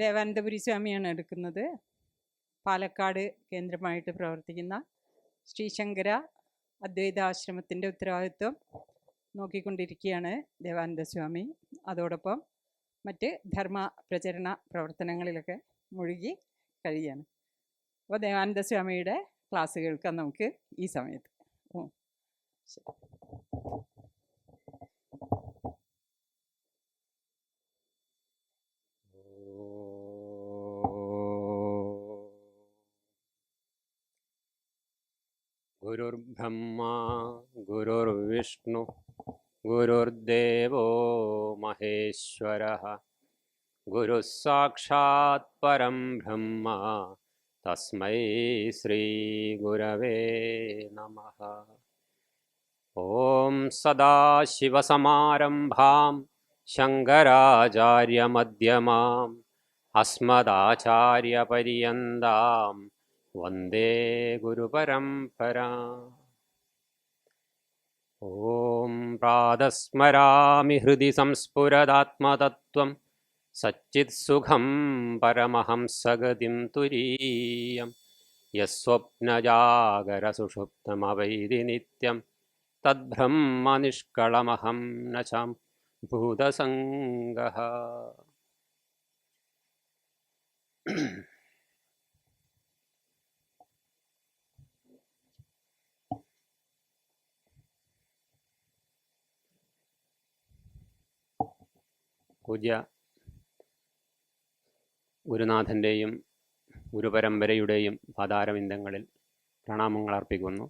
ദേവാനന്ദപുരി സ്വാമിയാണ് എടുക്കുന്നത്. പാലക്കാട് കേന്ദ്രമായിട്ട് പ്രവർത്തിക്കുന്ന ശ്രീശങ്കര അദ്വൈതാശ്രമത്തിൻ്റെ ഉത്തരവാദിത്വം നോക്കിക്കൊണ്ടിരിക്കുകയാണ് ദേവാനന്ദ സ്വാമി. അതോടൊപ്പം മറ്റ് ധർമ്മ പ്രചരണ പ്രവർത്തനങ്ങളിലൊക്കെ മുഴുകി കഴിയാണ്. അപ്പോൾ ദേവാനന്ദ സ്വാമിയുടെ ക്ലാസ് കേൾക്കാം നമുക്ക് ഈ സമയത്ത്. ശരി. ഗുരുർബ്രഹ്മാ ഗുരുർവിഷ്ണു ഗുരുർദേവോ മഹേശ്വരഃ ഗുരുഃ സാക്ഷാത് പരം ബ്രഹ്മ തസ്മൈ ശ്രീ ഗുരവേ നമഃ. ഓം സദാശിവസമാരംഭാം ശങ്കരാചാര്യമധ്യമാം അസ്മദാചാര്യപര്യന്താം വന്ദേ ഗുരുപരംപരാ. ഓം പ്രാതസ്മരാമി ഹൃദി സംസ്ഫുരദാത്മതത്വം സച്ചിത്സുഖം പരമഹംസഗതിം തുരീയം യസ്വപ്നജാഗരസുഷുപ്തമവൈതി നിത്യം തദ്ബ്രഹ്മനിഷ്കളമഹം ന ചാം ഭൂതസംഗഃ. പൂജ്യ ഗുരുനാഥൻ്റെയും ഗുരുപരമ്പരയുടെയും പാതാരവിന്ദങ്ങളിൽ പ്രണാമങ്ങൾ അർപ്പിക്കുന്നു.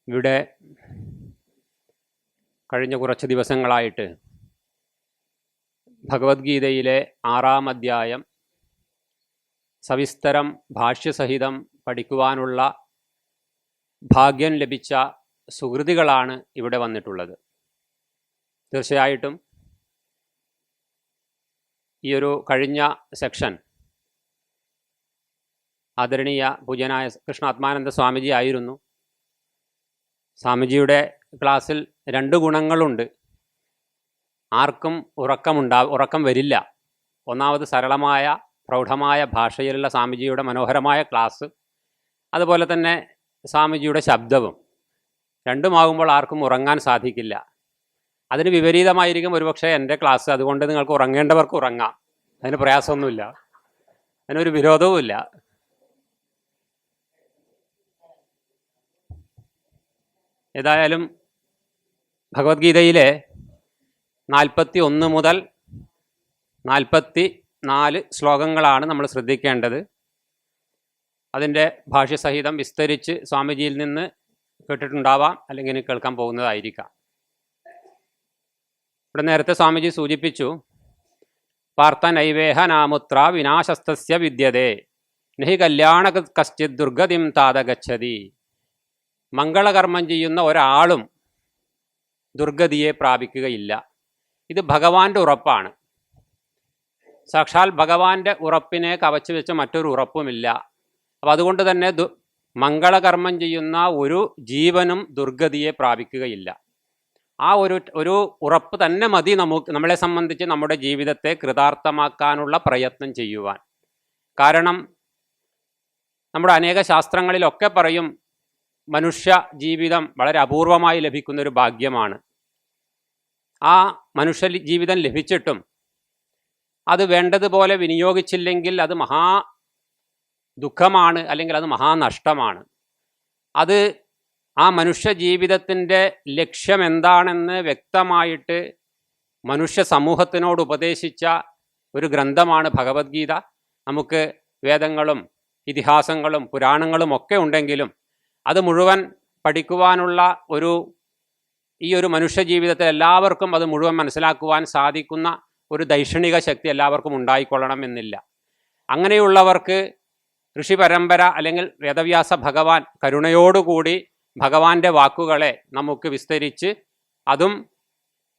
ഇവിടെ കഴിഞ്ഞ കുറച്ച് ദിവസങ്ങളായിട്ട് ഭഗവത്ഗീതയിലെ 6-ാം അധ്യായം സവിസ്തരം ഭാഷ്യസഹിതം പഠിക്കുവാനുള്ള ഭാഗ്യം ലഭിച്ച സുഹൃതികളാണ് ഇവിടെ വന്നിട്ടുള്ളത്. തീർച്ചയായിട്ടും ഈ ഒരു കഴിഞ്ഞ സെക്ഷൻ ആദരണീയ പൂജ്യനായ കൃഷ്ണാത്മാനന്ദ സ്വാമിജി ആയിരുന്നു. സ്വാമിജിയുടെ ക്ലാസ്സിൽ 2 ഗുണങ്ങളുണ്ട്. ആർക്കും ഉറക്കം വരില്ല. ഒന്നാമത് സരളമായ പ്രൗഢമായ ഭാഷയിലുള്ള സ്വാമിജിയുടെ മനോഹരമായ ക്ലാസ്, അതുപോലെ തന്നെ സ്വാമിജിയുടെ ശബ്ദവും രണ്ടുമാകുമ്പോൾ ആർക്കും ഉറങ്ങാൻ സാധിക്കില്ല. അതിന് വിപരീതമായിരിക്കും ഒരുപക്ഷെ എൻ്റെ ക്ലാസ്. അതുകൊണ്ട് നിങ്ങൾക്ക് ഉറങ്ങേണ്ടവർക്ക് ഉറങ്ങാം, അതിന് പ്രയാസമൊന്നുമില്ല, അതിനൊരു വിരോധവുമില്ല. ഏതായാലും ഭഗവത്ഗീതയിലെ 41 മുതൽ 44 ശ്ലോകങ്ങളാണ് നമ്മൾ ശ്രദ്ധിക്കേണ്ടത്. അതിൻ്റെ ഭാഷ്യസഹിതം വിസ്തരിച്ച് സ്വാമിജിയിൽ നിന്ന് കേട്ടിട്ടുണ്ടാവാം, അല്ലെങ്കിൽ കേൾക്കാൻ പോകുന്നതായിരിക്കാം. ഇവിടെ നേരത്തെ സ്വാമിജി സൂചിപ്പിച്ചു, പാർത്ഥ നൈവേഹ നാമുത്ര വിനാശസ്തസ്യ വിദ്യതേ നഹി കല്യാണ കശ്ചിത് ദുർഗതിം താത ഗച്ഛതി. മംഗളകർമ്മം ചെയ്യുന്ന ഒരാളും ദുർഗതിയെ പ്രാപിക്കുകയില്ല. ഇത് ഭഗവാന്റെ ഉറപ്പാണ്. സാക്ഷാൽ ഭഗവാന്റെ ഉറപ്പിനെ കവച്ചു വെച്ച മറ്റൊരു ഉറപ്പുമില്ല. അപ്പം അതുകൊണ്ട് തന്നെ മംഗളകർമ്മം ചെയ്യുന്ന ഒരു ജീവനും ദുർഗതിയെ പ്രാപിക്കുകയില്ല. ആ ഒരു ഉറപ്പ് തന്നെ മതി നമ്മളെ സംബന്ധിച്ച് നമ്മുടെ ജീവിതത്തെ കൃതാർത്ഥമാക്കാനുള്ള പ്രയത്നം ചെയ്യുവാൻ. കാരണം നമ്മുടെ അനേക ശാസ്ത്രങ്ങളിലൊക്കെ പറയും, മനുഷ്യ ജീവിതം വളരെ അപൂർവമായി ലഭിക്കുന്നൊരു ഭാഗ്യമാണ്. ആ മനുഷ്യ ജീവിതം ലഭിച്ചിട്ടും അത് വേണ്ടതുപോലെ വിനിയോഗിച്ചില്ലെങ്കിൽ അത് മഹാ ദുഃഖമാണ്, അല്ലെങ്കിൽ അത് മഹാനഷ്ടമാണ്. അത് ആ മനുഷ്യ ജീവിതത്തിൻ്റെ ലക്ഷ്യം എന്താണെന്ന് വ്യക്തമായിട്ട് മനുഷ്യ സമൂഹത്തിനോട് ഉപദേശിച്ച ഒരു ഗ്രന്ഥമാണ് ഭഗവത്ഗീത. നമുക്ക് വേദങ്ങളും ഇതിഹാസങ്ങളും പുരാണങ്ങളും ഒക്കെ ഉണ്ടെങ്കിലും അത് മുഴുവൻ പഠിക്കുവാനുള്ള ഈ ഒരു മനുഷ്യ ജീവിതത്തിൽ എല്ലാവർക്കും അത് മുഴുവൻ മനസ്സിലാക്കുവാൻ സാധിക്കുന്ന ഒരു ദൈക്ഷണിക ശക്തി എല്ലാവർക്കും ഉണ്ടായിക്കൊള്ളണം എന്നില്ല. അങ്ങനെയുള്ളവർക്ക് ഋഷി പരമ്പര അല്ലെങ്കിൽ വേദവ്യാസ ഭഗവാൻ കരുണയോടുകൂടി ഭഗവാന്റെ വാക്കുകളെ നമുക്ക് വിസ്തരിച്ച്, അതും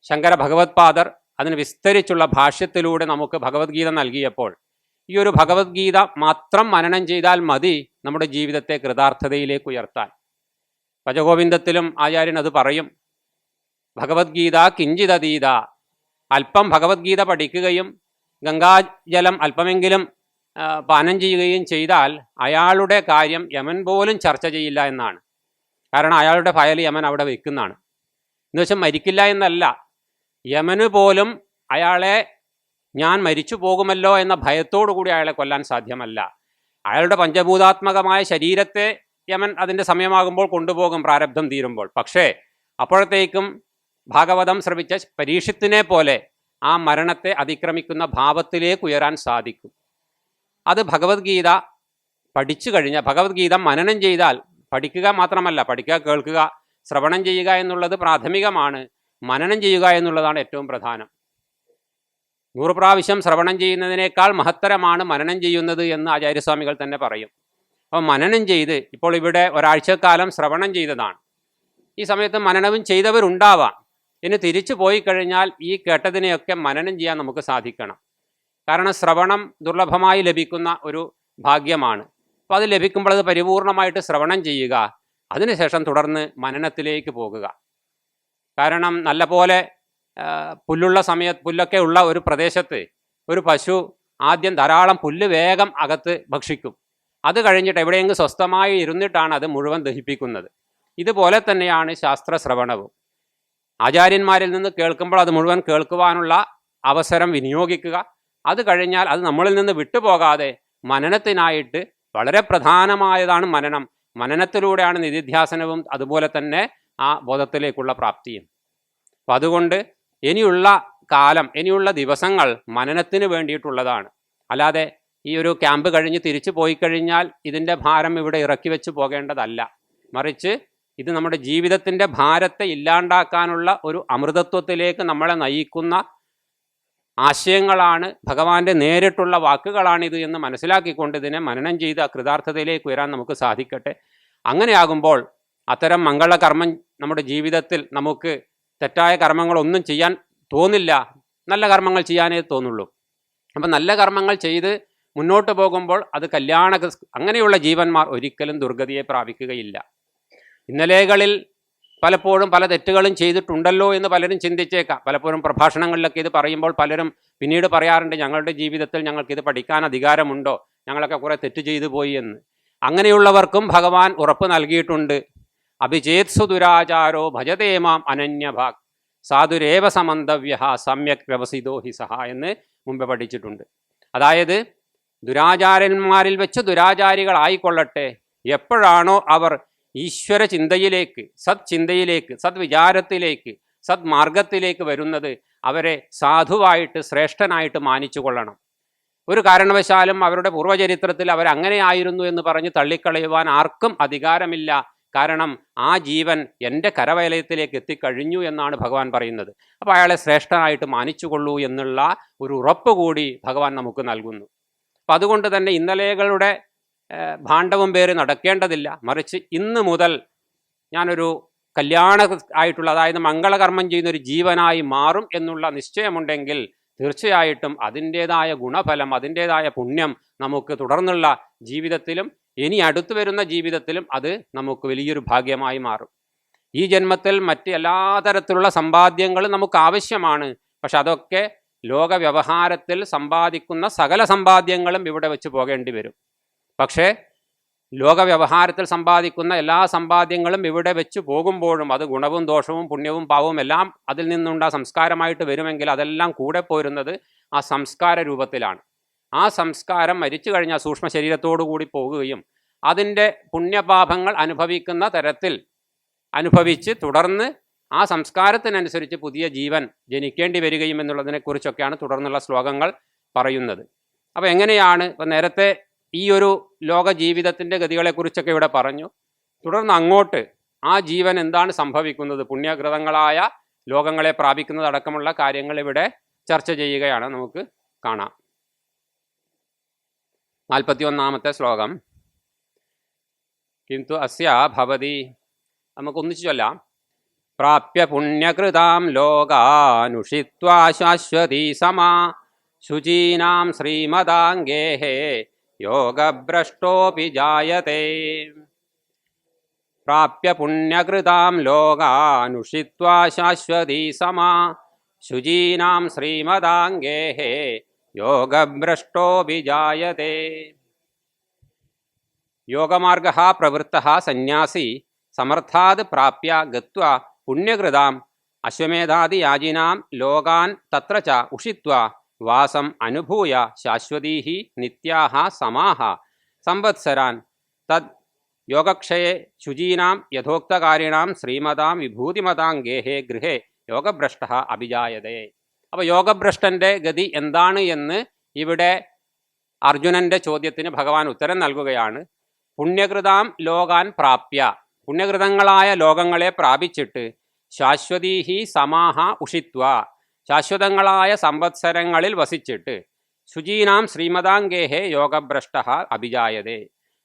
ശങ്കര ഭഗവത്പാദർ അതിന് വിസ്തരിച്ചുള്ള ഭാഷ്യത്തിലൂടെ നമുക്ക് ഭഗവത്ഗീത നൽകിയപ്പോൾ ഈ ഒരു ഭഗവത്ഗീത മാത്രം മനനം ചെയ്താൽ മതി നമ്മുടെ ജീവിതത്തെ കൃതാർത്ഥതയിലേക്ക് ഉയർത്താൻ. ഭജഗോവിന്ദത്തിലും ആചാര്യൻ അത് പറയും, ഭഗവത്ഗീത കിഞ്ചിതതീത അല്പം ഭഗവത്ഗീത പഠിക്കുകയും ഗംഗാജലം അല്പമെങ്കിലും പാനം ചെയ്യുകയും ചെയ്താൽ അയാളുടെ കാര്യം യമൻ പോലും ചർച്ച ചെയ്യില്ല എന്നാണ്. കാരണം അയാളുടെ ഫയൽ യമൻ അവിടെ വയ്ക്കുന്നതാണ്. എന്ന് വെച്ചാൽ മരിക്കില്ല എന്നല്ല, യമന് പോലും അയാളെ ഞാൻ മരിച്ചു പോകുമല്ലോ എന്ന ഭയത്തോടു കൂടി അയാളെ കൊല്ലാൻ സാധ്യമല്ല. അയാളുടെ പഞ്ചഭൂതാത്മകമായ ശരീരത്തെ യമൻ അതിൻ്റെ സമയമാകുമ്പോൾ കൊണ്ടുപോകും, പ്രാരബ്ധം തീരുമ്പോൾ. പക്ഷേ അപ്പോഴത്തേക്കും ഭാഗവതം ശ്രവിച്ച പരീക്ഷത്തിനെ പോലെ ആ മരണത്തെ അതിക്രമിക്കുന്ന ഭാവത്തിലേക്ക് ഉയരാൻ സാധിക്കും. അത് ഭഗവത്ഗീത പഠിച്ചു കഴിഞ്ഞാൽ, ഭഗവത്ഗീത മനനം ചെയ്താൽ, പഠിക്കുക മാത്രമല്ല, പഠിക്കുക, കേൾക്കുക, ശ്രവണം ചെയ്യുക എന്നുള്ളത് പ്രാഥമികമാണ്. മനനം ചെയ്യുക എന്നുള്ളതാണ് ഏറ്റവും പ്രധാനം. 100 പ്രാവശ്യം ശ്രവണം ചെയ്യുന്നതിനേക്കാൾ മഹത്തരമാണ് മനനം ചെയ്യുന്നത് എന്ന് ആചാര്യസ്വാമികൾ തന്നെ പറയും. അപ്പോൾ മനനം ചെയ്ത്, ഇപ്പോൾ ഇവിടെ ഒരാഴ്ചക്കാലം ശ്രവണം ചെയ്തതാണ്. ഈ സമയത്ത് മനനവും ചെയ്തവരുണ്ടാവാം. ഇനി തിരിച്ചു പോയി കഴിഞ്ഞാൽ ഈ കേട്ടതിനെയൊക്കെ മനനം ചെയ്യാൻ നമുക്ക് സാധിക്കണം. കാരണം ശ്രവണം ദുർലഭമായി ലഭിക്കുന്ന ഒരു ഭാഗ്യമാണ്. അപ്പോൾ അത് ലഭിക്കുമ്പോൾ അത് പരിപൂർണമായിട്ട് ശ്രവണം ചെയ്യുക, അതിനുശേഷം തുടർന്ന് മനനത്തിലേക്ക് പോകുക. കാരണം നല്ല പോലെ പുല്ലുള്ള പുല്ലൊക്കെ ഉള്ള ഒരു പ്രദേശത്ത് ഒരു പശു ആദ്യം ധാരാളം പുല്ല് വേഗം അകത്ത് ഭക്ഷിക്കും. അത് കഴിഞ്ഞിട്ട് എവിടെയെങ്കിലും സ്വസ്ഥമായി ഇരുന്നിട്ടാണ് അത് മുഴുവൻ ദഹിപ്പിക്കുന്നത്. ഇതുപോലെ തന്നെയാണ് ശാസ്ത്ര ശ്രവണവും. ആചാര്യന്മാരിൽ നിന്ന് കേൾക്കുമ്പോൾ അത് മുഴുവൻ കേൾക്കുവാനുള്ള അവസരം വിനിയോഗിക്കുക. അത് കഴിഞ്ഞാൽ അത് നമ്മളിൽ നിന്ന് വിട്ടുപോകാതെ മനനത്തിനായിട്ട്, വളരെ പ്രധാനമായതാണ് മനനം. മനനത്തിലൂടെയാണ് നിധിധ്യാസനവും അതുപോലെ തന്നെ ആ ബോധത്തിലേക്കുള്ള പ്രാപ്തിയും. അപ്പം അതുകൊണ്ട് ഇനിയുള്ള കാലം, ഇനിയുള്ള ദിവസങ്ങൾ മനനത്തിന് വേണ്ടിയിട്ടുള്ളതാണ്. അല്ലാതെ ഈ ഒരു ക്യാമ്പ് കഴിഞ്ഞ് തിരിച്ചു പോയി കഴിഞ്ഞാൽ ഇതിൻ്റെ ഭാരം ഇവിടെ ഇറക്കി വെച്ച് പോകേണ്ടതല്ല. മറിച്ച് ഇത് നമ്മുടെ ജീവിതത്തിൻ്റെ ഭാരത്തെ ഇല്ലാണ്ടാക്കാനുള്ള ഒരു അമൃതത്വത്തിലേക്ക് നമ്മളെ നയിക്കുന്ന ആശയങ്ങളാണ്, ഭഗവാന്റെ നേരിട്ടുള്ള വാക്കുകളാണിത് എന്ന് മനസ്സിലാക്കിക്കൊണ്ട് ഇതിനെ മനനം ചെയ്ത് കൃതാർത്ഥതയിലേക്ക് ഉയരാൻ നമുക്ക് സാധിക്കട്ടെ. അങ്ങനെയാകുമ്പോൾ അത്തരം മംഗളകർമ്മം നമ്മുടെ ജീവിതത്തിൽ നമുക്ക് തെറ്റായ കർമ്മങ്ങളൊന്നും ചെയ്യാൻ തോന്നില്ല, നല്ല കർമ്മങ്ങൾ ചെയ്യാനേ തോന്നുള്ളൂ. അപ്പം നല്ല കർമ്മങ്ങൾ ചെയ്ത് മുന്നോട്ട് പോകുമ്പോൾ അത് അങ്ങനെയുള്ള ജീവന്മാർ ഒരിക്കലും ദുർഗതിയെ പ്രാപിക്കുകയില്ല. ഇന്നലെകളിൽ പലപ്പോഴും പല തെറ്റുകളും ചെയ്തിട്ടുണ്ടല്ലോ എന്ന് പലരും ചിന്തിച്ചേക്കാം. പലപ്പോഴും പ്രഭാഷണങ്ങളിലൊക്കെ ഇത് പറയുമ്പോൾ പലരും പിന്നീട് പറയാറുണ്ട്, ഞങ്ങളുടെ ജീവിതത്തിൽ ഞങ്ങൾക്കിത് പഠിക്കാൻ അധികാരമുണ്ടോ, ഞങ്ങളൊക്കെ കുറേ തെറ്റ് ചെയ്തു പോയി എന്ന്. അങ്ങനെയുള്ളവർക്കും ഭഗവാൻ ഉറപ്പ് നൽകിയിട്ടുണ്ട്. അഭിചേത്സു ദുരാചാരോ ഭജതേമാം അനന്യഭാഗ് സാധുരേവ സമന്തവ്യ സമ്യക് വ്യവസിതോ ഹി സഹ എന്ന് മുമ്പ് പഠിച്ചിട്ടുണ്ട്. അതായത് ദുരാചാരന്മാരിൽ വെച്ച് ദുരാചാരികളായിക്കൊള്ളട്ടെ, എപ്പോഴാണോ അവർ ഈശ്വര ചിന്തയിലേക്ക്, സത്ചിന്തയിലേക്ക്, സദ്വിചാരത്തിലേക്ക്, സദ്മാർഗത്തിലേക്ക് വരുന്നത്, അവരെ സാധുവായിട്ട് ശ്രേഷ്ഠനായിട്ട് മാനിച്ചു കൊള്ളണം. ഒരു കാരണവശാലും അവരുടെ പൂർവ്വചരിത്രത്തിൽ അവരങ്ങനെയായിരുന്നു എന്ന് പറഞ്ഞ് തള്ളിക്കളയുവാൻ ആർക്കും അധികാരമില്ല. കാരണം ആ ജീവൻ എൻ്റെ കരവലയത്തിലേക്ക് എത്തിക്കഴിഞ്ഞു എന്നാണ് ഭഗവാൻ പറയുന്നത്. അപ്പോൾ അയാളെ ശ്രേഷ്ഠനായിട്ട് മാനിച്ചുകൊള്ളൂ എന്നുള്ള ഒരു ഉറപ്പ് കൂടി ഭഗവാൻ നമുക്ക് നൽകുന്നു. അപ്പം അതുകൊണ്ട് തന്നെ ഇന്നലെകളുടെ ഭാണ്ഡവും പേര് നടക്കേണ്ടതില്ല. മറിച്ച് ഇന്ന് മുതൽ ഞാനൊരു കല്യാണ ആയിട്ടുള്ള, അതായത് മംഗളകർമ്മം ചെയ്യുന്നൊരു ജീവനായി മാറും എന്നുള്ള നിശ്ചയമുണ്ടെങ്കിൽ തീർച്ചയായിട്ടും അതിൻ്റേതായ ഗുണഫലം, അതിൻ്റേതായ പുണ്യം നമുക്ക് തുടർന്നുള്ള ജീവിതത്തിലും ഇനി അടുത്തു വരുന്ന ജീവിതത്തിലും അത് നമുക്ക് വലിയൊരു ഭാഗ്യമായി മാറും. ഈ ജന്മത്തിൽ മറ്റ് എല്ലാ തരത്തിലുള്ള സമ്പാദ്യങ്ങളും നമുക്ക് ആവശ്യമാണ്. പക്ഷെ അതൊക്കെ ലോക വ്യവഹാരത്തിൽ സമ്പാദിക്കുന്ന സകല സമ്പാദ്യങ്ങളും ഇവിടെ വെച്ച് പോകേണ്ടി വരും. പക്ഷേ ലോക വ്യവഹാരത്തിൽ സമ്പാദിക്കുന്ന എല്ലാ സമ്പാദ്യങ്ങളും ഇവിടെ വെച്ച് പോകുമ്പോഴും അത് ഗുണവും ദോഷവും പുണ്യവും പാവവും എല്ലാം അതിൽ നിന്നുണ്ട സംസ്കാരമായിട്ട് വരുമെങ്കിൽ അതെല്ലാം കൂടെ പോരുന്നത് ആ സംസ്കാര രൂപത്തിലാണ്. ആ സംസ്കാരം മരിച്ചു കഴിഞ്ഞാൽ സൂക്ഷ്മ ശരീരത്തോടു കൂടി പോകുകയും അതിൻ്റെ പുണ്യപാപങ്ങൾ അനുഭവിക്കുന്ന തരത്തിൽ അനുഭവിച്ച് തുടർന്ന് ആ സംസ്കാരത്തിനനുസരിച്ച് പുതിയ ജീവൻ ജനിക്കേണ്ടി വരികയും എന്നുള്ളതിനെക്കുറിച്ചൊക്കെയാണ് തുടർന്നുള്ള ശ്ലോകങ്ങൾ പറയുന്നത്. അപ്പോൾ എങ്ങനെയാണ്, ഇപ്പം നേരത്തെ ഈ ഒരു ലോക ജീവിതത്തിൻ്റെ ഗതികളെക്കുറിച്ചൊക്കെ ഇവിടെ പറഞ്ഞു. തുടർന്ന് അങ്ങോട്ട് ആ ജീവൻ എന്താണ് സംഭവിക്കുന്നത്, പുണ്യകൃതങ്ങളായ ലോകങ്ങളെ പ്രാപിക്കുന്നതടക്കമുള്ള കാര്യങ്ങൾ ഇവിടെ ചർച്ച ചെയ്യുകയാണ്. നമുക്ക് കാണാം. 41-ാമത്തെ ശ്ലോകം. കിന്തു അസ്യ ഭവതി, നമുക്കൊന്നിച്ചു ചൊല്ലാം. പ്രാപ്യ പുണ്യകൃതാം ലോകാനുഷിത്വാ ശാശ്വതീ സമാ ശുചീനാം ശ്രീമദാംഗേഹേ യോഗഭ്രഷ്ടോപി ജായത്തെ. പ്രാപ്യ പുണ്യകൃതാം ലോകാനുഷിത്വാ ശാശ്വതീ സമാ ശുചീനാം ശ്രീമദാംഗേഃ യോഗഭ്രഷ്ടോഭിജായതേ. യോഗമാർഗഃ പ്രവൃത്തഃ സന്യാസി സമർത്ഥാത് പ്രാപ്യ ഗത്വാ പുണ്യകൃതാം അശ്വമേധാദിയാജിനാം ലോകാൻ തത്ര ച ഉഷിത്വാ വാസം അനുഭൂയ ശാശ്വതീഃ നിത്യാഃ സമാഃ സംവത്സരാൻ തദ് യോഗക്ഷയെ ശുചീനാം യഥോക്തകാരിണാം ശ്രീമതാം വിഭൂതിമതാംഗേഃ ഗൃഹേ യോഗഭ്രഷ്ടഃ അഭിജായതേ. അപ്പോൾ യോഗഭ്രഷ്ടൻ്റെ ഗതി എന്താണ് എന്ന് ഇവിടെ അർജുനൻ്റെ ചോദ്യത്തിന് ഭഗവാൻ ഉത്തരം നൽകുകയാണ്. പുണ്യകൃതാം ലോകാൻ പ്രാപ്യ, പുണ്യകൃതങ്ങളായ ലോകങ്ങളെ പ്രാപിച്ചിട്ട് ശാശ്വതീഹി സമാഹ ഉഷിത്വ, ശാശ്വതങ്ങളായ സംവത്സരങ്ങളിൽ വസിച്ചിട്ട് ശുചീനാം ശ്രീമതാംഗേഃ യോഗഭ്രഷ്ടഃ അഭിജായതേ,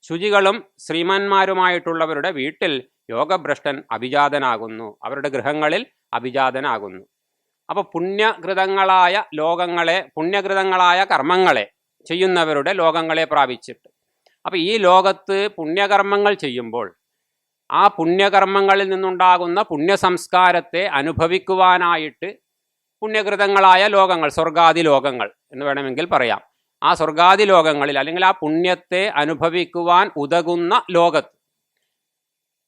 ശുചികളും ശ്രീമാന്മാരുമായിട്ടുള്ളവരുടെ വീട്ടിൽ യോഗഭ്രഷ്ടൻ അഭിജാതനാകുന്നു, അവരുടെ ഗൃഹങ്ങളിൽ അഭിജാതനാകുന്നു. അപ്പോൾ പുണ്യകൃതങ്ങളായ ലോകങ്ങളെ, പുണ്യകൃതങ്ങളായ കർമ്മങ്ങളെ ചെയ്യുന്നവരുടെ ലോകങ്ങളെ പ്രാപിച്ചിട്ട്, അപ്പോൾ ഈ ലോകത്ത് പുണ്യകർമ്മങ്ങൾ ചെയ്യുമ്പോൾ ആ പുണ്യകർമ്മങ്ങളിൽ നിന്നുണ്ടാകുന്ന പുണ്യസംസ്കാരത്തെ അനുഭവിക്കുവാനായിട്ട് പുണ്യകൃതങ്ങളായ ലോകങ്ങൾ, സ്വർഗാദി ലോകങ്ങൾ എന്ന് വേണമെങ്കിൽ പറയാം, ആ സ്വർഗാദി ലോകങ്ങളിൽ അല്ലെങ്കിൽ ആ പുണ്യത്തെ അനുഭവിക്കുവാൻ ഉതകുന്ന ലോകത്ത്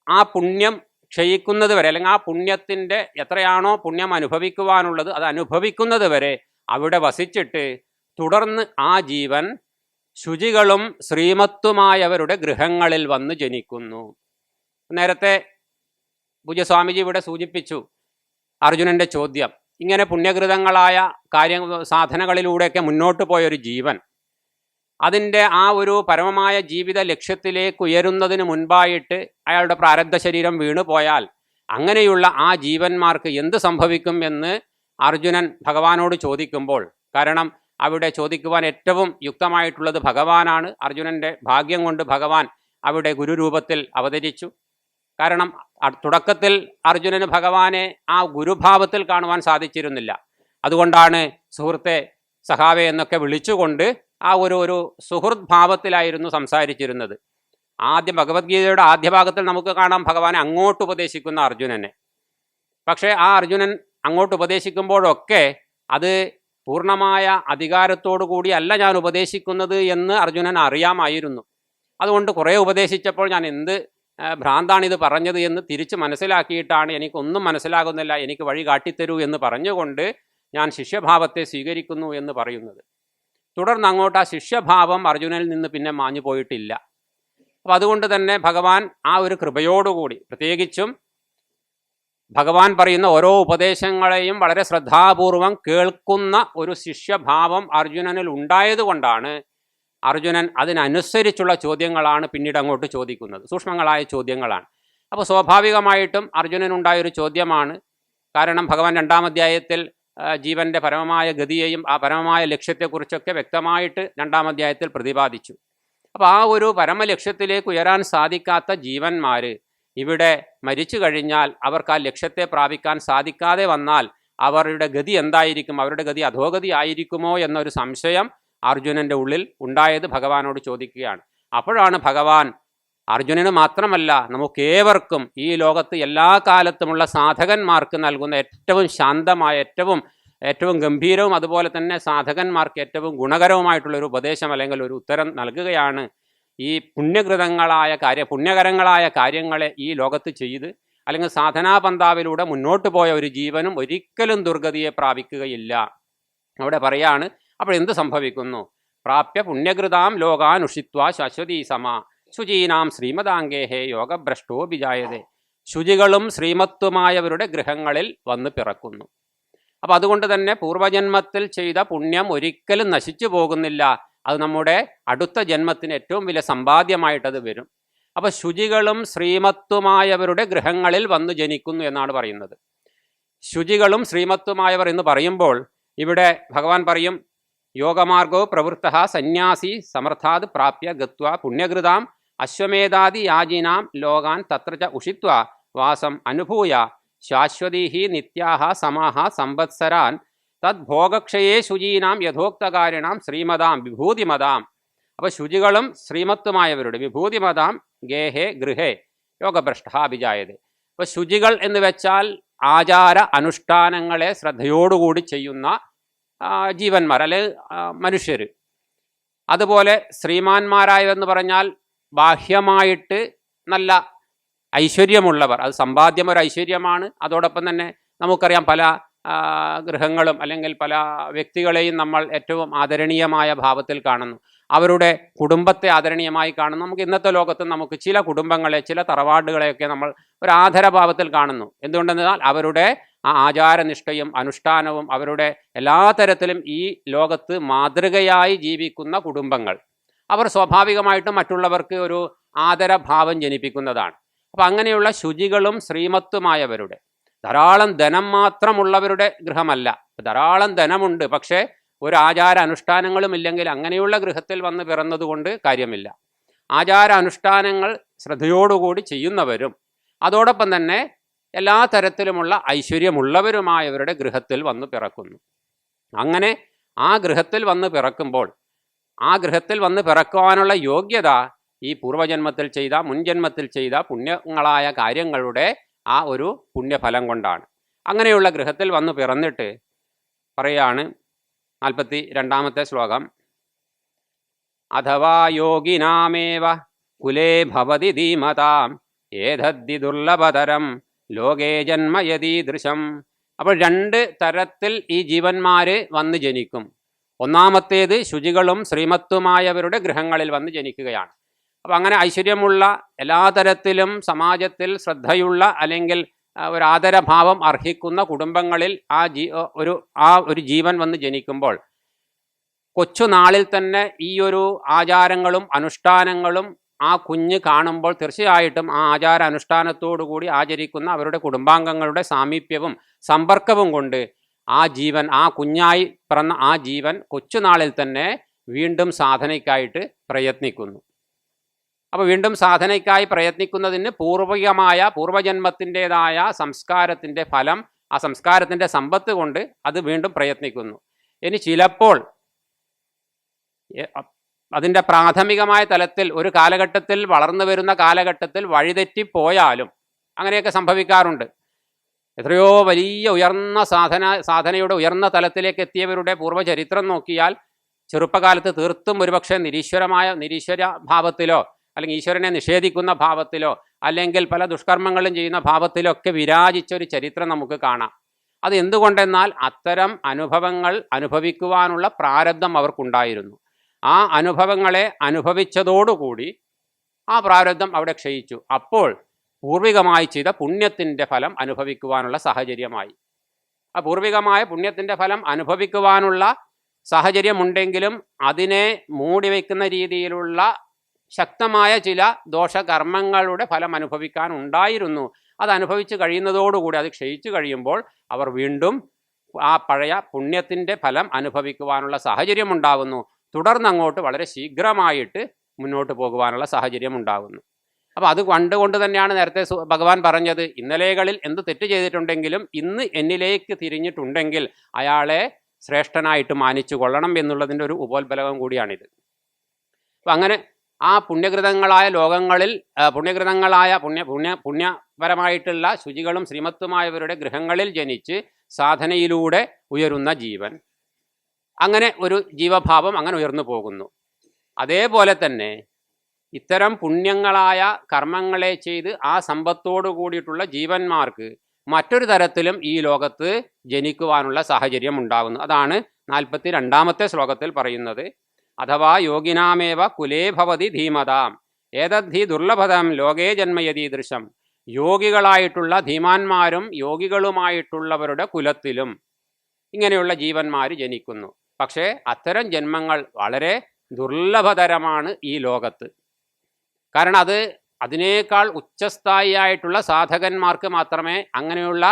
ആ പുണ്യം ക്ഷയിക്കുന്നത് വരെ, അല്ലെങ്കിൽ ആ പുണ്യത്തിൻ്റെ എത്രയാണോ പുണ്യം അനുഭവിക്കുവാനുള്ളത് അത് അനുഭവിക്കുന്നത് വരെ അവിടെ വസിച്ചിട്ട് തുടർന്ന് ആ ജീവൻ ശുചികളും ശ്രീമത്തുമായവരുടെ ഗൃഹങ്ങളിൽ വന്ന് ജനിക്കുന്നു. നേരത്തെ പൂജ്യസ്വാമിജി ഇവിടെ സൂചിപ്പിച്ചു അർജുനൻ്റെ ചോദ്യം. ഇങ്ങനെ പുണ്യകൃതങ്ങളായ സാധനകളിലൂടെയൊക്കെ മുന്നോട്ട് പോയൊരു ജീവൻ അതിൻ്റെ ആ ഒരു പരമമായ ജീവിത ലക്ഷ്യത്തിലേക്ക് ഉയരുന്നതിന് മുൻപായിട്ട് അയാളുടെ പ്രാരബ്ധ ശരീരം വീണു പോയാൽ അങ്ങനെയുള്ള ആ ജീവന്മാർക്ക് എന്ത് സംഭവിക്കും എന്ന് അർജുനൻ ഭഗവാനോട് ചോദിക്കുമ്പോൾ, കാരണം അവിടെ ചോദിക്കുവാൻ ഏറ്റവും യുക്തമായിട്ടുള്ളത് ഭഗവാനാണ്. അർജുനൻ്റെ ഭാഗ്യം കൊണ്ട് ഭഗവാൻ അവിടെ ഗുരുരൂപത്തിൽ അവതരിച്ചു. കാരണം തുടക്കത്തിൽ അർജുനന് ഭഗവാനെ ആ ഗുരുഭാവത്തിൽ കാണുവാൻ സാധിച്ചിരുന്നില്ല. അതുകൊണ്ടാണ് സുഹൃത്തെ, സഖാവെ എന്നൊക്കെ വിളിച്ചുകൊണ്ട് ആ ഒരു സുഹൃത് ഭാവത്തിലായിരുന്നു സംസാരിച്ചിരുന്നത്. ആദ്യം ഭഗവത്ഗീതയുടെ ആദ്യ ഭാഗത്തിൽ നമുക്ക് കാണാം ഭഗവാനെ അങ്ങോട്ട് ഉപദേശിക്കുന്ന അർജുനനെ. പക്ഷേ ആ അർജുനൻ അങ്ങോട്ട് ഉപദേശിക്കുമ്പോഴൊക്കെ അത് പൂർണ്ണമായ അധികാരത്തോടു കൂടിയല്ല ഞാൻ ഉപദേശിക്കുന്നത് എന്ന് അർജുനൻ അറിയാമായിരുന്നു. അതുകൊണ്ട് കുറേ ഉപദേശിച്ചപ്പോൾ ഞാൻ എന്ത് ഭ്രാന്താണിത് പറഞ്ഞത് എന്ന് തിരിച്ച് മനസ്സിലാക്കിയിട്ടാണ് എനിക്കൊന്നും മനസ്സിലാകുന്നില്ല, എനിക്ക് വഴി കാട്ടിത്തരൂ എന്ന് പറഞ്ഞുകൊണ്ട് ഞാൻ ശിഷ്യഭാവത്തെ സ്വീകരിക്കുന്നു എന്ന് പറയുന്നത്. തുടർന്ന് അങ്ങോട്ട് ആ ശിഷ്യഭാവം അർജുനനിൽ നിന്ന് പിന്നെ മാഞ്ഞു പോയിട്ടില്ല. അപ്പോൾ അതുകൊണ്ട് തന്നെ ഭഗവാൻ ആ ഒരു കൃപയോടുകൂടി, പ്രത്യേകിച്ചും ഭഗവാൻ പറയുന്ന ഓരോ ഉപദേശങ്ങളെയും വളരെ ശ്രദ്ധാപൂർവം കേൾക്കുന്ന ഒരു ശിഷ്യഭാവം അർജുനനിൽ ഉണ്ടായതുകൊണ്ടാണ് അർജുനൻ അതിനനുസരിച്ചുള്ള ചോദ്യങ്ങളാണ് പിന്നീട് അങ്ങോട്ട് ചോദിക്കുന്നത്, സൂക്ഷ്മങ്ങളായ ചോദ്യങ്ങളാണ്. അപ്പോൾ സ്വാഭാവികമായിട്ടും അർജുനനുണ്ടായൊരു ചോദ്യമാണ്. കാരണം ഭഗവാൻ 2-ാം അധ്യായത്തിൽ ജീവൻ്റെ പരമമായ ഗതിയെയും ആ പരമമായ ലക്ഷ്യത്തെക്കുറിച്ചൊക്കെ വ്യക്തമായിട്ട് 2-ാം അധ്യായത്തിൽ പ്രതിപാദിച്ചു. അപ്പോൾ ആ ഒരു പരമലക്ഷ്യത്തിലേക്ക് ഉയരാൻ സാധിക്കാത്ത ജീവന്മാർ ഇവിടെ മരിച്ചു കഴിഞ്ഞാൽ അവർക്ക് ആ ലക്ഷ്യത്തെ പ്രാപിക്കാൻ സാധിക്കാതെ വന്നാൽ അവരുടെ ഗതി എന്തായിരിക്കും, അവരുടെ ഗതി അധോഗതി ആയിരിക്കുമോ എന്നൊരു സംശയം അർജുനൻ്റെ ഉള്ളിൽ ഉണ്ടായത് ഭഗവാനോട് ചോദിക്കുകയാണ്. അപ്പോഴാണ് ഭഗവാൻ അർജുനന് മാത്രമല്ല നമുക്കേവർക്കും ഈ ലോകത്ത് എല്ലാ കാലത്തുമുള്ള സാധകന്മാർക്ക് നൽകുന്ന ഏറ്റവും ശാന്തമായ, ഏറ്റവും ഗംഭീരവും അതുപോലെ തന്നെ സാധകന്മാർക്ക് ഏറ്റവും ഗുണകരവുമായിട്ടുള്ളൊരു ഉപദേശം അല്ലെങ്കിൽ ഒരു ഉത്തരം നൽകുകയാണ്. ഈ പുണ്യകരങ്ങളായ കാര്യങ്ങളെ ഈ ലോകത്ത് ചെയ്ത് അല്ലെങ്കിൽ സാധനാപന്ഥാവിലൂടെ മുന്നോട്ട് പോയ ഒരു ജീവനും ഒരിക്കലും ദുർഗതിയെ പ്രാപിക്കുകയില്ല. അവിടെ പറയാണ്, അപ്പോൾ എന്ത് സംഭവിക്കുന്നു? പ്രാപ്യ പുണ്യകൃതാം ലോകാനുഷിത്വ ശാശ്വതീ സമ ശുചീനാം ശ്രീമദാംഗേഃ യോഗഭ്രഷ്ടോ വിജായതേ, ശുചികളും ശ്രീമത്വമായവരുടെ ഗൃഹങ്ങളിൽ വന്ന് പിറക്കുന്നു. അപ്പോൾ അതുകൊണ്ട് തന്നെ പൂർവജന്മത്തിൽ ചെയ്ത പുണ്യം ഒരിക്കലും നശിച്ചു പോകുന്നില്ല, അത് നമ്മുടെ അടുത്ത ജന്മത്തിന് ഏറ്റവും വലിയ സമ്പാദ്യമായിട്ടത് വരും. അപ്പോൾ ശുചികളും ശ്രീമത്വമായവരുടെ ഗൃഹങ്ങളിൽ വന്ന് ജനിക്കുന്നു എന്നാണ് പറയുന്നത്. ശുചികളും ശ്രീമത്വമായവർ എന്ന് പറയുമ്പോൾ ഇവിടെ ഭഗവാൻ പറയും, യോഗമാർഗോ പ്രവൃത്തഃ സന്യാസി സമർത്ഥാത് പ്രാപ്യ ഗത്വാ പുണ്യകൃതാം അശ്വമേധാദി യാജിനാം ലോകാൻ തത്ര ച ഉഷിത്വ വാസം അനുഭൂയ ശാശ്വതീഃ നിത്യാഃ സമാഃ സംവത്സരാൻ തദ്ഭോഗക്ഷയേ ശുചീനാം യഥോക്തകാരിണാം ശ്രീമതാം വിഭൂതിമതാം. അപ്പോൾ ശുചികളും ശ്രീമത്വമായവരുടെ വിഭൂതിമതാം ഗേഹേ ഗൃഹേ യോഗഭ്രഷ്ട അഭിജായതേ. അപ്പോൾ ശുചികൾ എന്ന് വെച്ചാൽ ആചാര അനുഷ്ഠാനങ്ങളെ ശ്രദ്ധയോടുകൂടി ചെയ്യുന്ന ജീവന്മാർ അല്ലെങ്കിൽ മനുഷ്യർ. അതുപോലെ ശ്രീമാന്മാരായവെന്ന് പറഞ്ഞാൽ ബാഹ്യമായിട്ട് നല്ല ഐശ്വര്യമുള്ളവർ, അത് സമ്പാദ്യം ഒരു ഐശ്വര്യമാണ്. അതോടൊപ്പം തന്നെ നമുക്കറിയാം പല ഗൃഹങ്ങളും അല്ലെങ്കിൽ പല വ്യക്തികളെയും നമ്മൾ ഏറ്റവും ആദരണീയമായ ഭാവത്തിൽ കാണുന്നു, അവരുടെ കുടുംബത്തെ ആദരണീയമായി കാണുന്നു. നമുക്ക് ഇന്നത്തെ ലോകത്ത് നമുക്ക് ചില കുടുംബങ്ങളെ, ചില തറവാടുകളെയൊക്കെ നമ്മൾ ഒരു ആദരഭാവത്തിൽ കാണുന്നു. എന്തുകൊണ്ടെന്നാൽ അവരുടെ ആ ആചാരനിഷ്ഠയും അനുഷ്ഠാനവും അവരുടെ എല്ലാ തരത്തിലും ഈ ലോകത്ത് മാതൃകയായി ജീവിക്കുന്ന കുടുംബങ്ങൾ, അവർ സ്വാഭാവികമായിട്ടും മറ്റുള്ളവർക്ക് ഒരു ആദരഭാവം ജനിപ്പിക്കുന്നതാണ്. അപ്പം അങ്ങനെയുള്ള ശുചികളും ശ്രീമത്തുമായവരുടെ, ധാരാളം ധനം മാത്രമുള്ളവരുടെ ഗൃഹമല്ല, ധാരാളം ധനമുണ്ട് പക്ഷേ ഒരു ആചാര അനുഷ്ഠാനങ്ങളും ഇല്ലെങ്കിൽ അങ്ങനെയുള്ള ഗൃഹത്തിൽ വന്ന് പിറന്നതുകൊണ്ട് കാര്യമില്ല. ആചാര അനുഷ്ഠാനങ്ങൾ ശ്രദ്ധയോടുകൂടി ചെയ്യുന്നവരും അതോടൊപ്പം തന്നെ എല്ലാ തരത്തിലുമുള്ള ഐശ്വര്യമുള്ളവരുമായവരുടെ ഗൃഹത്തിൽ വന്ന് പിറക്കുന്നു. അങ്ങനെ ആ ഗൃഹത്തിൽ വന്ന് പിറക്കുമ്പോൾ ആ ഗൃഹത്തിൽ വന്ന് പിറക്കുവാനുള്ള യോഗ്യത ഈ പൂർവജന്മത്തിൽ ചെയ്ത, മുൻജന്മത്തിൽ ചെയ്ത പുണ്യങ്ങളായ കാര്യങ്ങളുടെ ആ ഒരു പുണ്യഫലം കൊണ്ടാണ്. അങ്ങനെയുള്ള ഗൃഹത്തിൽ വന്ന് പിറന്നിട്ട് പറയാണ് 42-ാമത്തെ ശ്ലോകം, അഥവാ യോഗിനാമേവ കുലേ ഭവതി ധീമതാം ഏതദ്ധി ദുർലഭതരം ലോകേ ജന്മ യതീദൃശം. അപ്പോൾ 2 തരത്തിൽ ഈ ജീവന്മാർ വന്ന് ജനിക്കും. ഒന്നാമത്തേത് ശുചികളും ശ്രീമത്തുമായവരുടെ ഗൃഹങ്ങളിൽ വന്ന് ജനിക്കുകയാണ്. അപ്പം അങ്ങനെ ഐശ്വര്യമുള്ള, എല്ലാ തരത്തിലും സമാജത്തിൽ ശ്രദ്ധയുള്ള അല്ലെങ്കിൽ ഒരു ആദരഭാവം അർഹിക്കുന്ന കുടുംബങ്ങളിൽ ഒരു ജീവൻ വന്ന് ജനിക്കുമ്പോൾ കൊച്ചുനാളിൽ തന്നെ ഈ ഒരു ആചാരങ്ങളും അനുഷ്ഠാനങ്ങളും ആ കുഞ്ഞ് കാണുമ്പോൾ തീർച്ചയായിട്ടും ആ ആചാര അനുഷ്ഠാനത്തോടുകൂടി ആചരിക്കുന്ന അവരുടെ കുടുംബാംഗങ്ങളുടെ സാമീപ്യവും സമ്പർക്കവും കൊണ്ട് ആ ജീവൻ, ആ കുഞ്ഞായി പിറന്ന ആ ജീവൻ കൊച്ചുനാളിൽ തന്നെ വീണ്ടും സാധനയ്ക്കായിട്ട് പ്രയത്നിക്കുന്നു. അപ്പോൾ വീണ്ടും സാധനയ്ക്കായി പ്രയത്നിക്കുന്നതിന് പൂർവജന്മത്തിൻ്റെതായ സംസ്കാരത്തിൻ്റെ ഫലം, ആ സംസ്കാരത്തിൻ്റെ സമ്പത്ത് കൊണ്ട് അത് വീണ്ടും പ്രയത്നിക്കുന്നു. ഇനി ചിലപ്പോൾ അതിൻ്റെ പ്രാഥമികമായ തലത്തിൽ ഒരു കാലഘട്ടത്തിൽ, വളർന്നു വരുന്ന കാലഘട്ടത്തിൽ വഴിതെറ്റിപ്പോയാലും അങ്ങനെയൊക്കെ സംഭവിക്കാറുണ്ട്. എത്രയോ വലിയ ഉയർന്ന സാധനയുടെ ഉയർന്ന തലത്തിലേക്ക് എത്തിയവരുടെ പൂർവ്വചരിത്രം നോക്കിയാൽ ചെറുപ്പകാലത്ത് തീർത്തും ഒരുപക്ഷെ നിരീശ്വര ഭാവത്തിലോ അല്ലെങ്കിൽ ഈശ്വരനെ നിഷേധിക്കുന്ന ഭാവത്തിലോ അല്ലെങ്കിൽ പല ദുഷ്കർമ്മങ്ങളും ചെയ്യുന്ന ഭാവത്തിലോ ഒക്കെ വിരാജിച്ച ഒരു ചരിത്രം നമുക്ക് കാണാം. അത് എന്തുകൊണ്ടെന്നാൽ അത്തരം അനുഭവങ്ങൾ അനുഭവിക്കുവാനുള്ള പ്രാരബ്ധം അവർക്കുണ്ടായിരുന്നു. ആ അനുഭവങ്ങളെ അനുഭവിച്ചതോടുകൂടി ആ പ്രാരബ്ധം അവിടെ ക്ഷയിച്ചു. അപ്പോൾ പൂർവികമായി ചെയ്ത പുണ്യത്തിൻ്റെ ഫലം അനുഭവിക്കുവാനുള്ള സാഹചര്യമായി. ആ പൂർവികമായ പുണ്യത്തിൻ്റെ ഫലം അനുഭവിക്കുവാനുള്ള സാഹചര്യമുണ്ടെങ്കിലും അതിനെ മൂടിവെക്കുന്ന രീതിയിലുള്ള ശക്തമായ ചില ദോഷകർമ്മങ്ങളുടെ ഫലം അനുഭവിക്കാൻ ഉണ്ടായിരുന്നു. അത് അനുഭവിച്ച് കഴിയുന്നതോടുകൂടി, അത് ക്ഷയിച്ചു കഴിയുമ്പോൾ അവർ വീണ്ടും ആ പഴയ പുണ്യത്തിൻ്റെ ഫലം അനുഭവിക്കുവാനുള്ള സാഹചര്യം ഉണ്ടാകുന്നു. തുടർന്നങ്ങോട്ട് വളരെ ശീഘ്രമായിട്ട് മുന്നോട്ട് പോകുവാനുള്ള സാഹചര്യം ഉണ്ടാകുന്നു. അപ്പോൾ അത് കണ്ടുകൊണ്ട് തന്നെയാണ് നേരത്തെ ഭഗവാൻ പറഞ്ഞത്, ഇന്നലെകളിൽ എന്ത് തെറ്റ് ചെയ്തിട്ടുണ്ടെങ്കിലും ഇന്ന് എന്നിലേക്ക് തിരിഞ്ഞിട്ടുണ്ടെങ്കിൽ അയാളെ ശ്രേഷ്ഠനായിട്ട് മാനിച്ചു കൊള്ളണം എന്നുള്ളതിൻ്റെ ഒരു ഉപോത്ബലകം കൂടിയാണിത്. അപ്പം അങ്ങനെ ആ പുണ്യകൃതങ്ങളായ ലോകങ്ങളിൽ പുണ്യപരമായിട്ടുള്ള ശുചികളും ശ്രീമത്തുമായവരുടെ ഗൃഹങ്ങളിൽ ജനിച്ച് സാധനയിലൂടെ ഉയരുന്ന ജീവൻ, അങ്ങനെ ഒരു ജീവഭാവം അങ്ങനെ ഉയർന്നു പോകുന്നു. അതേപോലെ തന്നെ ഇത്തരം പുണ്യങ്ങളായ കർമ്മങ്ങളെ ചെയ്ത് ആ സമ്പത്തോടു കൂടിയിട്ടുള്ള ജീവന്മാർക്ക് മറ്റൊരു തരത്തിലും ഈ ലോകത്ത് ജനിക്കുവാനുള്ള സാഹചര്യം ഉണ്ടാകുന്നു. അതാണ് 42-ാമത്തെ ശ്ലോകത്തിൽ പറയുന്നത്, അഥവാ യോഗിനാമേവ കുലേ ഭവതി ധീമതാം ഏതദ്ധി ദുർലഭതം ലോകേ ജന്മയതീദൃശം. യോഗികളായിട്ടുള്ള ധീമാന്മാരും യോഗികളുമായിട്ടുള്ളവരുടെ കുലത്തിലും ഇങ്ങനെയുള്ള ജീവന്മാർ ജനിക്കുന്നു. പക്ഷേ അത്തരം ജന്മങ്ങൾ വളരെ ദുർലഭതരമാണ് ഈ ലോകത്ത്. കാരണം അതിനേക്കാൾ ഉച്ചസ്ഥായിയായിട്ടുള്ള സാധകന്മാർക്ക് മാത്രമേ അങ്ങനെയുള്ള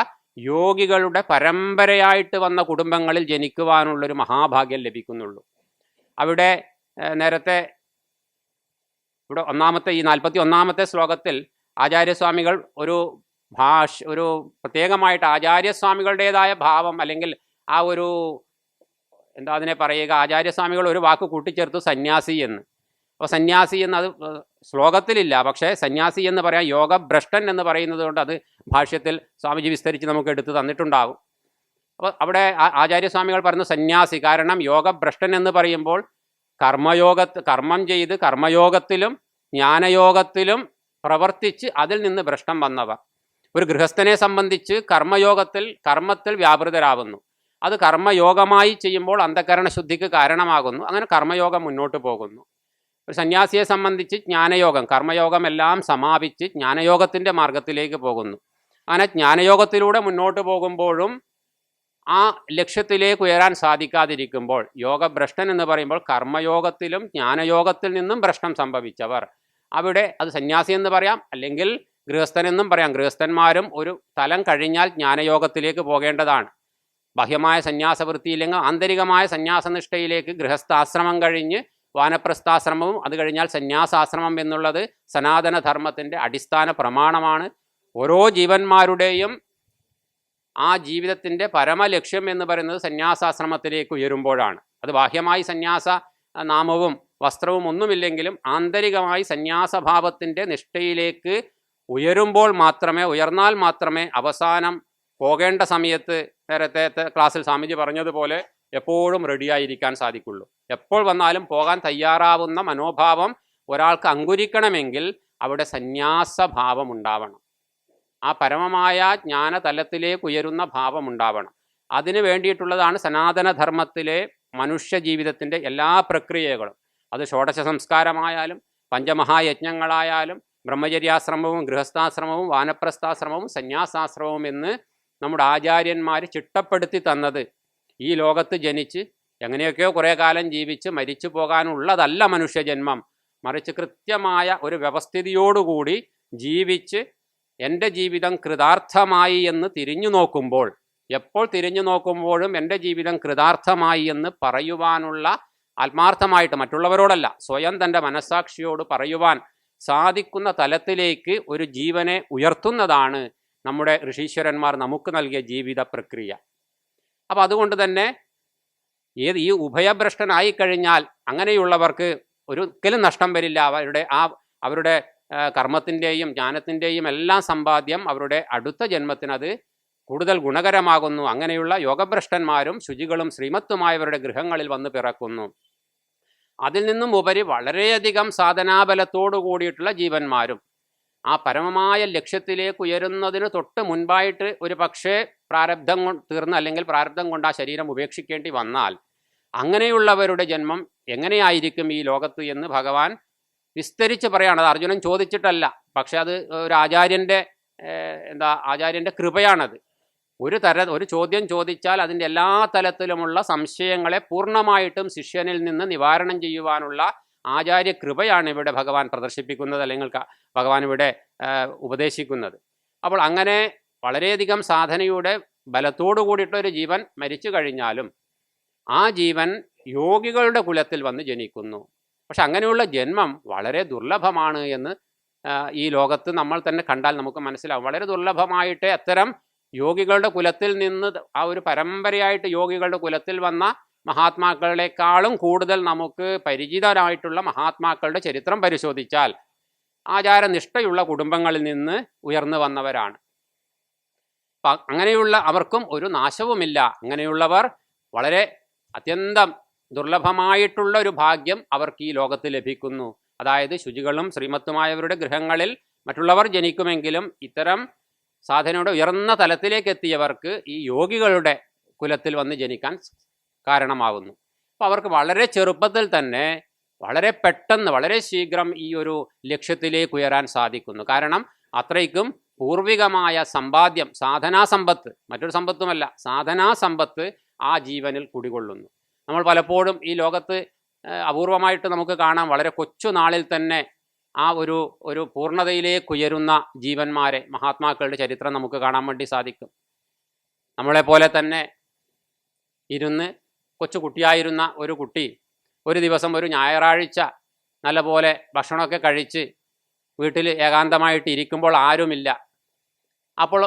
യോഗികളുടെ പരമ്പരയായിട്ട് വന്ന കുടുംബങ്ങളിൽ ജനിക്കുവാനുള്ളൊരു മഹാഭാഗ്യം ലഭിക്കുന്നുള്ളൂ. അവിടെ നേരത്തെ ഇവിടെ ഈ 41-ാമത്തെ ശ്ലോകത്തിൽ ആചാര്യസ്വാമികൾ ഒരു പ്രത്യേകമായിട്ട് ആചാര്യസ്വാമികളുടേതായ ഭാവം അല്ലെങ്കിൽ ആ ഒരു എന്താ അതിനെ പറയുക, ആചാര്യസ്വാമികൾ ഒരു വാക്ക് കൂട്ടിച്ചേർത്തു, സന്യാസി എന്ന്. അപ്പോൾ സന്യാസി എന്ന് അത് ശ്ലോകത്തിലില്ല, പക്ഷേ സന്യാസി എന്ന് പറയാം യോഗഭ്രഷ്ടൻ എന്ന് പറയുന്നത് കൊണ്ട് അത് ഭാഷ്യത്തിൽ സ്വാമിജി വിസ്തരിച്ച് നമുക്ക് എടുത്ത് തന്നിട്ടുണ്ടാകും. അപ്പോൾ അവിടെ ആചാര്യസ്വാമികൾ പറയുന്ന സന്യാസി, കാരണം യോഗഭ്രഷ്ടൻ എന്ന് പറയുമ്പോൾ കർമ്മം ചെയ്ത് കർമ്മയോഗത്തിലും ജ്ഞാനയോഗത്തിലും പ്രവർത്തിച്ച് അതിൽ നിന്ന് ഭ്രഷ്ടം വന്നവർ. ഒരു ഗൃഹസ്ഥനെ സംബന്ധിച്ച് കർമ്മത്തിൽ വ്യാപൃതരാകുന്നു. അത് കർമ്മയോഗമായി ചെയ്യുമ്പോൾ അന്ധകരണ ശുദ്ധിക്ക് കാരണമാകുന്നു. അങ്ങനെ കർമ്മയോഗം മുന്നോട്ട് പോകുന്നു. ഒരു സന്യാസിയെ സംബന്ധിച്ച് ജ്ഞാനയോഗം, കർമ്മയോഗം എല്ലാം സമാപിച്ച് ജ്ഞാനയോഗത്തിൻ്റെ മാർഗത്തിലേക്ക് പോകുന്നു. അങ്ങനെ ജ്ഞാനയോഗത്തിലൂടെ മുന്നോട്ട് പോകുമ്പോഴും ആ ലക്ഷ്യത്തിലേക്ക് ഉയരാൻ സാധിക്കാതിരിക്കുമ്പോൾ യോഗഭ്രഷ്ടൻ എന്ന് പറയുമ്പോൾ കർമ്മയോഗത്തിലും ജ്ഞാനയോഗത്തിൽ നിന്നും ഭ്രഷ്ടം സംഭവിച്ചവർ. അവിടെ അത് സന്യാസി എന്ന് പറയാം, അല്ലെങ്കിൽ ഗൃഹസ്ഥനെന്നും പറയാം. ഗൃഹസ്ഥന്മാരും ഒരു തലം കഴിഞ്ഞാൽ ജ്ഞാനയോഗത്തിലേക്ക് പോകേണ്ടതാണ്. ബാഹ്യമായ സന്യാസവൃത്തിയില്ലെങ്കിൽ ആന്തരികമായ സന്യാസനിഷ്ഠയിലേക്ക് ഗൃഹസ്ഥാശ്രമം കഴിഞ്ഞ് വാനപ്രസ്ഥാശ്രമവും അത് കഴിഞ്ഞാൽ സന്യാസാശ്രമം എന്നുള്ളത് സനാതനധർമ്മത്തിൻ്റെ അടിസ്ഥാന പ്രമാണമാണ്. ഓരോ ജീവന്മാരുടെയും ആ ജീവിതത്തിൻ്റെ പരമലക്ഷ്യം എന്ന് പറയുന്നത് സന്യാസാശ്രമത്തിലേക്ക് ഉയരുമ്പോഴാണ്. അത് ബാഹ്യമായി സന്യാസ നാമവും വസ്ത്രവും ഒന്നുമില്ലെങ്കിലും ആന്തരികമായി സന്യാസഭാവത്തിൻ്റെ നിഷ്ഠയിലേക്ക് ഉയർന്നാൽ മാത്രമേ അവസാനം പോകേണ്ട സമയത്ത് നേരത്തെ ക്ലാസ്സിൽ സ്വാമിജി പറഞ്ഞതുപോലെ എപ്പോഴും റെഡിയായിരിക്കാൻ സാധിക്കുള്ളൂ. എപ്പോൾ വന്നാലും പോകാൻ തയ്യാറാവുന്ന മനോഭാവം ഒരാൾക്ക് അങ്കുരിക്കണമെങ്കിൽ അവിടെ സന്യാസഭാവം ഉണ്ടാവണം. ആ പരമമായ ജ്ഞാനതലത്തിലേക്ക് ഉയരുന്ന ഭാവം ഉണ്ടാവണം. അതിനു വേണ്ടിയിട്ടുള്ളതാണ് സനാതനധർമ്മത്തിലെ മനുഷ്യ ജീവിതത്തിൻ്റെ എല്ലാ പ്രക്രിയകളും. അത് ഷോഡശ സംസ്കാരമായാലും പഞ്ചമഹായജ്ഞങ്ങളായാലും ബ്രഹ്മചര്യാശ്രമവും ഗൃഹസ്ഥാശ്രമവും വാനപ്രസ്ഥാശ്രമവും സന്യാസാശ്രമവും എന്ന് നമ്മുടെ ആചാര്യന്മാർ ചിട്ടപ്പെടുത്തി തന്നത് ഈ ലോകത്ത് ജനിച്ച് എങ്ങനെയൊക്കെയോ കുറേ കാലം ജീവിച്ച് മരിച്ചു പോകാനുള്ളതല്ല മനുഷ്യജന്മം. മറിച്ച് കൃത്യമായ ഒരു വ്യവസ്ഥിതിയോടുകൂടി ജീവിച്ച് എൻ്റെ ജീവിതം കൃതാർത്ഥമായി എന്ന് തിരിഞ്ഞു നോക്കുമ്പോൾ, എപ്പോൾ തിരിഞ്ഞു നോക്കുമ്പോഴും എൻ്റെ ജീവിതം കൃതാർത്ഥമായി എന്ന് പറയുവാനുള്ള ആത്മാർത്ഥമായിട്ട്, മറ്റുള്ളവരോടല്ല സ്വയം തൻ്റെ മനസ്സാക്ഷിയോട് പറയുവാൻ സാധിക്കുന്ന തലത്തിലേക്ക് ഒരു ജീവനെ ഉയർത്തുന്നതാണ് നമ്മുടെ ഋഷീശ്വരന്മാർ നമുക്ക് നൽകിയ ജീവിത പ്രക്രിയ. അപ്പോൾ അതുകൊണ്ട് തന്നെ ഈ ഉഭയഭ്രഷ്ടനായി കഴിഞ്ഞാൽ അങ്ങനെയുള്ളവർക്ക് ഒരിക്കലും നഷ്ടം വരില്ല. അവരുടെ കർമ്മത്തിൻ്റെയും ജ്ഞാനത്തിൻ്റെയും എല്ലാം സമ്പാദ്യം അവരുടെ അടുത്ത ജന്മത്തിനത് കൂടുതൽ ഗുണകരമാകുന്നു. അങ്ങനെയുള്ള യോഗഭ്രഷ്ടന്മാരും ശുചികളും ശ്രീമത്തുമായവരുടെ ഗൃഹങ്ങളിൽ വന്ന് പിറക്കുന്നു. അതിൽ നിന്നും ഉപരി വളരെയധികം സാധനാബലത്തോടു കൂടിയിട്ടുള്ള ജീവന്മാരും ആ പരമമായ ലക്ഷ്യത്തിലേക്ക് ഉയരുന്നതിന് തൊട്ട് മുൻപായിട്ട് ഒരു പക്ഷേ പ്രാരബ്ധം തീർന്ന് അല്ലെങ്കിൽ പ്രാരബ്ധം കൊണ്ട് ആ ശരീരം ഉപേക്ഷിക്കേണ്ടി വന്നാൽ അങ്ങനെയുള്ളവരുടെ ജന്മം എങ്ങനെയായിരിക്കും ഈ ലോകത്ത് എന്ന് ഭഗവാൻ വിസ്തരിച്ച് പറയുകയാണ്. അത് അർജുനൻ ചോദിച്ചിട്ടല്ല, പക്ഷെ അത് ഒരു ആചാര്യൻ്റെ കൃപയാണത്. ഒരു ചോദ്യം ചോദിച്ചാൽ അതിൻ്റെ എല്ലാ തലത്തിലുമുള്ള സംശയങ്ങളെ പൂർണ്ണമായിട്ടും ശിഷ്യനിൽ നിന്ന് നിവാരണം ചെയ്യുവാനുള്ള ആചാര്യ കൃപയാണ് ഇവിടെ ഭഗവാൻ പ്രദർശിപ്പിക്കുന്നത്, അല്ലെങ്കിൽ ഭഗവാൻ ഇവിടെ ഉപദേശിക്കുന്നത്. അപ്പോൾ അങ്ങനെ വളരെയധികം സാധനയുടെ ബലത്തോടു കൂടിയിട്ടൊരു ജീവൻ മരിച്ചു കഴിഞ്ഞാലും ആ ജീവൻ യോഗികളുടെ കുലത്തിൽ വന്ന് ജനിക്കുന്നു. പക്ഷെ അങ്ങനെയുള്ള ജന്മം വളരെ ദുർലഭമാണ് എന്ന് ഈ ലോകത്ത് നമ്മൾ തന്നെ കണ്ടാൽ നമുക്ക് മനസ്സിലാവും. വളരെ ദുർലഭമായിട്ട് അത്തരം യോഗികളുടെ കുലത്തിൽ നിന്ന് ആ ഒരു പരമ്പരയായിട്ട് യോഗികളുടെ കുലത്തിൽ വന്ന മഹാത്മാക്കളെക്കാളും കൂടുതൽ നമുക്ക് പരിചിതരായിട്ടുള്ള മഹാത്മാക്കളുടെ ചരിത്രം പരിശോധിച്ചാൽ ആചാരനിഷ്ഠയുള്ള കുടുംബങ്ങളിൽ നിന്ന് ഉയർന്നു വന്നവരാണ്. അങ്ങനെയുള്ള അവർക്കും ഒരു നാശവുമില്ല. അങ്ങനെയുള്ളവർ വളരെ അത്യന്തം ദുർലഭമായിട്ടുള്ള ഒരു ഭാഗ്യം അവർക്ക് ഈ ലോകത്ത് ലഭിക്കുന്നു. അതായത് ശുചികളും ശ്രീമത്തുമായവരുടെ ഗൃഹങ്ങളിൽ മറ്റുള്ളവർ ജനിക്കുമെങ്കിലും ഇത്തരം സാധനയുടെ ഉയർന്ന തലത്തിലേക്ക് എത്തിയവർക്ക് ഈ യോഗികളുടെ കുലത്തിൽ വന്ന് ജനിക്കാൻ കാരണമാകുന്നു. അപ്പോൾ അവർക്ക് വളരെ ചെറുപ്പത്തിൽ തന്നെ വളരെ പെട്ടെന്ന് വളരെ ശീഘ്രം ഈ ഒരു ലക്ഷ്യത്തിലേക്ക് ഉയരാൻ സാധിക്കുന്നു. കാരണം അത്രയ്ക്കും പൂർവികമായ സമ്പാദ്യം, സാധനാസമ്പത്ത്, മറ്റൊരു സമ്പത്തുമല്ല, സാധനാസമ്പത്ത് ആ ജീവനിൽ കുടികൊള്ളുന്നു. നമ്മൾ പലപ്പോഴും ഈ ലോകത്ത് അപൂർവമായിട്ട് നമുക്ക് കാണാം, വളരെ കൊച്ചു നാളിൽ തന്നെ ആ ഒരു പൂർണ്ണതയിലേക്ക് ഉയരുന്ന ജീവന്മാരെ, മഹാത്മാക്കളുടെ ചരിത്രം നമുക്ക് കാണാൻ വേണ്ടി സാധിക്കും. നമ്മളെപ്പോലെ തന്നെ ഇരുന്ന് കൊച്ചു കുട്ടിയായിരുന്ന ഒരു കുട്ടി ഒരു ദിവസം ഒരു ഞായറാഴ്ച നല്ലപോലെ ഭക്ഷണമൊക്കെ കഴിച്ച് വീട്ടിൽ ഏകാന്തമായിട്ട് ഇരിക്കുമ്പോൾ ആരുമില്ല. അപ്പോൾ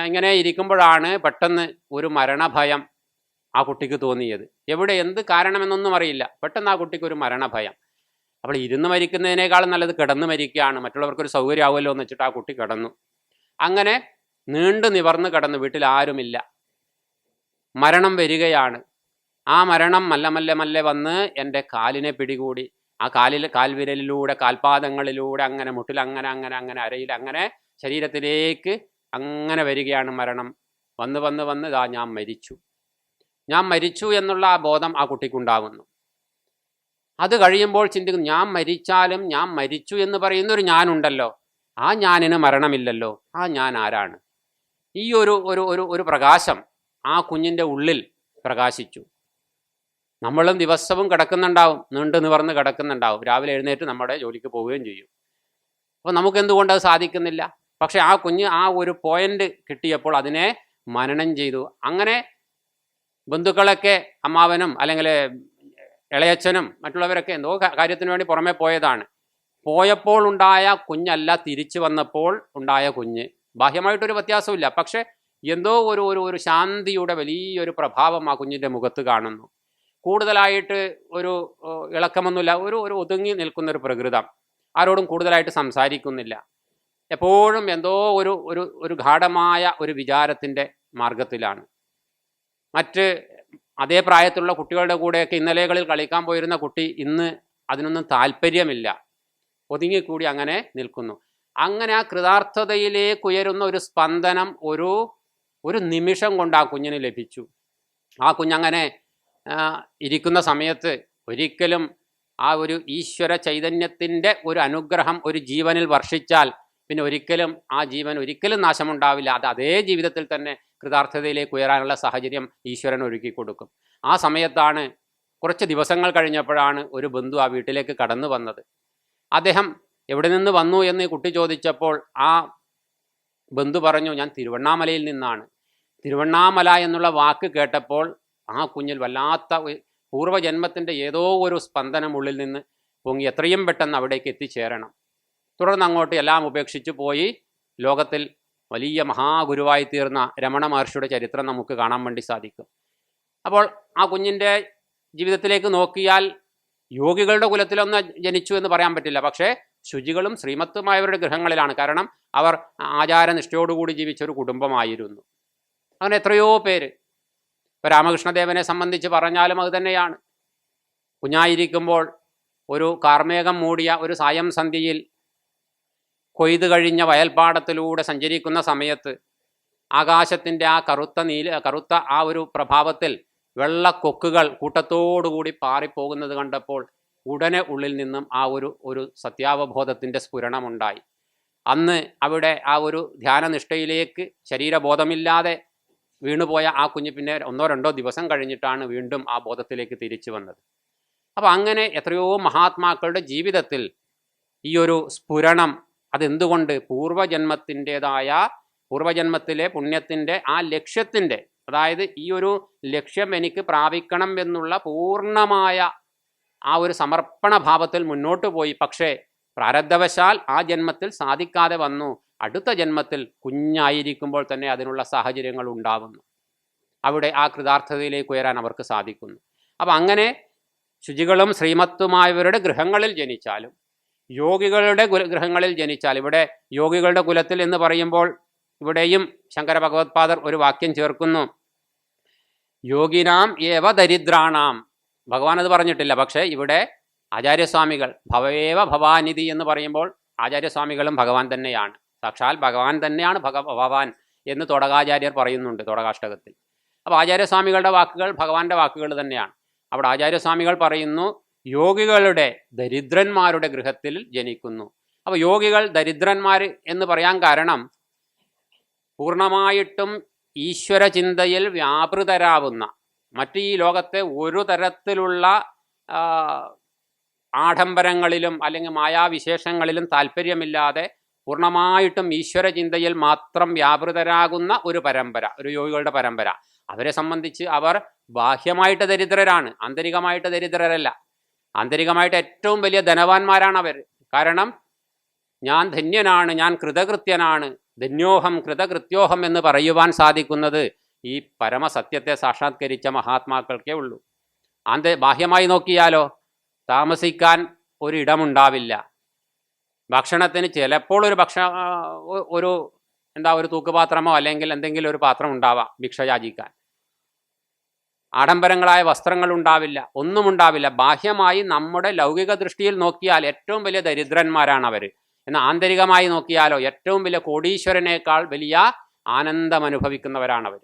ഇങ്ങനെ ഇരിക്കുമ്പോഴാണ് പെട്ടെന്ന് ഒരു മരണഭയം ആ കുട്ടിക്ക് തോന്നിയത്. എന്ത് കാരണമെന്നൊന്നും അറിയില്ല. പെട്ടെന്ന് ആ കുട്ടിക്ക് ഒരു മരണഭയം. അപ്പോൾ ഇരുന്ന് മരിക്കുന്നതിനേക്കാളും നല്ലത് കിടന്ന് മരിക്കുകയാണ്, മറ്റുള്ളവർക്കൊരു സൗകര്യമാവുമല്ലോ എന്ന് വെച്ചിട്ട് ആ കുട്ടി കിടന്നു. അങ്ങനെ നീണ്ടു നിവർന്ന് കിടന്നു, വീട്ടിൽ ആരുമില്ല. മരണം വരികയാണ്. ആ മരണം മല്ല മല്ലെ മല്ലെ വന്ന് എൻ്റെ കാലിനെ പിടികൂടി. ആ കാൽവിരലിലൂടെ, കാൽപാദങ്ങളിലൂടെ, അങ്ങനെ മുട്ടിൽ, അങ്ങനെ അങ്ങനെ അങ്ങനെ അരയിൽ, അങ്ങനെ ശരീരത്തിലേക്ക് അങ്ങനെ വരികയാണ് മരണം. വന്ന് വന്ന് വന്ന് ഇതാ ഞാൻ മരിച്ചു എന്നുള്ള ആ ബോധം ആ കുട്ടിക്കുണ്ടാകുന്നു. അത് കഴിയുമ്പോൾ ചിന്തിക്കുന്നു, ഞാൻ മരിച്ചാലും ഞാൻ മരിച്ചു എന്ന് പറയുന്നൊരു ഞാനുണ്ടല്ലോ, ആ ഞാനിന് മരണമില്ലല്ലോ, ആ ഞാൻ ആരാണ്? ഈ ഒരു പ്രകാശം ആ കുഞ്ഞിൻ്റെ ഉള്ളിൽ പ്രകാശിച്ചു. നമ്മളും ദിവസവും കിടക്കുന്നുണ്ടാവും, നീണ്ടു നിവർന്ന് കിടക്കുന്നുണ്ടാവും, രാവിലെ എഴുന്നേറ്റ് നമ്മുടെ ജോലിക്ക് പോവുകയും ചെയ്യും. അപ്പോൾ നമുക്കെന്തുകൊണ്ട് അത് സാധിക്കുന്നില്ല? പക്ഷെ ആ കുഞ്ഞ് ആ ഒരു പോയിന്റ് കിട്ടിയപ്പോൾ അതിനെ മനനം ചെയ്തു. അങ്ങനെ ബന്ധുക്കളൊക്കെ, അമ്മാവനും അല്ലെങ്കിൽ ഇളയച്ചനും മറ്റുള്ളവരൊക്കെ എന്തോ കാര്യത്തിന് വേണ്ടി പുറമെ പോയതാണ്. പോയപ്പോൾ ഉണ്ടായ കുഞ്ഞല്ല തിരിച്ചു വന്നപ്പോൾ ഉണ്ടായ കുഞ്ഞ്. ബാഹ്യമായിട്ടൊരു വ്യത്യാസമില്ല, പക്ഷെ എന്തോ ഒരു ശാന്തിയുടെ വലിയൊരു പ്രഭാവം ആ കുഞ്ഞിൻ്റെ മുഖത്ത് കാണുന്നു. കൂടുതലായിട്ട് ഒരു ഇളക്കമൊന്നുമില്ല, ഒരു ഒതുങ്ങി നിൽക്കുന്നൊരു പ്രകൃതം, ആരോടും കൂടുതലായിട്ട് സംസാരിക്കുന്നില്ല, എപ്പോഴും എന്തോ ഒരു ഗാഢമായ ഒരു വിചാരത്തിൻ്റെ മാർഗത്തിലാണ്. മറ്റ് അതേ പ്രായത്തിലുള്ള കുട്ടികളുടെ കൂടെയൊക്കെ ഇന്നലെകളിൽ കളിക്കാൻ പോയിരുന്ന കുട്ടി ഇന്ന് അതിനൊന്നും താല്പര്യമില്ല, ഒതുങ്ങിക്കൂടി അങ്ങനെ നിൽക്കുന്നു. അങ്ങനെ ആ കൃതാർത്ഥതയിലേക്ക് ഉയരുന്ന ഒരു സ്പന്ദനം ഒരു നിമിഷം കൊണ്ട് ആ കുഞ്ഞിന് ലഭിച്ചു. ആ കുഞ്ഞങ്ങനെ ഇരിക്കുന്ന സമയത്ത് ഒരിക്കലും ആ ഒരു ഈശ്വര ചൈതന്യത്തിൻ്റെ ഒരു അനുഗ്രഹം ഒരു ജീവനിൽ വർഷിച്ചാൽ പിന്നെ ഒരിക്കലും ആ ജീവൻ ഒരിക്കലും നാശമുണ്ടാവില്ല. അത് അതേ ജീവിതത്തിൽ തന്നെ കൃതാർത്ഥതയിലേക്ക് ഉയരാനുള്ള സാഹചര്യം ഈശ്വരൻ ഒരുക്കി കൊടുക്കും. ആ സമയത്താണ്, കുറച്ച് ദിവസങ്ങൾ കഴിഞ്ഞപ്പോഴാണ് ഒരു ബന്ധു ആ വീട്ടിലേക്ക് കടന്നു വന്നത്. അദ്ദേഹം എവിടെ നിന്ന് വന്നു എന്ന് കുട്ടി ചോദിച്ചപ്പോൾ ആ ബന്ധു പറഞ്ഞു, ഞാൻ തിരുവണ്ണാമലയിൽ നിന്നാണ്. തിരുവണ്ണാമല എന്നുള്ള വാക്ക് കേട്ടപ്പോൾ ആ കുഞ്ഞിൽ വല്ലാത്ത പൂർവ്വജന്മത്തിൻ്റെ ഏതോ ഒരു സ്പന്ദനം ഉള്ളിൽ നിന്ന് പൊങ്ങി, എത്രയും പെട്ടെന്ന് അവിടേക്ക് എത്തിച്ചേരണം. തുടർന്ന് അങ്ങോട്ട് എല്ലാം ഉപേക്ഷിച്ച് പോയി ലോകത്തിൽ വലിയ മഹാഗുരുവായി തീർന്ന രമണ മഹർഷിയുടെ ചരിത്രം നമുക്ക് കാണാൻ വേണ്ടി സാധിക്കും. അപ്പോൾ ആ കുഞ്ഞിൻ്റെ ജീവിതത്തിലേക്ക് നോക്കിയാൽ യോഗികളുടെ കുലത്തിലൊന്ന് ജനിച്ചു എന്ന് പറയാൻ പറ്റില്ല, പക്ഷേ ശുചികളും ശ്രീമത്തുമായവരുടെ ഗൃഹങ്ങളിലാണ്. കാരണം അവർ ആചാരനിഷ്ഠയോടുകൂടി ജീവിച്ചൊരു കുടുംബമായിരുന്നു. അങ്ങനെ എത്രയോ പേര്, ഇപ്പോൾ രാമകൃഷ്ണദേവനെ സംബന്ധിച്ച് പറഞ്ഞാലും അത് തന്നെയാണ്. കുഞ്ഞായിരിക്കുമ്പോൾ ഒരു കാർമേഘം മൂടിയ ഒരു സായം സന്ധ്യയിൽ കൊയ്തു കഴിഞ്ഞ വയൽപ്പാടത്തിലൂടെ സഞ്ചരിക്കുന്ന സമയത്ത് ആകാശത്തിൻ്റെ ആ കറുത്ത ആ ഒരു പ്രഭാവത്തിൽ വെള്ളക്കൊക്കുകൾ കൂട്ടത്തോടുകൂടി പാറിപ്പോകുന്നത് കണ്ടപ്പോൾ ഉടനെ ഉള്ളിൽ നിന്നും ആ ഒരു സത്യാവബോധത്തിൻ്റെ സ്ഫുരണമുണ്ടായി. അന്ന് അവിടെ ആ ഒരു ധ്യാനനിഷ്ഠയിലേക്ക് ശരീരബോധമില്ലാതെ വീണുപോയ ആ കുഞ്ഞ് പിന്നെ 1-2 ദിവസം കഴിഞ്ഞിട്ടാണ് വീണ്ടും ആ ബോധത്തിലേക്ക് തിരിച്ചു വന്നത്. അപ്പോൾ അങ്ങനെ എത്രയോ മഹാത്മാക്കളുടെ ജീവിതത്തിൽ ഈ ഒരു സ്ഫുരണം, അതെന്തുകൊണ്ട്? പൂർവജന്മത്തിലെ പുണ്യത്തിൻ്റെ ആ ലക്ഷ്യത്തിൻ്റെ, അതായത് ഈ ഒരു ലക്ഷ്യം എനിക്ക് പ്രാപിക്കണം എന്നുള്ള പൂർണ്ണമായ ആ ഒരു സമർപ്പണ ഭാവത്തിൽ മുന്നോട്ട് പോയി. പക്ഷേ പ്രാരബ്ധവശാൽ ആ ജന്മത്തിൽ സാധിക്കാതെ വന്നു. അടുത്ത ജന്മത്തിൽ കുഞ്ഞായിരിക്കുമ്പോൾ തന്നെ അതിനുള്ള സാഹചര്യങ്ങൾ ഉണ്ടാകുന്നു. അവിടെ ആ കൃതാർത്ഥതയിലേക്ക് ഉയരാൻ അവർക്ക് സാധിക്കുന്നു. അപ്പം അങ്ങനെ ശുചികളും ശ്രീമത്തുമായവരുടെ ഗൃഹങ്ങളിൽ ജനിച്ചാലും യോഗികളുടെ ഗൃഹങ്ങളിൽ ജനിച്ചാൽ, ഇവിടെ യോഗികളുടെ കുലത്തിൽ എന്ന് പറയുമ്പോൾ ഇവിടെയും ശങ്കര ഭഗവത്പാദർ ഒരു വാക്യം ചേർക്കുന്നു, യോഗിനാം ഏവ ദരിദ്രാണാം. ഭഗവാൻ അത് പറഞ്ഞിട്ടില്ല, പക്ഷേ ഇവിടെ ആചാര്യസ്വാമികൾ ഭവേവ ഭവാനിധി എന്ന് പറയുമ്പോൾ ആചാര്യസ്വാമികളും ഭഗവാൻ തന്നെയാണ്, സാക്ഷാൽ ഭഗവാൻ തന്നെയാണ് ഭഗവാൻ എന്ന് തൊടകാചാര്യർ പറയുന്നുണ്ട് തൊടകാഷ്ടകത്തിൽ. അപ്പോൾ ആചാര്യസ്വാമികളുടെ വാക്കുകൾ ഭഗവാന്റെ വാക്കുകൾ തന്നെയാണ്. അവിടെ ആചാര്യസ്വാമികൾ പറയുന്നു, യോഗികളുടെ ദരിദ്രന്മാരുടെ ഗൃഹത്തിൽ ജനിക്കുന്നു. അപ്പോൾ യോഗികൾ ദരിദ്രന്മാർ എന്ന് പറയാൻ കാരണം പൂർണ്ണമായിട്ടും ഈശ്വര ചിന്തയിൽ വ്യാപൃതരാവുന്ന, മറ്റ് ഈ ലോകത്തെ ഒരു തരത്തിലുള്ള ആഡംബരങ്ങളിലും അല്ലെങ്കിൽ മായാവിശേഷങ്ങളിലും താല്പര്യമില്ലാതെ പൂർണ്ണമായിട്ടും ഈശ്വര ചിന്തയിൽ മാത്രം വ്യാപൃതരാകുന്ന ഒരു പരമ്പര, ഒരു യോഗികളുടെ പരമ്പര. അവരെ സംബന്ധിച്ച് അവർ ബാഹ്യമായിട്ട് ദരിദ്രരാണ്, ആന്തരികമായിട്ട് ദരിദ്രരല്ല. ആന്തരികമായിട്ട് ഏറ്റവും വലിയ ധനവാന്മാരാണ് അവർ. കാരണം ഞാൻ ധന്യനാണ്, ഞാൻ കൃതകൃത്യനാണ്, ധന്യോഹം കൃതകൃത്യോഹം എന്ന് പറയുവാൻ സാധിക്കുന്നത് ഈ പരമസത്യത്തെ സാക്ഷാത്കരിച്ച മഹാത്മാക്കൾക്കേ ഉള്ളൂ. ബാഹ്യമായി നോക്കിയാലോ താമസിക്കാൻ ഒരിടമുണ്ടാവില്ല. ഭക്ഷണത്തിന് ചിലപ്പോൾ ഒരു ഒരു തൂക്കുപാത്രമോ അല്ലെങ്കിൽ എന്തെങ്കിലും ഒരു പാത്രം ഉണ്ടാവാം ഭിക്ഷ യാചിക്കാൻ. ആഡംബരങ്ങളായ വസ്ത്രങ്ങൾ ഉണ്ടാവില്ല, ഒന്നും ഉണ്ടാവില്ല. ബാഹ്യമായി നമ്മുടെ ലൗകിക ദൃഷ്ടിയിൽ നോക്കിയാൽ ഏറ്റവും വലിയ ദരിദ്രന്മാരാണ് അവർ. എന്നാൽ ആന്തരികമായി നോക്കിയാലോ ഏറ്റവും വലിയ കോടീശ്വരനേക്കാൾ വലിയ ആനന്ദം അനുഭവിക്കുന്നവരാണ് അവർ.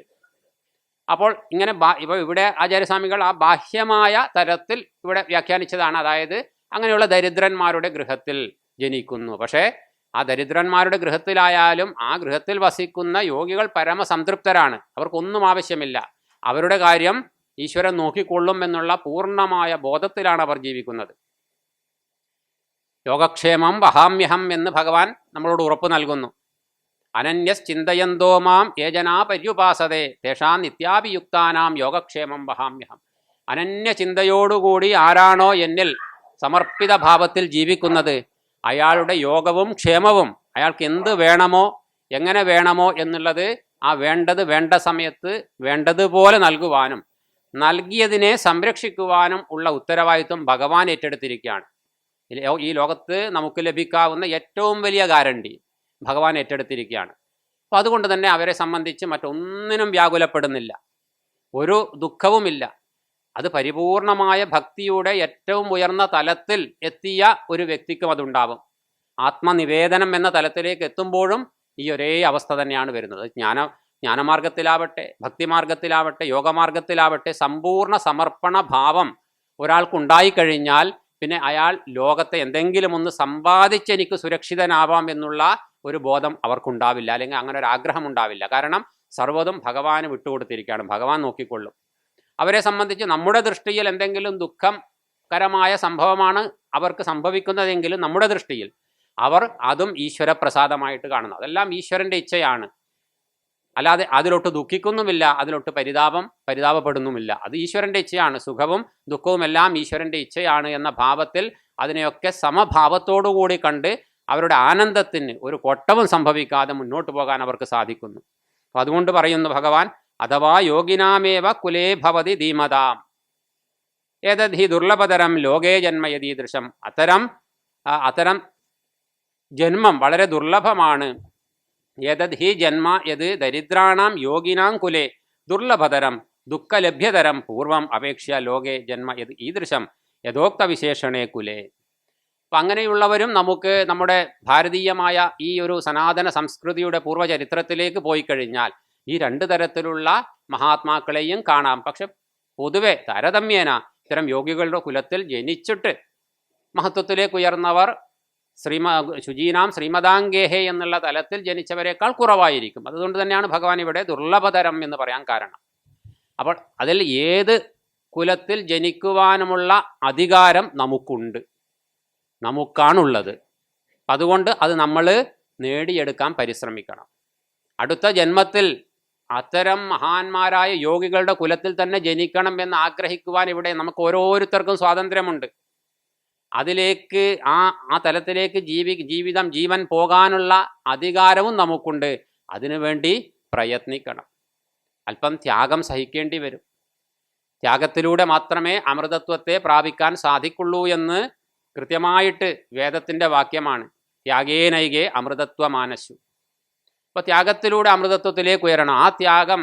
അപ്പോൾ ഇങ്ങനെ ഇപ്പോൾ ഇവിടെ ആചാര്യസ്വാമികൾ ആ ബാഹ്യമായ തരത്തിൽ ഇവിടെ വ്യാഖ്യാനിച്ചതാണ്. അതായത് അങ്ങനെയുള്ള ദരിദ്രന്മാരുടെ ഗൃഹത്തിൽ ജനിക്കുന്നു. പക്ഷേ ആ ദരിദ്രന്മാരുടെ ഗൃഹത്തിലായാലും ആ ഗൃഹത്തിൽ വസിക്കുന്ന യോഗികൾ പരമസംതൃപ്തരാണ്. അവർക്കൊന്നും ആവശ്യമില്ല. അവരുടെ കാര്യം ഈശ്വരൻ നോക്കിക്കൊള്ളും എന്നുള്ള പൂർണ്ണമായ ബോധത്തിലാണ് അവർ ജീവിക്കുന്നത്. യോഗക്ഷേമം വഹാമ്യഹം എന്ന് ഭഗവാൻ നമ്മളോട് ഉറപ്പ് നൽകുന്നു. അനന്യസ് ചിന്തയന്തോ മാം ഏജനാ പര്യുപാസതേ തേഷാം നിത്യാഭിയുക്താനാം യോഗക്ഷേമം വഹാമ്യഹം. അനന്യ ചിന്തയോടുകൂടി ആരാണോ എന്നിൽ സമർപ്പിത ഭാവത്തിൽ ജീവിക്കുന്നത്, അയാളുടെ യോഗവും ക്ഷേമവും, അയാൾക്ക് എന്ത് വേണമോ എങ്ങനെ വേണമോ എന്നുള്ളത് ആ വേണ്ടത് വേണ്ട സമയത്ത് വേണ്ടതുപോലെ നൽകുവാനും നൽകിയതിനെ സംരക്ഷിക്കുവാനും ഉള്ള ഉത്തരവാദിത്വം ഭഗവാൻ ഏറ്റെടുത്തിരിക്കുകയാണ്. ഈ ലോകത്ത് നമുക്ക് ലഭിക്കാവുന്ന ഏറ്റവും വലിയ ഗ്യാരണ്ടി ഭഗവാൻ ഏറ്റെടുത്തിരിക്കുകയാണ്. അപ്പം അതുകൊണ്ട് തന്നെ അവരെ സംബന്ധിച്ച് മറ്റൊന്നിനും വ്യാകുലപ്പെടുന്നില്ല, ഒരു ദുഃഖവുമില്ല. അത് പരിപൂർണമായ ഭക്തിയുടെ ഏറ്റവും ഉയർന്ന തലത്തിൽ എത്തിയ ഒരു വ്യക്തിക്കും അതുണ്ടാവും. ആത്മനിവേദനം എന്ന തലത്തിലേക്ക് എത്തുമ്പോഴും ഈ ഒരേ അവസ്ഥ തന്നെയാണ് വരുന്നത്. ജ്ഞാനമാർഗത്തിലാവട്ടെ, ഭക്തിമാർഗത്തിലാവട്ടെ, യോഗമാർഗത്തിലാവട്ടെ, സമ്പൂർണ്ണ സമർപ്പണ ഭാവം ഒരാൾക്കുണ്ടായിക്കഴിഞ്ഞാൽ പിന്നെ അയാൾ ലോകത്തെ എന്തെങ്കിലും ഒന്ന് സമ്പാദിച്ച് എനിക്ക് സുരക്ഷിതനാവാം എന്നുള്ള ഒരു ബോധം അവർക്കുണ്ടാവില്ല, അല്ലെങ്കിൽ അങ്ങനെ ഒരു ആഗ്രഹം ഉണ്ടാവില്ല. കാരണം സർവ്വതും ഭഗവാന് വിട്ടുകൊടുത്തിരിക്കുകയാണ്, ഭഗവാൻ നോക്കിക്കൊള്ളും. അവരെ സംബന്ധിച്ച് നമ്മുടെ ദൃഷ്ടിയിൽ എന്തെങ്കിലും ദുഃഖകരമായ സംഭവമാണ് അവർക്ക് സംഭവിക്കുന്നതെങ്കിലും നമ്മുടെ ദൃഷ്ടിയിൽ അവർ അതും ഈശ്വരപ്രസാദമായിട്ട് കാണുന്നു. അതെല്ലാം ഈശ്വരൻ്റെ ഇച്ഛയാണ്. അല്ലാതെ അതിലൊട്ട് ദുഃഖിക്കുന്നുമില്ല, അതിലൊട്ട് പരിതാപപ്പെടുന്നുമില്ല. അത് ഈശ്വരൻ്റെ ഇച്ഛയാണ്. സുഖവും ദുഃഖവും എല്ലാം ഈശ്വരൻ്റെ ഇച്ഛയാണ് എന്ന ഭാവത്തിൽ അതിനെയൊക്കെ സമഭാവത്തോടുകൂടി കണ്ട് അവരുടെ ആനന്ദത്തിന് ഒരു കൊട്ടവും സംഭവിക്കാതെ മുന്നോട്ട് പോകാൻ അവർക്ക് സാധിക്കുന്നു. അപ്പം അതുകൊണ്ട് പറയുന്നു ഭഗവാൻ, അഥവാ യോഗിനാമേവ കുലേ ഭവതി ധീമതാം ഏതദ്ധി ദുർലഭതരം ലോകേ ജന്മയതീദൃശം. അത്തരം ജന്മം വളരെ ദുർലഭമാണ്. ഏതദ്ധി ജന്മ യത് ദരിദ്രാണാം യോഗിനാം കുലേ ദുർലഭതരം ദുഃഖലഭ്യതരം പൂർവം അപേക്ഷ ലോകേ ജന്മ യത് ഈദൃശം യഥോക്ത വിശേഷണേ കുലേ. അപ്പം അങ്ങനെയുള്ളവരും നമുക്ക് നമ്മുടെ ഭാരതീയമായ ഈ ഒരു സനാതന സംസ്കൃതിയുടെ പൂർവ്വചരിത്രത്തിലേക്ക് പോയി കഴിഞ്ഞാൽ ഈ രണ്ട് തരത്തിലുള്ള മഹാത്മാക്കളെയും കാണാം. പക്ഷെ പൊതുവെ താരതമ്യേന ഇത്തരം യോഗികളുടെ കുലത്തിൽ ജനിച്ചിട്ട് മഹത്വത്തിലേക്ക് ഉയർന്നവർ ശുചീനാം ശ്രീമദാംഗേഹേ എന്നുള്ള തലത്തിൽ ജനിച്ചവരെക്കാൾ കുറവായിരിക്കും. അതുകൊണ്ട് തന്നെയാണ് ഭഗവാൻ ഇവിടെ ദുർലഭതരം എന്ന് പറയാൻ കാരണം. അപ്പോൾ അതിൽ ഏത് കുലത്തിൽ ജനിക്കുവാനുമുള്ള അധികാരം നമുക്കാണുള്ളത്. അതുകൊണ്ട് അത് നമ്മൾ നേടിയെടുക്കാൻ പരിശ്രമിക്കണം. അടുത്ത ജന്മത്തിൽ അത്തരം മഹാന്മാരായ യോഗികളുടെ കുലത്തിൽ തന്നെ ജനിക്കണം എന്ന് ആഗ്രഹിക്കുവാൻ ഇവിടെ നമുക്ക് ഓരോരുത്തർക്കും സ്വാതന്ത്ര്യമുണ്ട്. അതിലേക്ക് ആ തലത്തിലേക്ക് ജീവൻ പോകാനുള്ള അധികാരവും നമുക്കുണ്ട്. അതിനുവേണ്ടി പ്രയത്നിക്കണം. അല്പം ത്യാഗം സഹിക്കേണ്ടി വരും. ത്യാഗത്തിലൂടെ മാത്രമേ അമൃതത്വത്തെ പ്രാപിക്കാൻ സാധിക്കുള്ളൂ എന്ന് കൃത്യമായിട്ട് വേദത്തിൻ്റെ വാക്യമാണ്. ത്യാഗേനൈകേ അമൃതത്വമാനശു. അപ്പോൾ ത്യാഗത്തിലൂടെ അമൃതത്വത്തിലേക്ക് ഉയരണം. ആ ത്യാഗം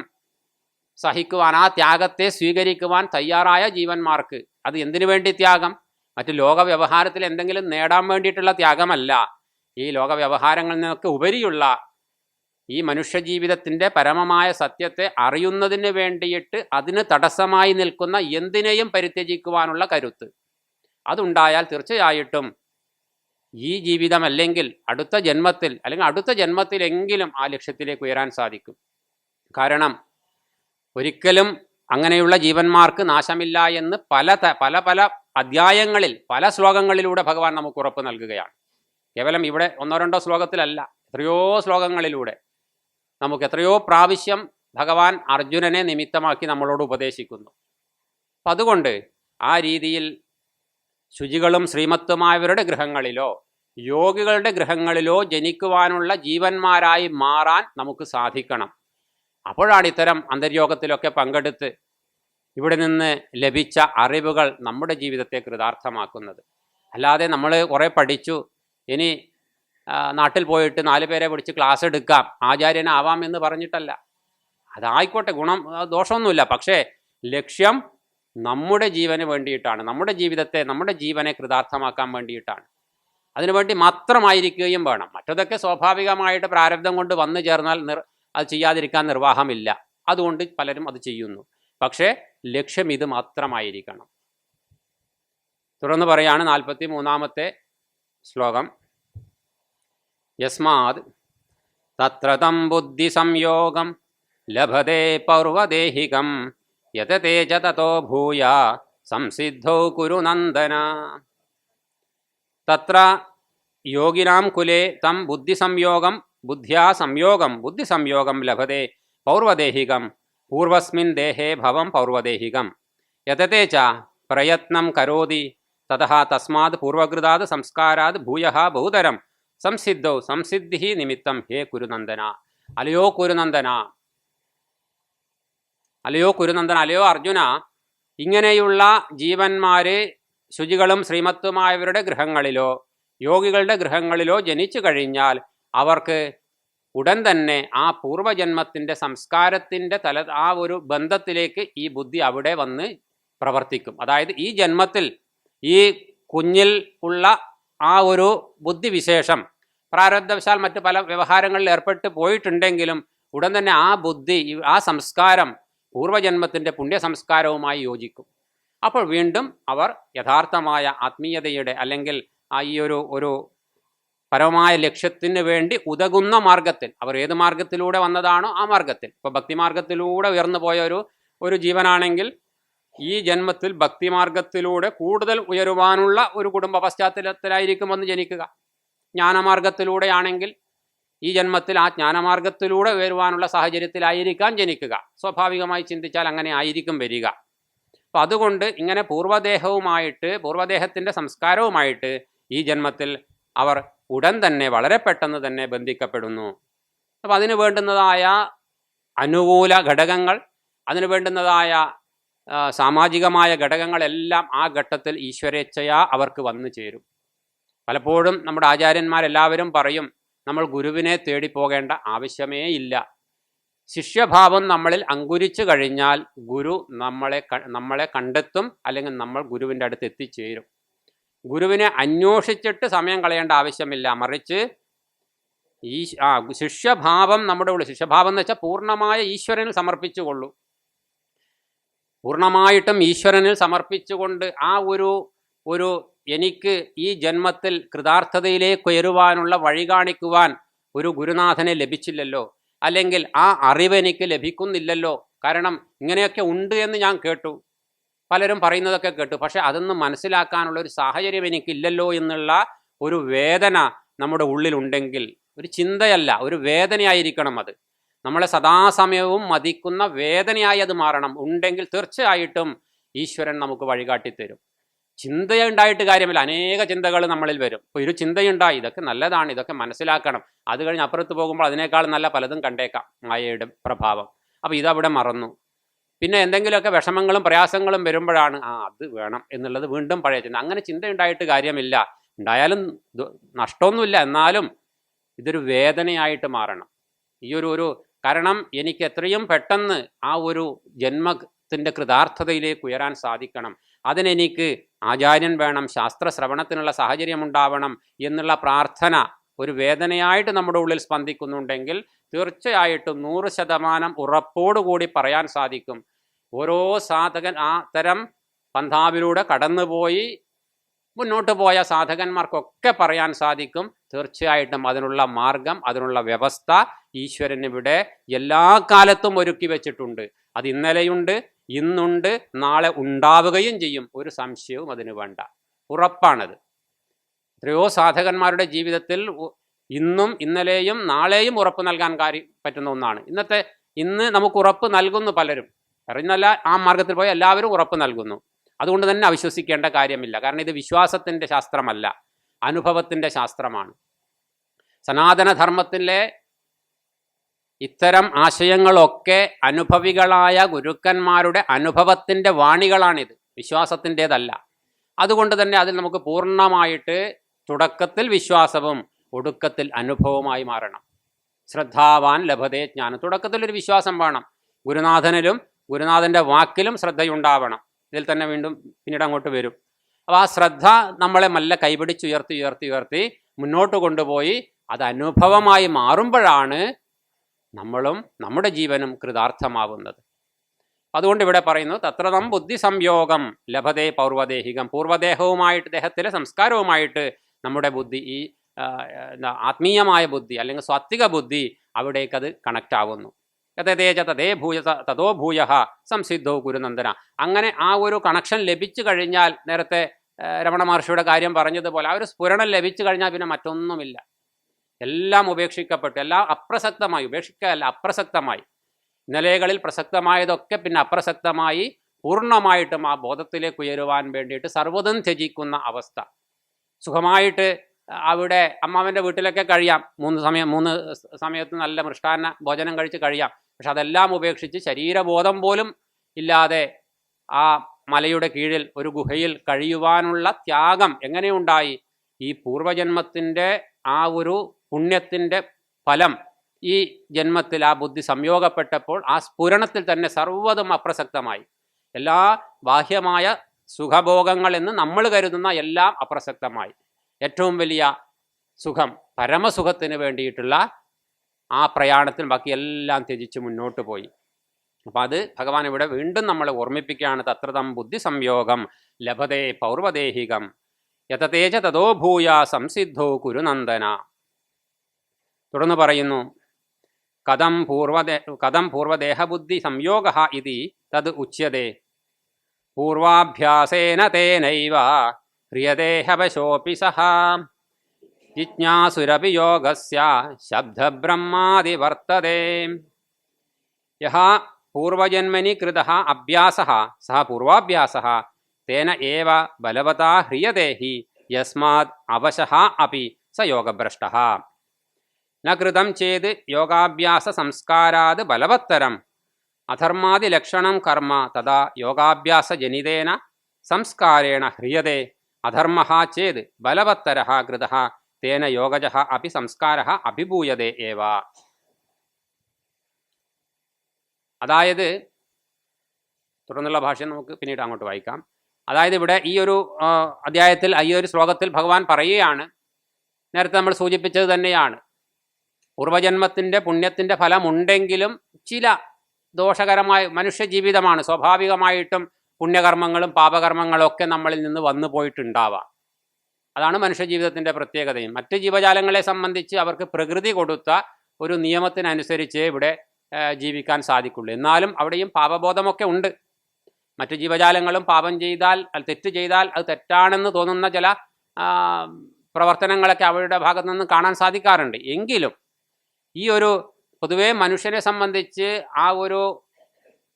സഹിക്കുവാൻ, ആ ത്യാഗത്തെ സ്വീകരിക്കുവാൻ തയ്യാറായ ജീവന്മാർക്ക് അത് എന്തിനു വേണ്ടി ത്യാഗം? മറ്റ് ലോക വ്യവഹാരത്തിൽ എന്തെങ്കിലും നേടാൻ വേണ്ടിയിട്ടുള്ള ത്യാഗമല്ല. ഈ ലോക വ്യവഹാരങ്ങളിൽ നിന്നൊക്കെ ഉപരിയുള്ള ഈ മനുഷ്യജീവിതത്തിൻ്റെ പരമമായ സത്യത്തെ അറിയുന്നതിന് വേണ്ടിയിട്ട് അതിന് തടസ്സമായി നിൽക്കുന്ന എന്തിനേയും പരിത്യജിക്കുവാനുള്ള കരുത്ത് അതുണ്ടായാൽ തീർച്ചയായിട്ടും ഈ ജീവിതമല്ലെങ്കിൽ അടുത്ത ജന്മത്തിൽ, അല്ലെങ്കിൽ അടുത്ത ജന്മത്തിലെങ്കിലും ആ ലക്ഷ്യത്തിലേക്ക് ഉയരാൻ സാധിക്കും. കാരണം ഒരിക്കലും അങ്ങനെയുള്ള ജീവന്മാർക്ക് നാശമില്ല എന്ന് പല അധ്യായങ്ങളിൽ പല ശ്ലോകങ്ങളിലൂടെ ഭഗവാൻ നമുക്ക് ഉറപ്പ് നൽകുകയാണ്. കേവലം ഇവിടെ ഒന്നോ രണ്ടോ ശ്ലോകത്തിലല്ല, എത്രയോ ശ്ലോകങ്ങളിലൂടെ നമുക്ക് എത്രയോ പ്രാവശ്യം ഭഗവാൻ അർജുനനെ നിമിത്തമാക്കി നമ്മളോട് ഉപദേശിക്കുന്നു. അപ്പം അതുകൊണ്ട് ആ രീതിയിൽ ശുചികളും ശ്രീമത്വമായവരുടെ ഗൃഹങ്ങളിലോ യോഗികളുടെ ഗൃഹങ്ങളിലോ ജനിക്കുവാനുള്ള ജീവന്മാരായി മാറാൻ നമുക്ക് സാധിക്കണം. അപ്പോഴാണ് ഇത്തരം അന്തര്യോഗത്തിലൊക്കെ പങ്കെടുത്ത് ഇവിടെ നിന്ന് ലഭിച്ച അറിവുകൾ നമ്മുടെ ജീവിതത്തെ കൃതാർത്ഥമാക്കുന്നത്. അല്ലാതെ നമ്മൾ കുറേ പഠിച്ചു, ഇനി നാട്ടിൽ പോയിട്ട് 4 പേരെ പിടിച്ച് ക്ലാസ് എടുക്കാം, ആചാര്യനാവാം എന്ന് പറഞ്ഞിട്ടല്ല. അതായിക്കോട്ടെ, ഗുണം ദോഷമൊന്നുമില്ല. പക്ഷേ ലക്ഷ്യം നമ്മുടെ ജീവന് വേണ്ടിയിട്ടാണ്, നമ്മുടെ ജീവിതത്തെ, നമ്മുടെ ജീവനെ കൃതാർത്ഥമാക്കാൻ വേണ്ടിയിട്ടാണ്. അതിനുവേണ്ടി മാത്രമായിരിക്കുകയും വേണം. മറ്റതൊക്കെ സ്വാഭാവികമായിട്ട് പ്രാരബ്ധം കൊണ്ട് വന്നു ചേർന്നാൽ അത് ചെയ്യാതിരിക്കാൻ നിർവാഹമില്ല. അതുകൊണ്ട് പലരും അത് ചെയ്യുന്നു. പക്ഷേ ലക്ഷ്യം ഇത് മാത്രമായിരിക്കണം. തുടർന്ന് പറയാണ് 43-ാമത്തെ ശ്ലോകം. യസ്മാത് തത്ര തം ബുദ്ധി സംയോഗം ലഭതേ പൗർവദേഹികം യതതേ ച തതോ ഭൂയ സംസിദ്ധോ കുരു നന്ദന. തത്ര യോഗിനാം കുലേ തം ബുദ്ധിസംയോഗം ലഭതേ പൗർവദേഹികം പൂർവസ്മിൻ ദേഹേ ഭവം പൗർവദേഹികം യതതേ ച പ്രയത്നം കരോതി തതഃ തസ്മാത് പൂർവകൃതാത് സംസ്കാരാത് ഭൂയഃ ബഹുതരം സംസിദ്ധൗ സംസിദ്ധി നിമിത്തം ഹേ കുരുനന്ദന. അലയോ കുരുനന്ദന, അലയോ അർജുന, ഇങ്ങനെയുള്ള ജീവന്മാര് ശുചികളും ശ്രീമത്തുമായവരുടെ ഗൃഹങ്ങളിലോ യോഗികളുടെ ഗൃഹങ്ങളിലോ ജനിച്ചു കഴിഞ്ഞാൽ അവർക്ക് ഉടൻ തന്നെ ആ പൂർവജന്മത്തിൻ്റെ സംസ്കാരത്തിൻ്റെ ആ ഒരു ബന്ധത്തിലേക്ക് ഈ ബുദ്ധി അവിടെ വന്ന് പ്രവർത്തിക്കും. അതായത് ഈ ജന്മത്തിൽ ഈ കുഞ്ഞിൽ ഉള്ള ആ ഒരു ബുദ്ധിവിശേഷം പ്രാരബ്ധവശാൽ മറ്റ് പല വ്യവഹാരങ്ങളിൽ ഏർപ്പെട്ട് പോയിട്ടുണ്ടെങ്കിലും ഉടൻ തന്നെ ആ ബുദ്ധി, ആ സംസ്കാരം പൂർവജന്മത്തിൻ്റെ പുണ്യ സംസ്കാരവുമായി യോജിക്കും. അപ്പോൾ വീണ്ടും അവർ യഥാർത്ഥമായ ആത്മീയതയുടെ അല്ലെങ്കിൽ ഈ ഒരു പരമമായ ലക്ഷ്യത്തിന് വേണ്ടി ഉതകുന്ന മാർഗത്തിൽ, അവർ ഏത് മാർഗത്തിലൂടെ വന്നതാണോ ആ മാർഗത്തിൽ, ഇപ്പോൾ ഭക്തിമാർഗത്തിലൂടെ ഉയർന്നു പോയ ഒരു ജീവനാണെങ്കിൽ ഈ ജന്മത്തിൽ ഭക്തിമാർഗത്തിലൂടെ കൂടുതൽ ഉയരുവാനുള്ള ഒരു കുടുംബ പശ്ചാത്തലത്തിലായിരിക്കും വന്ന് ജനിക്കുക. ജ്ഞാനമാർഗത്തിലൂടെയാണെങ്കിൽ ഈ ജന്മത്തിൽ ആ ജ്ഞാനമാർഗത്തിലൂടെ ഉയരുവാനുള്ള സാഹചര്യത്തിലായിരിക്കാം ജനിക്കുക. സ്വാഭാവികമായി ചിന്തിച്ചാൽ അങ്ങനെ ആയിരിക്കും വരിക. അപ്പം അതുകൊണ്ട് ഇങ്ങനെ പൂർവ്വദേഹത്തിൻ്റെ സംസ്കാരവുമായിട്ട് ഈ ജന്മത്തിൽ അവർ ഉടൻ തന്നെ, വളരെ പെട്ടെന്ന് തന്നെ ബന്ധിക്കപ്പെടുന്നു. അപ്പം അതിന് വേണ്ടുന്നതായ അനുകൂല ഘടകങ്ങൾ, അതിന് വേണ്ടുന്നതായ സാമാജികമായ ഘടകങ്ങളെല്ലാം ആ ഘട്ടത്തിൽ ഈശ്വരേച്ഛയാ അവർക്ക് വന്നു ചേരും. പലപ്പോഴും നമ്മുടെ ആചാര്യന്മാരെല്ലാവരും പറയും, നമ്മൾ ഗുരുവിനെ തേടിപ്പോകേണ്ട ആവശ്യമേ ഇല്ല. ശിഷ്യഭാവം നമ്മളിൽ അങ്കുരിച്ചു കഴിഞ്ഞാൽ ഗുരു നമ്മളെ കണ്ടെത്തും, അല്ലെങ്കിൽ നമ്മൾ ഗുരുവിൻ്റെ അടുത്ത് എത്തിച്ചേരും. ഗുരുവിനെ അന്വേഷിച്ചിട്ട് സമയം കളയേണ്ട ആവശ്യമില്ല. മറിച്ച് ശിഷ്യഭാവം നമ്മുടെ ഉള്ളിൽ, ശിഷ്യഭാവം എന്ന് വെച്ചാൽ പൂർണ്ണമായ ഈശ്വരനിൽ സമർപ്പിച്ചുകൊള്ളൂ. പൂർണ്ണമായിട്ടും ഈശ്വരനിൽ സമർപ്പിച്ചുകൊണ്ട് ആ ഒരു എനിക്ക് ഈ ജന്മത്തിൽ കൃതാർത്ഥതയിലേക്ക് ഉയരുവാനുള്ള വഴി കാണിക്കുവാൻ ഒരു ഗുരുനാഥനെ ലഭിച്ചില്ലല്ലോ, അല്ലെങ്കിൽ ആ അറിവ് എനിക്ക് ലഭിക്കുന്നില്ലല്ലോ, കാരണം ഇങ്ങനെയൊക്കെ ഉണ്ട് എന്ന് ഞാൻ കേട്ടു, പലരും പറയുന്നതൊക്കെ കേട്ടു, പക്ഷെ അതൊന്നും മനസ്സിലാക്കാനുള്ള ഒരു സാഹചര്യം എനിക്കില്ലല്ലോ എന്നുള്ള ഒരു വേദന നമ്മുടെ ഉള്ളിലുണ്ടെങ്കിൽ, ഒരു ചിന്തയല്ല, ഒരു വേദനയായിരിക്കണം അത്. നമ്മളെ സദാസമയവും മതിക്കുന്ന വേദനയായി അത് മാറണം. ഉണ്ടെങ്കിൽ തീർച്ചയായിട്ടും ഈശ്വരൻ നമുക്ക് വഴികാട്ടിത്തരും. ചിന്തയുണ്ടായിട്ട് കാര്യമില്ല, അനേക ചിന്തകൾ നമ്മളിൽ വരും. ഇപ്പോൾ ഒരു ചിന്തയുണ്ടായി, ഇതൊക്കെ നല്ലതാണ്, ഇതൊക്കെ മനസ്സിലാക്കണം, അത് കഴിഞ്ഞ് അപ്പുറത്ത് പോകുമ്പോൾ അതിനേക്കാൾ നല്ല പലതും കണ്ടേക്കാം, മായയുടെ പ്രഭാവം. അപ്പോൾ ഇതവിടെ മറന്നു. പിന്നെ എന്തെങ്കിലുമൊക്കെ വിഷമങ്ങളും പ്രയാസങ്ങളും വരുമ്പോഴാണ് അത് വേണം എന്നുള്ളത് വീണ്ടും പഴയ ചിന്ത. അങ്ങനെ ചിന്തയുണ്ടായിട്ട് കാര്യമില്ല, ഉണ്ടായാലും നഷ്ടമൊന്നുമില്ല, എന്നാലും ഇതൊരു വേദനയായിട്ട് മാറണം. ഈ ഒരു കാരണം എനിക്ക് എത്രയും പെട്ടെന്ന് ആ ഒരു ജന്മത്തിൻ്റെ കൃതാർത്ഥതയിലേക്ക് ഉയരാൻ സാധിക്കണം, അതിനെനിക്ക് ആചാര്യൻ വേണം, ശാസ്ത്ര ശ്രവണത്തിനുള്ള സാഹചര്യം ഉണ്ടാവണം എന്നുള്ള പ്രാർത്ഥന ഒരു വേദനയായിട്ട് നമ്മുടെ ഉള്ളിൽ സ്പന്ദിക്കുന്നുണ്ടെങ്കിൽ തീർച്ചയായിട്ടും 100% ഉറപ്പോടുകൂടി പറയാൻ സാധിക്കും, ഓരോ സാധകൻ ആ തരം പന്ഥാവിലൂടെ കടന്നുപോയി മുന്നോട്ട് പോയ സാധകന്മാർക്കൊക്കെ പറയാൻ സാധിക്കും, തീർച്ചയായിട്ടും അതിനുള്ള മാർഗം, അതിനുള്ള വ്യവസ്ഥ ഈശ്വരനിവിടെ എല്ലാ കാലത്തും ഒരുക്കി വെച്ചിട്ടുണ്ട്. അത് ഇന്നലെയുണ്ട്, ഇന്നുണ്ട്, നാളെ ഉണ്ടാവുകയും ചെയ്യും. ഒരു സംശയവും അതിന് വേണ്ട, ഉറപ്പാണത്. എത്രയോ സാധകന്മാരുടെ ജീവിതത്തിൽ ഇന്നും ഇന്നലെയും നാളെയും ഉറപ്പ് നൽകാൻ പറ്റുന്ന ഒന്നാണ്. ഇന്ന് നമുക്ക് ഉറപ്പ് നൽകുന്നു പലരും, അറിയുന്നല്ല ആ മാർഗത്തിൽ പോയി എല്ലാവരും ഉറപ്പ് നൽകുന്നു. അതുകൊണ്ട് തന്നെ അവിശ്വസിക്കേണ്ട കാര്യമില്ല. കാരണം ഇത് വിശ്വാസത്തിൻ്റെ ശാസ്ത്രമല്ല, അനുഭവത്തിൻ്റെ ശാസ്ത്രമാണ്. സനാതനധർമ്മത്തിലെ ഇത്തരം ആശയങ്ങളൊക്കെ അനുഭവികളായ ഗുരുക്കന്മാരുടെ അനുഭവത്തിൻ്റെ വാണികളാണിത്, വിശ്വാസത്തിൻ്റേതല്ല. അതുകൊണ്ട് തന്നെ അതിൽ നമുക്ക് പൂർണ്ണമായിട്ട് തുടക്കത്തിൽ വിശ്വാസവും ഒടുക്കത്തിൽ അനുഭവമായി മാറണം. ശ്രദ്ധാവാൻ ലഭതേ ജ്ഞാനം. തുടക്കത്തിലൊരു വിശ്വാസം വേണം. ഗുരുനാഥനിലും ഗുരുനാഥൻ്റെ വാക്കിലും ശ്രദ്ധയുണ്ടാവണം. ഇതിൽ തന്നെ വീണ്ടും പിന്നീട് അങ്ങോട്ട് വരും. അപ്പോൾ ആ ശ്രദ്ധ നമ്മളെ മെല്ലെ കൈപിടിച്ചുയർത്തി ഉയർത്തി ഉയർത്തി മുന്നോട്ട് കൊണ്ടുപോയി അത് അനുഭവമായി മാറുമ്പോഴാണ് നമ്മളും നമ്മുടെ ജീവനും കൃതാർത്ഥമാവുന്നത്. അതുകൊണ്ട് ഇവിടെ പറയുന്നു തത്രതം ബുദ്ധി സംയോഗം ലഭതേ പൗർവദേഹികം. പൂർവ്വദേഹവുമായിട്ട് ദേഹത്തിലെ സംസ്കാരവുമായിട്ട് നമ്മുടെ ബുദ്ധി, ഈ ആത്മീയമായ ബുദ്ധി അല്ലെങ്കിൽ സാത്വിക ബുദ്ധി അവിടേക്ക് അത് കണക്റ്റ് ആവുന്നു. തതേജ തതേ ഭൂയ തതോ ഭൂയ സംസിദ്ധോ ഗുരുനന്ദന. അങ്ങനെ ആ ഒരു കണക്ഷൻ ലഭിച്ചു കഴിഞ്ഞാൽ, നേരത്തെ രമണ മഹർഷിയുടെ കാര്യം പറഞ്ഞതുപോലെ, ആ ഒരു സ്ഫുരണം ലഭിച്ചു കഴിഞ്ഞാൽ പിന്നെ മറ്റൊന്നുമില്ല. എല്ലാം ഉപേക്ഷിക്കപ്പെട്ടു, എല്ലാം അപ്രസക്തമായി. ഉപേക്ഷിക്കല്ല, അപ്രസക്തമായി. നിലകളിൽ പ്രസക്തമായതൊക്കെ പിന്നെ അപ്രസക്തമായി പൂർണ്ണമായിട്ടും ആ ബോധത്തിലേക്ക് ഉയരുവാൻ വേണ്ടിയിട്ട് സർവ്വതും ത്യജിക്കുന്ന അവസ്ഥ. സുഖമായിട്ട് അവിടെ അമ്മാവൻ്റെ വീട്ടിലൊക്കെ കഴിയാം, മൂന്ന് സമയത്ത് നല്ല മൃഷ്ടാന്ന ഭോജനം കഴിച്ച് കഴിയാം. പക്ഷെ അതെല്ലാം ഉപേക്ഷിച്ച് ശരീരബോധം പോലും ഇല്ലാതെ ആ മലയുടെ കീഴിൽ ഒരു ഗുഹയിൽ കഴിയുവാനുള്ള ത്യാഗം എങ്ങനെയുണ്ടായി? ഈ പൂർവജന്മത്തിൻ്റെ ആ ഒരു പുണ്യത്തിൻ്റെ ഫലം ഈ ജന്മത്തിൽ ആ ബുദ്ധി സംയോഗപ്പെട്ടപ്പോൾ ആ സ്ഫുരണത്തിൽ തന്നെ സർവ്വതും അപ്രസക്തമായി. എല്ലാ ബാഹ്യമായ സുഖഭോഗങ്ങൾ എന്ന് നമ്മൾ കരുതുന്ന എല്ലാം അപ്രസക്തമായി. ഏറ്റവും വലിയ സുഖം, പരമസുഖത്തിന് വേണ്ടിയിട്ടുള്ള ആ പ്രയാണത്തിൽ ബാക്കി എല്ലാം ത്യജിച്ച് മുന്നോട്ട് പോയി. അപ്പം അത് ഭഗവാൻ ഇവിടെ വീണ്ടും നമ്മളെ ഓർമ്മിപ്പിക്കുകയാണ്. തത്രതം ബുദ്ധി സംയോഗം ലഭതേ പൗർവദേഹികം യതതേജ തതോ ഭൂയ സംസിദ്ധോ കുരുനന്ദന. തുടർന്ന് പറയുന്നു കഥം പൂർവദേഹബുദ്ധി സംയോഗ ഇതി തത് ഉച്യതേ പൂർവാഭ്യാസേന തേനൈവ ഹ്രിയദേഹവശോപി സഹ ജിജ്ഞാസുരപി യോഗസ്യ ശബ്ദബ്രഹ്മാദി വർത്തതേ. യഹ പൂർവജന്മനി കൃതഃ അഭ്യാസഃ സഹ പൂർവാഭ്യാസഃ തേന ഏവ ബലവതാ ഹ്രിയതേ ഹി യസ്മാത് അവശഃ അപി സ യോഗഭ്രഷ്ടഃ. ന കൃതം ചേത് യോഗാഭ്യാസ സംസ്കാരാത് ബലവത്തരം അധർമാദിലക്ഷണം കർമ്മ തഥാ യോഗാഭ്യാസജനിതേന സംസ്കാരേണ ഹ്രിയതേ. അധർമ്മഃ ചേത് ബലവത്തരഃ കൃതഃ തേന യോഗജഃ അപി സംസ്കാരഃ അഭിഭൂയതേ ഏവ. അതായത് തുടർന്നുള്ള ഭാഷ്യം നമുക്ക് പിന്നീട് അങ്ങോട്ട് വായിക്കാം. അതായത് ഇവിടെ ഈ ഒരു അധ്യായത്തിൽ, ഈ ഒരു ശ്ലോകത്തിൽ ഭഗവാൻ പറയുകയാണ്, നേരത്തെ നമ്മൾ സൂചിപ്പിച്ചത് തന്നെയാണ്, പൂർവജന്മത്തിൻ്റെ പുണ്യത്തിൻ്റെ ഫലമുണ്ടെങ്കിലും ചില ദോഷകരമായ മനുഷ്യജീവിതമാണ്. സ്വാഭാവികമായിട്ടും പുണ്യകർമ്മങ്ങളും പാപകർമ്മങ്ങളും ഒക്കെ നമ്മളിൽ നിന്ന് വന്നു പോയിട്ടുണ്ടാവാം. അതാണ് മനുഷ്യജീവിതത്തിൻ്റെ പ്രത്യേകതയും. മറ്റ് ജീവജാലങ്ങളെ സംബന്ധിച്ച് അവർക്ക് പ്രകൃതി കൊടുത്ത ഒരു നിയമത്തിനനുസരിച്ച് ഇവിടെ ജീവിക്കാൻ സാധിക്കുള്ളൂ. എന്നാലും അവിടെയും പാപബോധമൊക്കെ ഉണ്ട്. മറ്റ് ജീവജാലങ്ങളും പാപം ചെയ്താൽ, തെറ്റ് ചെയ്താൽ അത് തെറ്റാണെന്ന് തോന്നുന്ന ചില പ്രവർത്തനങ്ങളൊക്കെ അവരുടെ ഭാഗത്തു നിന്ന് കാണാൻ സാധിക്കാറുണ്ട്. എങ്കിലും ഈ ഒരു പൊതുവേ മനുഷ്യനെ സംബന്ധിച്ച് ആ ഒരു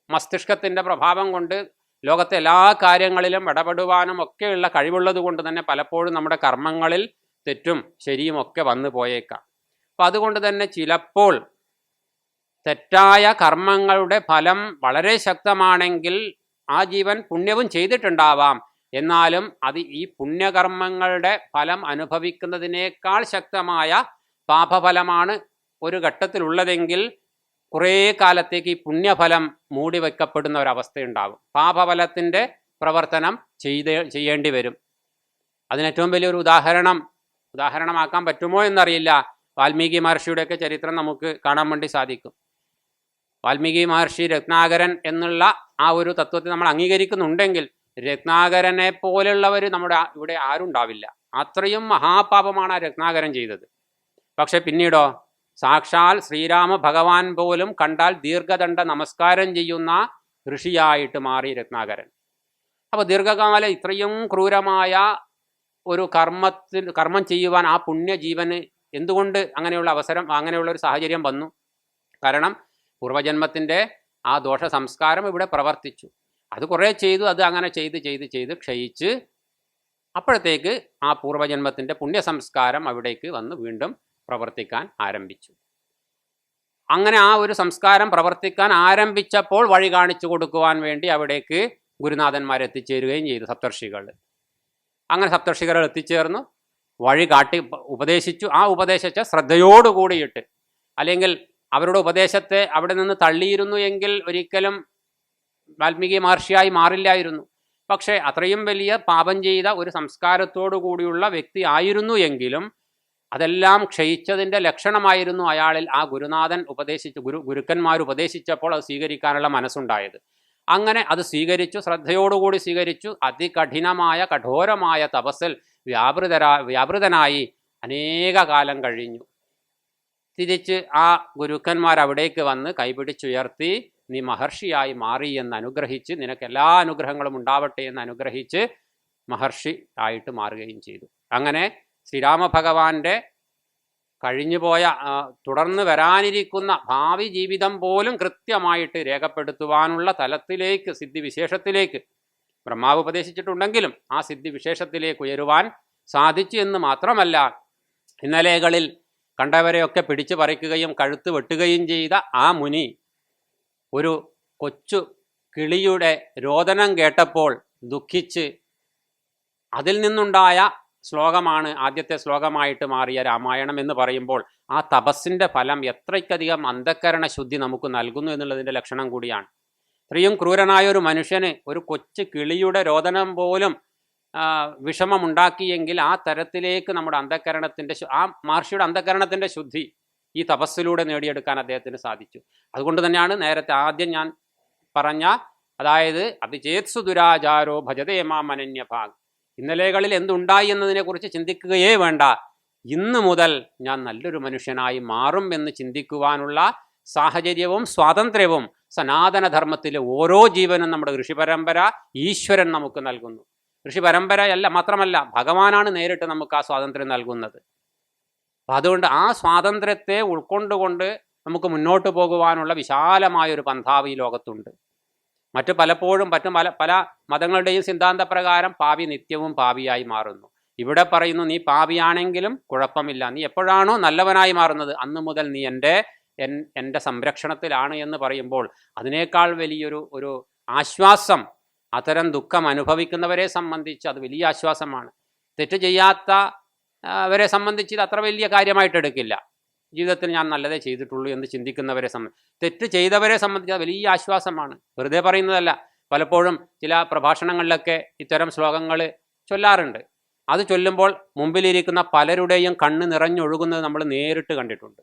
മസ്തിഷ്കത്തിൻ്റെ പ്രഭാവം കൊണ്ട് ലോകത്തെ എല്ലാ കാര്യങ്ങളിലും ഇടപെടുവാനും ഒക്കെയുള്ള കഴിവുള്ളത് കൊണ്ട് തന്നെ പലപ്പോഴും നമ്മുടെ കർമ്മങ്ങളിൽ തെറ്റും ശരിയും ഒക്കെ വന്നു പോയേക്കാം. അപ്പം അതുകൊണ്ട് തന്നെ ചിലപ്പോൾ തെറ്റായ കർമ്മങ്ങളുടെ ഫലം വളരെ ശക്തമാണെങ്കിൽ ആ ജീവൻ പുണ്യവും ചെയ്തിട്ടുണ്ടാവാം. എന്നാലും അത് ഈ പുണ്യകർമ്മങ്ങളുടെ ഫലം അനുഭവിക്കുന്നതിനേക്കാൾ ശക്തമായ പാപഫലമാണ് ഒരു ഘട്ടത്തിലുള്ളതെങ്കിൽ കുറേ കാലത്തേക്ക് ഈ പുണ്യഫലം മൂടിവെക്കപ്പെടുന്ന ഒരവസ്ഥയുണ്ടാകും. പാപഫലത്തിൻ്റെ പ്രവർത്തനം ചെയ്യേണ്ടി വരും. അതിനേറ്റവും വലിയൊരു ഉദാഹരണമാക്കാൻ പറ്റുമോ എന്നറിയില്ല. വാൽമീകി മഹർഷിയുടെയൊക്കെ ചരിത്രം നമുക്ക് കാണാൻ വേണ്ടി സാധിക്കും. വാൽമീകി മഹർഷി രത്നാകരൻ എന്നുള്ള ആ ഒരു തത്വത്തെ നമ്മൾ അംഗീകരിക്കുന്നുണ്ടെങ്കിൽ രത്നാകരനെ പോലുള്ളവർ നമ്മുടെ ഇവിടെ ആരുണ്ടാവില്ല. അത്രയും മഹാപാപമാണ് ആ രത്നാകരൻ ചെയ്തത്. പക്ഷെ പിന്നീടോ സാക്ഷാൽ ശ്രീരാമ ഭഗവാൻ പോലും കണ്ടാൽ ദീർഘദണ്ഡ നമസ്കാരം ചെയ്യുന്ന ഋഷിയായിട്ട് മാറി രത്നാകരൻ. അപ്പോൾ ദീർഘകാലം ഇത്രയും ക്രൂരമായ ഒരു കർമ്മം ചെയ്യുവാൻ ആ പുണ്യജീവന് എന്തുകൊണ്ട് അങ്ങനെയുള്ള ഒരു സാഹചര്യം വന്നു? കാരണം പൂർവജന്മത്തിൻ്റെ ആ ദോഷ സംസ്കാരം ഇവിടെ പ്രവർത്തിച്ചു. അത് കുറേ ചെയ്തു, അത് അങ്ങനെ ചെയ്ത് ക്ഷയിച്ച് അപ്പോഴത്തേക്ക് ആ പൂർവജന്മത്തിൻ്റെ പുണ്യസംസ്കാരം അവിടേക്ക് വന്ന് വീണ്ടും പ്രവർത്തിക്കാൻ ആരംഭിച്ചു. അങ്ങനെ ആ ഒരു സംസ്കാരം പ്രവർത്തിക്കാൻ ആരംഭിച്ചപ്പോൾ വഴി കാണിച്ചു കൊടുക്കുവാൻ വേണ്ടി അവിടേക്ക് ഗുരുനാഥന്മാർ എത്തിച്ചേരുകയും ചെയ്തു, സപ്തർഷികൾ. അങ്ങനെ സപ്തർഷികൾ എത്തിച്ചേർന്നു, വഴി കാട്ടി ഉപദേശിച്ചു. ആ ഉപദേശിച്ച ശ്രദ്ധയോടുകൂടിയിട്ട്, അല്ലെങ്കിൽ അവരുടെ ഉപദേശത്തെ അവിടെ നിന്ന് തള്ളിയിരുന്നു എങ്കിൽ ഒരിക്കലും വാൽമീകി മഹർഷിയായി മാറില്ലായിരുന്നു. പക്ഷേ അത്രയും വലിയ പാപം ചെയ്ത ഒരു സംസ്കാരത്തോടു കൂടിയുള്ള വ്യക്തി ആയിരുന്നു എങ്കിലും അതെല്ലാം ക്ഷയിച്ചതിൻ്റെ ലക്ഷണമായിരുന്നു അയാളിൽ ആ ഗുരുനാഥൻ ഗുരുക്കന്മാർ ഉപദേശിച്ചപ്പോൾ അത് സ്വീകരിക്കാനുള്ള മനസ്സുണ്ടായത്. അങ്ങനെ അത് സ്വീകരിച്ചു, ശ്രദ്ധയോടുകൂടി സ്വീകരിച്ചു. അതികഠിനമായ കഠോരമായ തപസ്സിൽ വ്യാപൃതനായി അനേക കാലം കഴിഞ്ഞു. തിരിച്ച് ആ ഗുരുക്കന്മാർ അവിടേക്ക് വന്ന് കൈപിടിച്ചുയർത്തി, നീ മഹർഷിയായി മാറി എന്ന് അനുഗ്രഹിച്ച്, നിനക്ക് എല്ലാ അനുഗ്രഹങ്ങളും ഉണ്ടാവട്ടെ എന്ന് അനുഗ്രഹിച്ച് മഹർഷി ആയിട്ട് മാറുകയും ചെയ്തു. അങ്ങനെ ശ്രീരാമഭഗവാന്റെ കഴിഞ്ഞുപോയ തുടർന്ന് വരാനിരിക്കുന്ന ഭാവി ജീവിതം പോലും കൃത്യമായിട്ട് രേഖപ്പെടുത്തുവാനുള്ള തലത്തിലേക്ക്, സിദ്ധിവിശേഷത്തിലേക്ക് ബ്രഹ്മാവ് ഉപദേശിച്ചിട്ടുണ്ടെങ്കിലും ആ സിദ്ധിവിശേഷത്തിലേക്ക് ഉയരുവാൻ സാധിച്ചു എന്ന് മാത്രമല്ല, ഇന്നലെകളിൽ കണ്ടവരെയൊക്കെ പിടിച്ചു പറിക്കുകയും കഴുത്ത് വെട്ടുകയും ചെയ്ത ആ മുനി ഒരു കൊച്ചു കിളിയുടെ രോദനം കേട്ടപ്പോൾ ദുഃഖിച്ച് അതിൽ നിന്നുണ്ടായ ശ്ലോകമാണ് ആദ്യത്തെ ശ്ലോകമായിട്ട് മാറിയ രാമായണം എന്ന് പറയുമ്പോൾ ആ തപസ്സിൻ്റെ ഫലം എത്രയ്ക്കധികം അന്ധക്കരണ ശുദ്ധി നമുക്ക് നൽകുന്നു എന്നുള്ളതിൻ്റെ ലക്ഷണം കൂടിയാണ്. ഇത്രയും ക്രൂരനായ ഒരു മനുഷ്യന് ഒരു കൊച്ചു കിളിയുടെ രോദനം പോലും വിഷമമുണ്ടാക്കിയെങ്കിൽ ആ തരത്തിലേക്ക് നമ്മുടെ അന്ധക്കരണത്തിൻ്റെ ആ മഹർഷിയുടെ അന്ധക്കരണത്തിൻ്റെ ശുദ്ധി ഈ തപസ്സിലൂടെ നേടിയെടുക്കാൻ അദ്ദേഹത്തിന് സാധിച്ചു. അതുകൊണ്ട് തന്നെയാണ് നേരത്തെ ആദ്യം ഞാൻ പറഞ്ഞ, അതായത് അഭിചേത്സു ദുരാചാരോ ഭജതേ മാം അനന്യഭാഗ്, ഇന്നലെകളിൽ എന്തുണ്ടായി എന്നതിനെക്കുറിച്ച് ചിന്തിക്കുകയേ വേണ്ട, ഇന്ന് മുതൽ ഞാൻ നല്ലൊരു മനുഷ്യനായി മാറും എന്ന് ചിന്തിക്കുവാനുള്ള സാഹചര്യവും സ്വാതന്ത്ര്യവും സനാതനധർമ്മത്തിലെ ഓരോ ജീവനും നമ്മുടെ ഋഷിപരമ്പര ഈശ്വരൻ നമുക്ക് നൽകുന്നു. ഋഷിപരമ്പരയല്ല മാത്രമല്ല, ഭഗവാനാണ് നേരിട്ട് നമുക്ക് ആ സ്വാതന്ത്ര്യം നൽകുന്നത്. അപ്പം അതുകൊണ്ട് ആ സ്വാതന്ത്ര്യത്തെ ഉൾക്കൊണ്ടുകൊണ്ട് നമുക്ക് മുന്നോട്ട് പോകുവാനുള്ള വിശാലമായൊരു പന്ഥാവ് ഈ ലോകത്തുണ്ട്. മറ്റു പലപ്പോഴും പല മതങ്ങളുടെയും സിദ്ധാന്തപ്രകാരം പാപി നിത്യവും പാപിയായി മാറുന്നു. ഇവിടെ പറയുന്നു, നീ പാപിയാണെങ്കിലും കുഴപ്പമില്ല, നീ എപ്പോഴാണോ നല്ലവനായി മാറുന്നത് അന്ന് മുതൽ നീ എൻ്റെ സംരക്ഷണത്തിലാണ് എന്ന് പറയുമ്പോൾ അതിനേക്കാൾ വലിയൊരു ആശ്വാസം അത്തരം ദുഃഖം അനുഭവിക്കുന്നവരെ സംബന്ധിച്ച് അത് വലിയ ആശ്വാസമാണ്. തെറ്റ് ചെയ്യാത്തവരെ സംബന്ധിച്ച് ഇത് അത്ര വലിയ കാര്യമായിട്ട് എടുക്കില്ല. ജീവിതത്തിൽ ഞാൻ നല്ലതേ ചെയ്തിട്ടുള്ളൂ എന്ന് ചിന്തിക്കുന്നവരെ തെറ്റ് ചെയ്തവരെ സംബന്ധിച്ച് അത് വലിയ ആശ്വാസമാണ്. വെറുതെ പറയുന്നതല്ല. പലപ്പോഴും ചില പ്രഭാഷണങ്ങളിലൊക്കെ ഇത്തരം ശ്ലോകങ്ങൾ ചൊല്ലാറുണ്ട്. അത് ചൊല്ലുമ്പോൾ മുമ്പിലിരിക്കുന്ന പലരുടെയും കണ്ണ് നിറഞ്ഞൊഴുകുന്നത് നമ്മൾ നേരിട്ട് കണ്ടിട്ടുണ്ട്.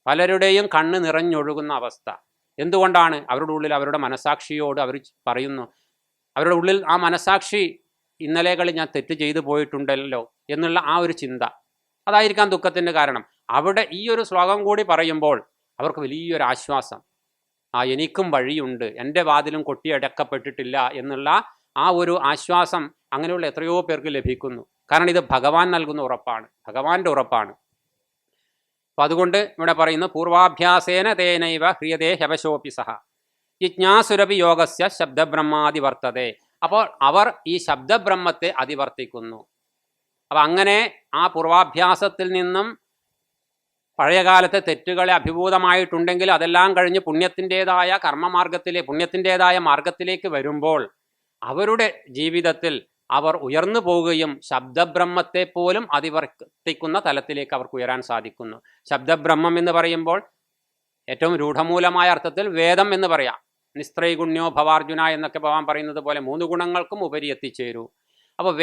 പലരുടെയും കണ്ണ് നിറഞ്ഞൊഴുകുന്ന അവസ്ഥ എന്തുകൊണ്ടാണ്? അവരുടെ ഉള്ളിൽ അവരുടെ മനസാക്ഷിയോട് അവർ പറയുന്നു, അവരുടെ ഉള്ളിൽ ആ മനസാക്ഷി ഇന്നലെകളിൽ ഞാൻ തെറ്റ് ചെയ്തു പോയിട്ടുണ്ടല്ലോ എന്നുള്ള ആ ഒരു ചിന്ത, അതായിരിക്കാം ദുഃഖത്തിൻ്റെ കാരണം. അവിടെ ഈ ഒരു ശ്ലോകം കൂടി പറയുമ്പോൾ അവർക്ക് വലിയൊരു ആശ്വാസം, എനിക്കും വഴിയുണ്ട്, എൻ്റെ വാതിലും കൊട്ടിയടക്കപ്പെട്ടിട്ടില്ല എന്നുള്ള ആ ഒരു ആശ്വാസം അങ്ങനെയുള്ള എത്രയോ പേർക്ക് ലഭിക്കുന്നു. കാരണം ഇത് ഭഗവാൻ നൽകുന്ന ഉറപ്പാണ്, ഭഗവാന്റെ ഉറപ്പാണ്. അപ്പം അതുകൊണ്ട് ഇവിടെ പറയുന്നു, പൂർവാഭ്യാസേന തേനൈവ ഹ്രിയതേ ഹ്യവശോപി സഹ ജിജ്ഞാസുരപി യോഗസ്യ ശബ്ദബ്രഹ്മാതിവർത്തതേ. അപ്പോൾ അവർ ഈ ശബ്ദബ്രഹ്മത്തെ അതിവർത്തിക്കുന്നു. അപ്പം അങ്ങനെ ആ പൂർവാഭ്യാസത്തിൽ നിന്നും പഴയകാലത്തെ തെറ്റുകളെ അഭിഭൂതമായിട്ടുണ്ടെങ്കിൽ അതെല്ലാം കഴിഞ്ഞ് പുണ്യത്തിൻ്റെതായ മാർഗത്തിലേക്ക് വരുമ്പോൾ അവരുടെ ജീവിതത്തിൽ അവർ ഉയർന്നു പോവുകയും ശബ്ദബ്രഹ്മത്തെ പോലും അതിവർത്തിക്കുന്ന തലത്തിലേക്ക് അവർക്ക് ഉയരാൻ സാധിക്കുന്നു. ശബ്ദബ്രഹ്മം എന്ന് പറയുമ്പോൾ ഏറ്റവും രൂഢമൂലമായ അർത്ഥത്തിൽ വേദം എന്ന് പറയാം. നിസ്ത്രൈഗുണ്യോ ഭവാർജുന എന്നൊക്കെ ഭഗവാൻ പറയുന്നത് പോലെ 3 ഗുണങ്ങൾക്കും ഉപരി എത്തിച്ചേരൂ. അപ്പോൾ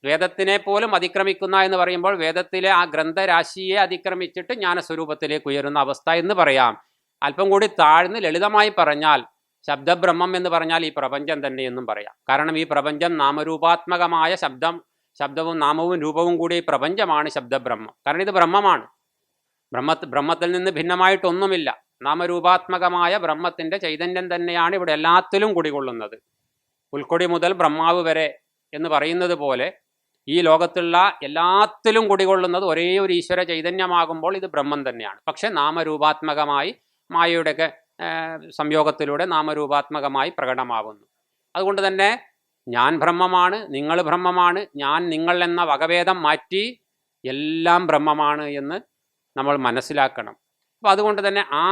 വേദത്തിനെ പോലും അതിക്രമിക്കുന്ന എന്ന് പറയുമ്പോൾ വേദത്തിലെ ആ ഗ്രന്ഥരാശിയെ അതിക്രമിച്ചിട്ട് ജ്ഞാനസ്വരൂപത്തിലേക്ക് ഉയരുന്ന അവസ്ഥ എന്ന് പറയാം. അല്പം കൂടി താഴ്ന്ന് ലളിതമായി പറഞ്ഞാൽ ശബ്ദബ്രഹ്മം എന്ന് പറഞ്ഞാൽ ഈ പ്രപഞ്ചം തന്നെ എന്നും പറയാം. കാരണം ഈ പ്രപഞ്ചം നാമരൂപാത്മകമായ ശബ്ദവും നാമവും രൂപവും കൂടി ഈ പ്രപഞ്ചമാണ് ശബ്ദബ്രഹ്മം. കാരണം ഇത് ബ്രഹ്മമാണ്. ബ്രഹ്മത്തിൽ നിന്ന് ഭിന്നമായിട്ടൊന്നുമില്ല. നാമരൂപാത്മകമായ ബ്രഹ്മത്തിൻ്റെ ചൈതന്യം തന്നെയാണ് ഇവിടെ എല്ലാത്തിലും കുടികൊള്ളുന്നത്. ഉൾക്കൊടി മുതൽ ബ്രഹ്മാവ് വരെ എന്ന് പറയുന്നത് പോലെ ഈ ലോകത്തുള്ള എല്ലാത്തിലും കുടികൊള്ളുന്നത് ഒരേ ഒരു ഈശ്വര ചൈതന്യമാകുമ്പോൾ ഇത് ബ്രഹ്മം തന്നെയാണ്. പക്ഷെ നാമരൂപാത്മകമായി മായയുടെയൊക്കെ സംയോഗത്തിലൂടെ നാമരൂപാത്മകമായി പ്രകടമാകുന്നു. അതുകൊണ്ട് തന്നെ ഞാൻ ബ്രഹ്മമാണ്, നിങ്ങൾ ബ്രഹ്മമാണ്, ഞാൻ നിങ്ങൾ എന്ന വകഭേദം മാറ്റി എല്ലാം ബ്രഹ്മമാണ് എന്ന് നമ്മൾ മനസ്സിലാക്കണം. അപ്പോൾ അതുകൊണ്ട് തന്നെ ആ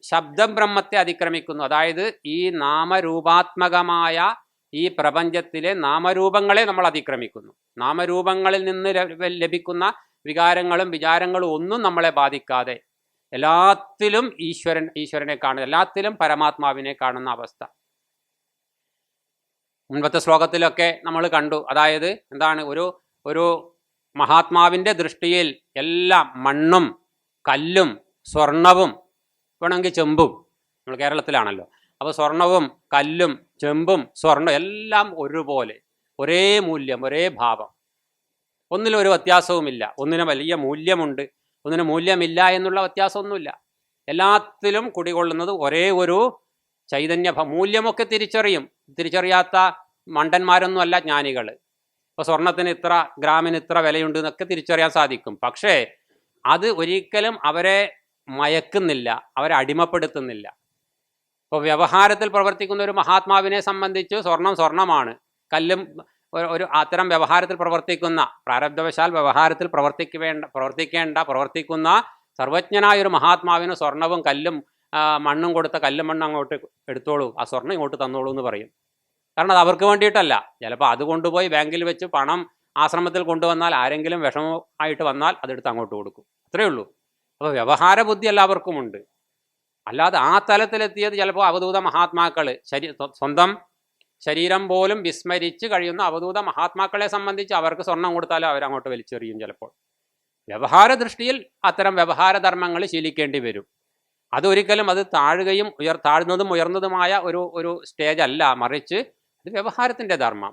ശബ്ദബ്രഹ്മത്തെ അതിക്രമിക്കുന്നു. അതായത് ഈ നാമരൂപാത്മകമായ ഈ പ്രപഞ്ചത്തിലെ നാമരൂപങ്ങളെ നമ്മൾ അതിക്രമിക്കുന്നു. നാമരൂപങ്ങളിൽ നിന്ന് ലഭിക്കുന്ന വികാരങ്ങളും വിചാരങ്ങളും ഒന്നും നമ്മളെ ബാധിക്കാതെ എല്ലാത്തിലും ഈശ്വരനെ കാണുന്ന, എല്ലാത്തിലും പരമാത്മാവിനെ കാണുന്ന അവസ്ഥ. മുൻപത്തെ ശ്ലോകത്തിലൊക്കെ നമ്മൾ കണ്ടു. അതായത് എന്താണ്, ഒരു മഹാത്മാവിൻ്റെ ദൃഷ്ടിയിൽ എല്ലാം മണ്ണും കല്ലും സ്വർണവും, വേണമെങ്കിൽ ചെമ്പും, നമ്മൾ കേരളത്തിലാണല്ലോ, അപ്പോൾ സ്വർണവും കല്ലും ചെമ്പും സ്വർണം എല്ലാം ഒരുപോലെ, ഒരേ മൂല്യം, ഒരേ ഭാവം, ഒന്നിലും ഒരു വ്യത്യാസവുമില്ല. ഒന്നിന് വലിയ മൂല്യമുണ്ട്, ഒന്നിന് മൂല്യമില്ല എന്നുള്ള വ്യത്യാസമൊന്നുമില്ല. എല്ലാത്തിലും കുടികൊള്ളുന്നത് ഒരേ ഒരു ചൈതന്യ മൂല്യമൊക്കെ തിരിച്ചറിയാത്ത മണ്ടന്മാരൊന്നും അല്ല ജ്ഞാനികൾ. ഇപ്പോൾ സ്വർണത്തിന് ഇത്ര, ഗ്രാമിന് ഇത്ര വിലയുണ്ട് എന്നൊക്കെ തിരിച്ചറിയാൻ സാധിക്കും. പക്ഷേ അത് ഒരിക്കലും അവരെ മയക്കുന്നില്ല, അവരെ അടിമപ്പെടുത്തുന്നില്ല. ഇപ്പോൾ വ്യവഹാരത്തിൽ പ്രവർത്തിക്കുന്ന ഒരു മഹാത്മാവിനെ സംബന്ധിച്ച് സ്വർണമാണ്, കല്ലും ഒരു അത്തരം വ്യവഹാരത്തിൽ പ്രവർത്തിക്കുന്ന, പ്രാരബ്ധവശാൽ വ്യവഹാരത്തിൽ പ്രവർത്തിക്കുന്ന സർവജ്ഞനായ ഒരു മഹാത്മാവിന് സ്വർണവും കല്ലും മണ്ണും കൊടുത്ത കല്ലും മണ്ണും അങ്ങോട്ട് എടുത്തോളൂ, ആ സ്വർണ്ണം ഇങ്ങോട്ട് തന്നോളൂ എന്ന് പറയും. കാരണം അത് അവർക്ക് വേണ്ടിയിട്ടല്ല. ചിലപ്പോൾ അത് കൊണ്ടുപോയി ബാങ്കിൽ വെച്ച് പണം ആശ്രമത്തിൽ കൊണ്ടുവന്നാൽ, ആരെങ്കിലും വിഷമമായിട്ട് വന്നാൽ അതെടുത്ത് അങ്ങോട്ട് കൊടുക്കും, അത്രയേ ഉള്ളൂ. അപ്പോൾ വ്യവഹാര ബുദ്ധി എല്ലാവർക്കും ഉണ്ട്. അല്ലാതെ ആ തലത്തിലെത്തിയത് ചിലപ്പോൾ അവധൂത മഹാത്മാക്കൾ, സ്വന്തം ശരീരം പോലും വിസ്മരിച്ച് കഴിയുന്ന അവധൂത മഹാത്മാക്കളെ സംബന്ധിച്ച് അവർക്ക് സ്വർണം കൊടുത്താലും അവരങ്ങോട്ട് വലിച്ചെറിയും. ചിലപ്പോൾ വ്യവഹാര ദൃഷ്ടിയിൽ അത്തരം വ്യവഹാരധർമ്മങ്ങൾ ശീലിക്കേണ്ടി വരും. അതൊരിക്കലും അത് താഴ്ന്നതും ഉയർന്നതുമായ ഒരു സ്റ്റേജ് അല്ല, മറിച്ച് ഇത് വ്യവഹാരത്തിൻ്റെ ധർമ്മം.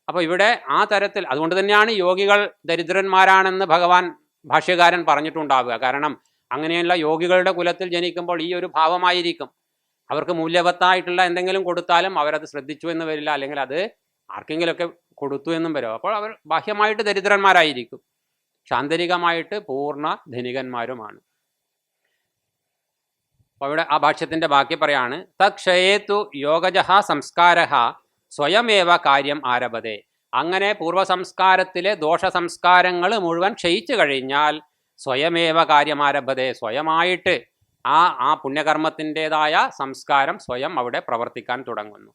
അപ്പോൾ ഇവിടെ ആ തരത്തിൽ, അതുകൊണ്ട് തന്നെയാണ് യോഗികൾ ദരിദ്രന്മാരാണെന്ന് ഭഗവാൻ ഭാഷ്യകാരൻ പറഞ്ഞിട്ടുണ്ടാവുക. കാരണം അങ്ങനെയുള്ള യോഗികളുടെ കുലത്തിൽ ജനിക്കുമ്പോൾ ഈ ഒരു ഭാവമായിരിക്കും. അവർക്ക് മൂല്യവത്തായിട്ടുള്ള എന്തെങ്കിലും കൊടുത്താലും അവരത് ശ്രദ്ധിച്ചു എന്ന് വരില്ല, അല്ലെങ്കിൽ അത് ആർക്കെങ്കിലുമൊക്കെ കൊടുത്തു എന്നും വരും. അപ്പോൾ അവർ ബാഹ്യമായിട്ട് ദരിദ്രന്മാരായിരിക്കും, ആന്തരികമായിട്ട് പൂർണ്ണ ധനികന്മാരുമാണ്. അപ്പോൾ ഇവിടെ ആ ഭാഷ്യത്തിൻ്റെ ബാക്കി പറയാണ്, തക്ഷയേതു യോഗജഃ സംസ്കാരഃ സ്വയമേവ കാര്യം ആരഭതേ. അങ്ങനെ പൂർവ്വസംസ്കാരത്തിലെ ദോഷസംസ്കാരങ്ങൾ മുഴുവൻ ക്ഷയിച്ചു കഴിഞ്ഞാൽ സ്വയമേവ കാര്യം ആരഭതേ, സ്വയമായിട്ട് ആ പുണ്യകർമ്മത്തിൻ്റെതായ സംസ്കാരം സ്വയം അവിടെ പ്രവർത്തിക്കാൻ തുടങ്ങുന്നു.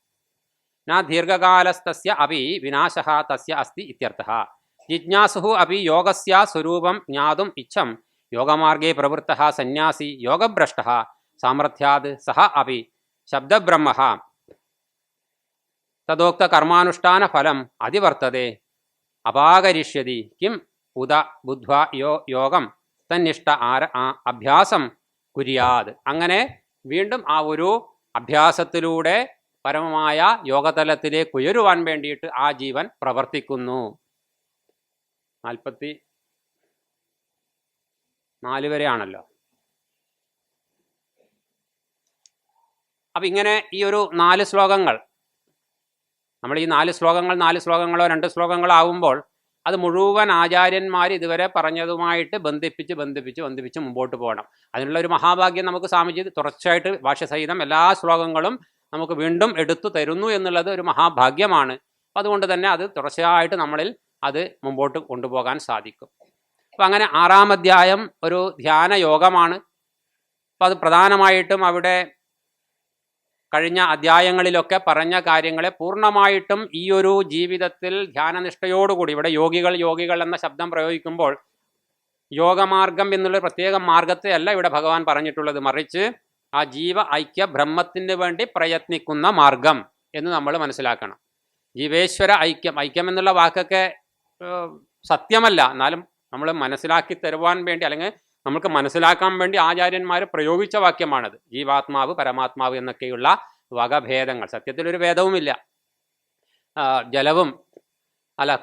ന ദീർഘകാലസ്തസ്യ അപി വിനാശഃ തസ്യ അസ്തി ഇത്യർത്ഥഃ. ജിജ്ഞാസുഃ അപി യോഗസ്യ സ്വരൂപം ജ്ഞാതും ഇച്ഛം യോഗമാർഗേ പ്രവൃത്തഃ സന്യാസി യോഗഭ്രഷ്ടഃ സാമർഥ്യാത് സഹ അപി ശബ്ദബ്രഹ്മഃ തദോക്ത കർമാനുഷ്ഠാന ഫലം അതിവർത്തതേ അപാകരിഷ്യതി കിം ഉദ ബുദ്ധ്വാ യോഗം തന്നിഷ്ട അഭ്യാസം കുര്യാത്. അങ്ങനെ വീണ്ടും ആ ഒരു അഭ്യാസത്തിലൂടെ പരമമായ യോഗതലത്തിലേക്ക് ഉയരുവാൻ വേണ്ടിയിട്ട് ആ ജീവൻ പ്രവർത്തിക്കുന്നു. 44 വരെയാണല്ലോ. അപ്പം ഇങ്ങനെ ഈ ഒരു 4 ശ്ലോകങ്ങൾ, നമ്മൾ ഈ 4 ശ്ലോകങ്ങളോ 2 ശ്ലോകങ്ങളോ ആവുമ്പോൾ അത് മുഴുവൻ ആചാര്യന്മാർ ഇതുവരെ പറഞ്ഞതുമായിട്ട് ബന്ധിപ്പിച്ച് മുമ്പോട്ട് പോകണം. അതിനുള്ള ഒരു മഹാഭാഗ്യം നമുക്ക് സ്വാമിജി തുടർച്ചയായിട്ട് ഭാഷ്യസഹിതം എല്ലാ ശ്ലോകങ്ങളും നമുക്ക് വീണ്ടും എടുത്തു തരുന്നു എന്നുള്ളത് ഒരു മഹാഭാഗ്യമാണ്. അപ്പം അതുകൊണ്ട് തന്നെ അത് തുടർച്ചയായിട്ട് നമ്മളിൽ അത് മുമ്പോട്ട് കൊണ്ടുപോകാൻ സാധിക്കും. അപ്പം അങ്ങനെ 6-ാം അധ്യായം ഒരു ധ്യാന യോഗമാണ്. അപ്പം അത് പ്രധാനമായിട്ടും അവിടെ കഴിഞ്ഞ അധ്യായങ്ങളിലൊക്കെ പറഞ്ഞ കാര്യങ്ങളെ പൂർണ്ണമായിട്ടും ഈ ഒരു ജീവിതത്തിൽ ധ്യാനനിഷ്ഠയോടുകൂടി, ഇവിടെ യോഗികൾ എന്ന ശബ്ദം പ്രയോഗിക്കുമ്പോൾ യോഗമാർഗം എന്നുള്ള പ്രത്യേക മാർഗത്തെ അല്ല ഇവിടെ ഭഗവാൻ പറഞ്ഞിട്ടുള്ളത്, മറിച്ച് ആ ജീവ ഐക്യ ബ്രഹ്മത്തിന് വേണ്ടി പ്രയത്നിക്കുന്ന മാർഗം എന്ന് നമ്മൾ മനസ്സിലാക്കണം. ജീവേശ്വര ഐക്യം എന്നുള്ള വാക്കൊക്കെ സത്യമല്ല, എന്നാലും നമ്മൾ മനസ്സിലാക്കി തരുവാൻ വേണ്ടി, അല്ലെങ്കിൽ നമുക്ക് മനസ്സിലാക്കാൻ വേണ്ടി ആചാര്യന്മാർ പ്രയോഗിച്ച വാക്യമാണത്. ജീവാത്മാവ് പരമാത്മാവ് എന്നൊക്കെയുള്ള വകഭേദങ്ങൾ, സത്യത്തിലൊരു ഭേദവുമില്ല. ജലവും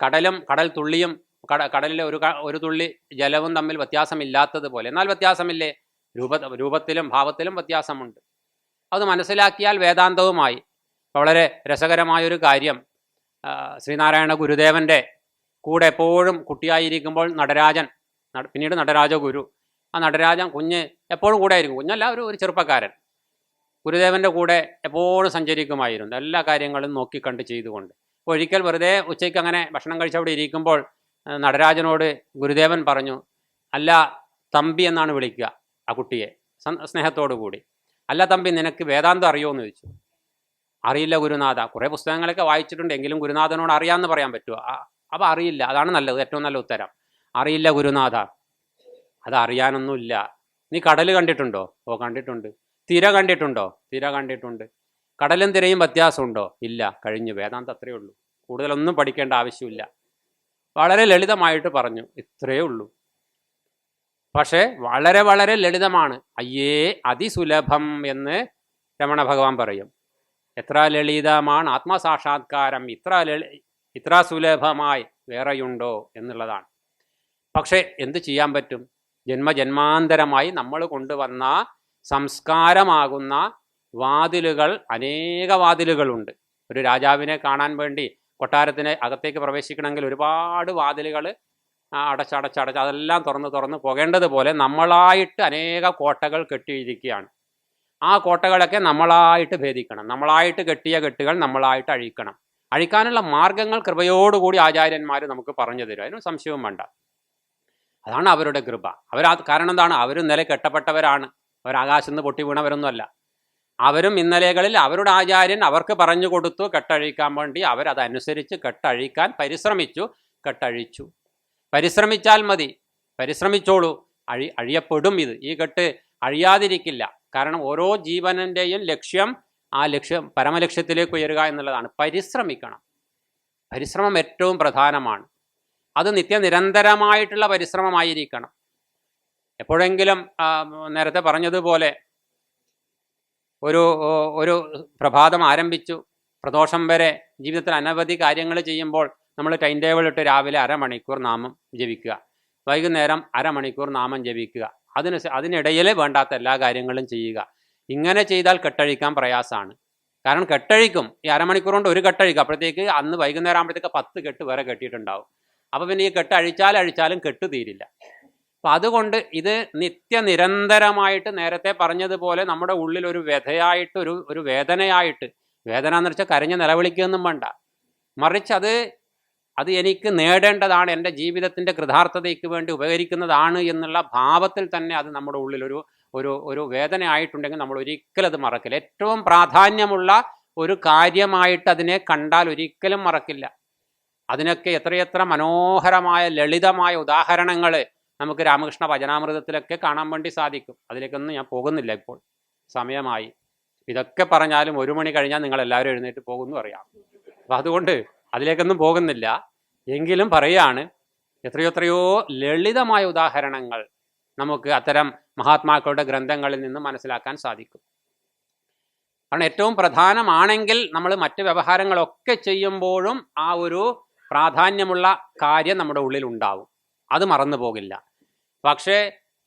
കടലും കടൽ തുള്ളിയും കടലിലെ ഒരു തുള്ളി ജലവും തമ്മിൽ വ്യത്യാസമില്ലാത്തതുപോലെ, എന്നാൽ വ്യത്യാസമില്ലേ, രൂപത്തിലും ഭാവത്തിലും വ്യത്യാസമുണ്ട്. അത് മനസ്സിലാക്കിയാൽ വേദാന്തവുമായി. വളരെ രസകരമായൊരു കാര്യം, ശ്രീനാരായണ ഗുരുദേവൻ്റെ കൂടെ എപ്പോഴും കുട്ടിയായിരിക്കുമ്പോൾ നടരാജൻ, പിന്നീട് നടരാജ ഗുരു, ആ നടരാജൻ കുഞ്ഞ് എപ്പോഴും കൂടെ ആയിരിക്കും, കുഞ്ഞല്ല ഒരു ചെറുപ്പക്കാരൻ, ഗുരുദേവൻ്റെ കൂടെ എപ്പോഴും സഞ്ചരിക്കുമായിരുന്നു, എല്ലാ കാര്യങ്ങളും നോക്കിക്കണ്ട് ചെയ്തുകൊണ്ട്. ഒരിക്കൽ വെറുതെ ഉച്ചയ്ക്ക് അങ്ങനെ ഭക്ഷണം കഴിച്ചവിടെ ഇരിക്കുമ്പോൾ നടരാജനോട് ഗുരുദേവൻ പറഞ്ഞു, അല്ല തമ്പി എന്നാണ് വിളിക്കുക ആ കുട്ടിയെ സ്നേഹത്തോടു കൂടി, അല്ല തമ്പി നിനക്ക് വേദാന്തം അറിയുമോ എന്ന് ചോദിച്ചു. അറിയില്ല ഗുരുനാഥ. കുറേ പുസ്തകങ്ങളൊക്കെ വായിച്ചിട്ടുണ്ട്, എങ്കിലും ഗുരുനാഥനോട് അറിയാമെന്ന് പറയാൻ പറ്റുമോ? അപ്പോൾ അറിയില്ല, അതാണ് നല്ലത്, ഏറ്റവും നല്ല ഉത്തരം. അറിയില്ല ഗുരുനാഥ, അത് അറിയാനൊന്നുമില്ല. നീ കടൽ കണ്ടിട്ടുണ്ടോ? ഓ കണ്ടിട്ടുണ്ട്. തിര കണ്ടിട്ടുണ്ടോ? തിര കണ്ടിട്ടുണ്ട്. കടലും തിരയും വ്യത്യാസമുണ്ടോ? ഇല്ല. കഴിഞ്ഞു. വേദാന്തം അത്രയേ ഉള്ളൂ, കൂടുതലൊന്നും പഠിക്കേണ്ട ആവശ്യമില്ല. വളരെ ലളിതമായിട്ട് പറഞ്ഞു, ഇത്രയേ ഉള്ളൂ. പക്ഷേ വളരെ വളരെ ലളിതമാണ്. അയ്യേ അതിസുലഭം എന്ന് രമണ ഭഗവാൻ പറയും. എത്ര ലളിതമാണ് ആത്മസാക്ഷാത്കാരം, ഇത്ര സുലഭമായി വേറെയുണ്ടോ എന്നുള്ളതാണ്. പക്ഷേ എന്ത് ചെയ്യാൻ പറ്റും? ജന്മജന്മാന്തരമായി നമ്മൾ കൊണ്ടുവന്ന സംസ്കാരമാകുന്ന വാതിലുകൾ, അനേക വാതിലുകളുണ്ട്. ഒരു രാജാവിനെ കാണാൻ വേണ്ടി കൊട്ടാരത്തിന് അകത്തേക്ക് പ്രവേശിക്കണമെങ്കിൽ ഒരുപാട് വാതിലുകൾ അടച്ചടച്ച് അതെല്ലാം തുറന്ന് പോകേണ്ടതുപോലെ നമ്മളായിട്ട് അനേക കോട്ടകൾ കെട്ടിയിരിക്കുകയാണ്. ആ കോട്ടകളൊക്കെ നമ്മളായിട്ട് ഭേദിക്കണം. നമ്മളായിട്ട് കെട്ടിയ കെട്ടുകൾ നമ്മളായിട്ട് അഴിക്കണം. അഴിക്കാനുള്ള മാർഗങ്ങൾ കൃപയോടുകൂടി ആചാര്യന്മാർ നമുക്ക് പറഞ്ഞു തരും, അതിനും സംശയവും വേണ്ട. അതാണ് അവരുടെ കൃപ. കാരണം എന്താണ്? അവരും ഇന്നലെ കെട്ടപ്പെട്ടവരാണ്, അവരാകാശത്ത് നിന്ന് പൊട്ടി വീണവരൊന്നുമല്ല. അവരും ഇന്നലെകളിൽ അവരുടെ ആചാര്യൻ അവർക്ക് പറഞ്ഞു കൊടുത്തു കെട്ടഴിക്കാൻ വേണ്ടി. അവരതനുസരിച്ച് കെട്ടഴിക്കാൻ പരിശ്രമിച്ചു, കെട്ടഴിച്ചു. പരിശ്രമിച്ചാൽ മതി, പരിശ്രമിച്ചോളൂ, അഴിയപ്പെടും. ഈ കെട്ട് അഴിയാതിരിക്കില്ല. കാരണം ഓരോ ജീവനൻ്റെയും ലക്ഷ്യം ആ ലക്ഷ്യം പരമലക്ഷ്യത്തിലേക്ക് ഉയരുക എന്നുള്ളതാണ്. പരിശ്രമിക്കണം. പരിശ്രമം ഏറ്റവും പ്രധാനമാണ്. അത് നിത്യനിരന്തരമായിട്ടുള്ള പരിശ്രമമായിരിക്കണം. എപ്പോഴെങ്കിലും നേരത്തെ പറഞ്ഞതുപോലെ ഒരു പ്രഭാതം ആരംഭിച്ചു, പ്രദോഷം വരെ ജീവിതത്തിൽ അനവധി കാര്യങ്ങൾ ചെയ്യുമ്പോൾ നമ്മൾ ടൈം ടേബിൾ ഇട്ട് രാവിലെ അരമണിക്കൂർ നാമം ജപിക്കുക, വൈകുന്നേരം അരമണിക്കൂർ നാമം ജപിക്കുക, അതിനിടയിൽ വേണ്ടാത്ത എല്ലാ കാര്യങ്ങളും ചെയ്യുക. ഇങ്ങനെ ചെയ്താൽ കെട്ടഴിക്കാൻ പ്രയാസമാണ്. കാരണം കെട്ടഴിക്കും, ഈ അരമണിക്കൂർ കൊണ്ട് ഒരു കെട്ടഴിക്കും, അപ്പോഴത്തേക്ക് അന്ന് വൈകുന്നേരം ആകുമ്പോഴത്തേക്ക് 10 കെട്ട് വേറെ കെട്ടിയിട്ടുണ്ടാവും. അപ്പോൾ പിന്നെ ഈ കെട്ട് അഴിച്ചാലും കെട്ട് തീരില്ല. അപ്പം അതുകൊണ്ട് ഇത് നിത്യനിരന്തരമായിട്ട് നേരത്തെ പറഞ്ഞതുപോലെ നമ്മുടെ ഉള്ളിൽ ഒരു വ്യഥയായിട്ട്, ഒരു വേദനയായിട്ട്, വേദന എന്ന് വെച്ചാൽ കരഞ്ഞ് നിലവിളിക്കുകയൊന്നും വേണ്ട, മറിച്ച് അത് എനിക്ക് നേടേണ്ടതാണ്, എൻ്റെ ജീവിതത്തിൻ്റെ കൃതാർത്ഥതയ്ക്ക് വേണ്ടി ഉപകരിക്കുന്നതാണ് എന്നുള്ള ഭാവത്തിൽ തന്നെ അത് നമ്മുടെ ഉള്ളിൽ ഒരു വേദനയായിട്ടുണ്ടെങ്കിൽ നമ്മൾ ഒരിക്കലും അത് മറക്കില്ല. ഏറ്റവും പ്രാധാന്യമുള്ള ഒരു കാര്യമായിട്ട് അതിനെ കണ്ടാൽ ഒരിക്കലും മറക്കില്ല. അതിനൊക്കെ എത്രയെത്ര മനോഹരമായ ലളിതമായ ഉദാഹരണങ്ങൾ നമുക്ക് രാമകൃഷ്ണ ഭജനാമൃതത്തിലൊക്കെ കാണാൻ വേണ്ടി സാധിക്കും. അതിലേക്കൊന്നും ഞാൻ പോകുന്നില്ല, ഇപ്പോൾ സമയമായി. ഇതൊക്കെ പറഞ്ഞാലും 1 മണി കഴിഞ്ഞാൽ നിങ്ങളെല്ലാവരും എഴുന്നേറ്റ് പോകുന്നു അറിയാം. അപ്പം അതുകൊണ്ട് അതിലേക്കൊന്നും പോകുന്നില്ല. എങ്കിലും പറയാണ്, എത്രയോ ലളിതമായ ഉദാഹരണങ്ങൾ നമുക്ക് അത്തരം മഹാത്മാക്കളുടെ ഗ്രന്ഥങ്ങളിൽ നിന്ന് മനസ്സിലാക്കാൻ സാധിക്കും. കാരണം ഏറ്റവും പ്രധാനമാണെങ്കിൽ നമ്മൾ മറ്റ് വ്യവഹാരങ്ങളൊക്കെ ചെയ്യുമ്പോഴും ആ ഒരു പ്രാധാന്യമുള്ള കാര്യം നമ്മുടെ ഉള്ളിൽ ഉണ്ടാവും, അത് മറന്നു പോകില്ല. പക്ഷേ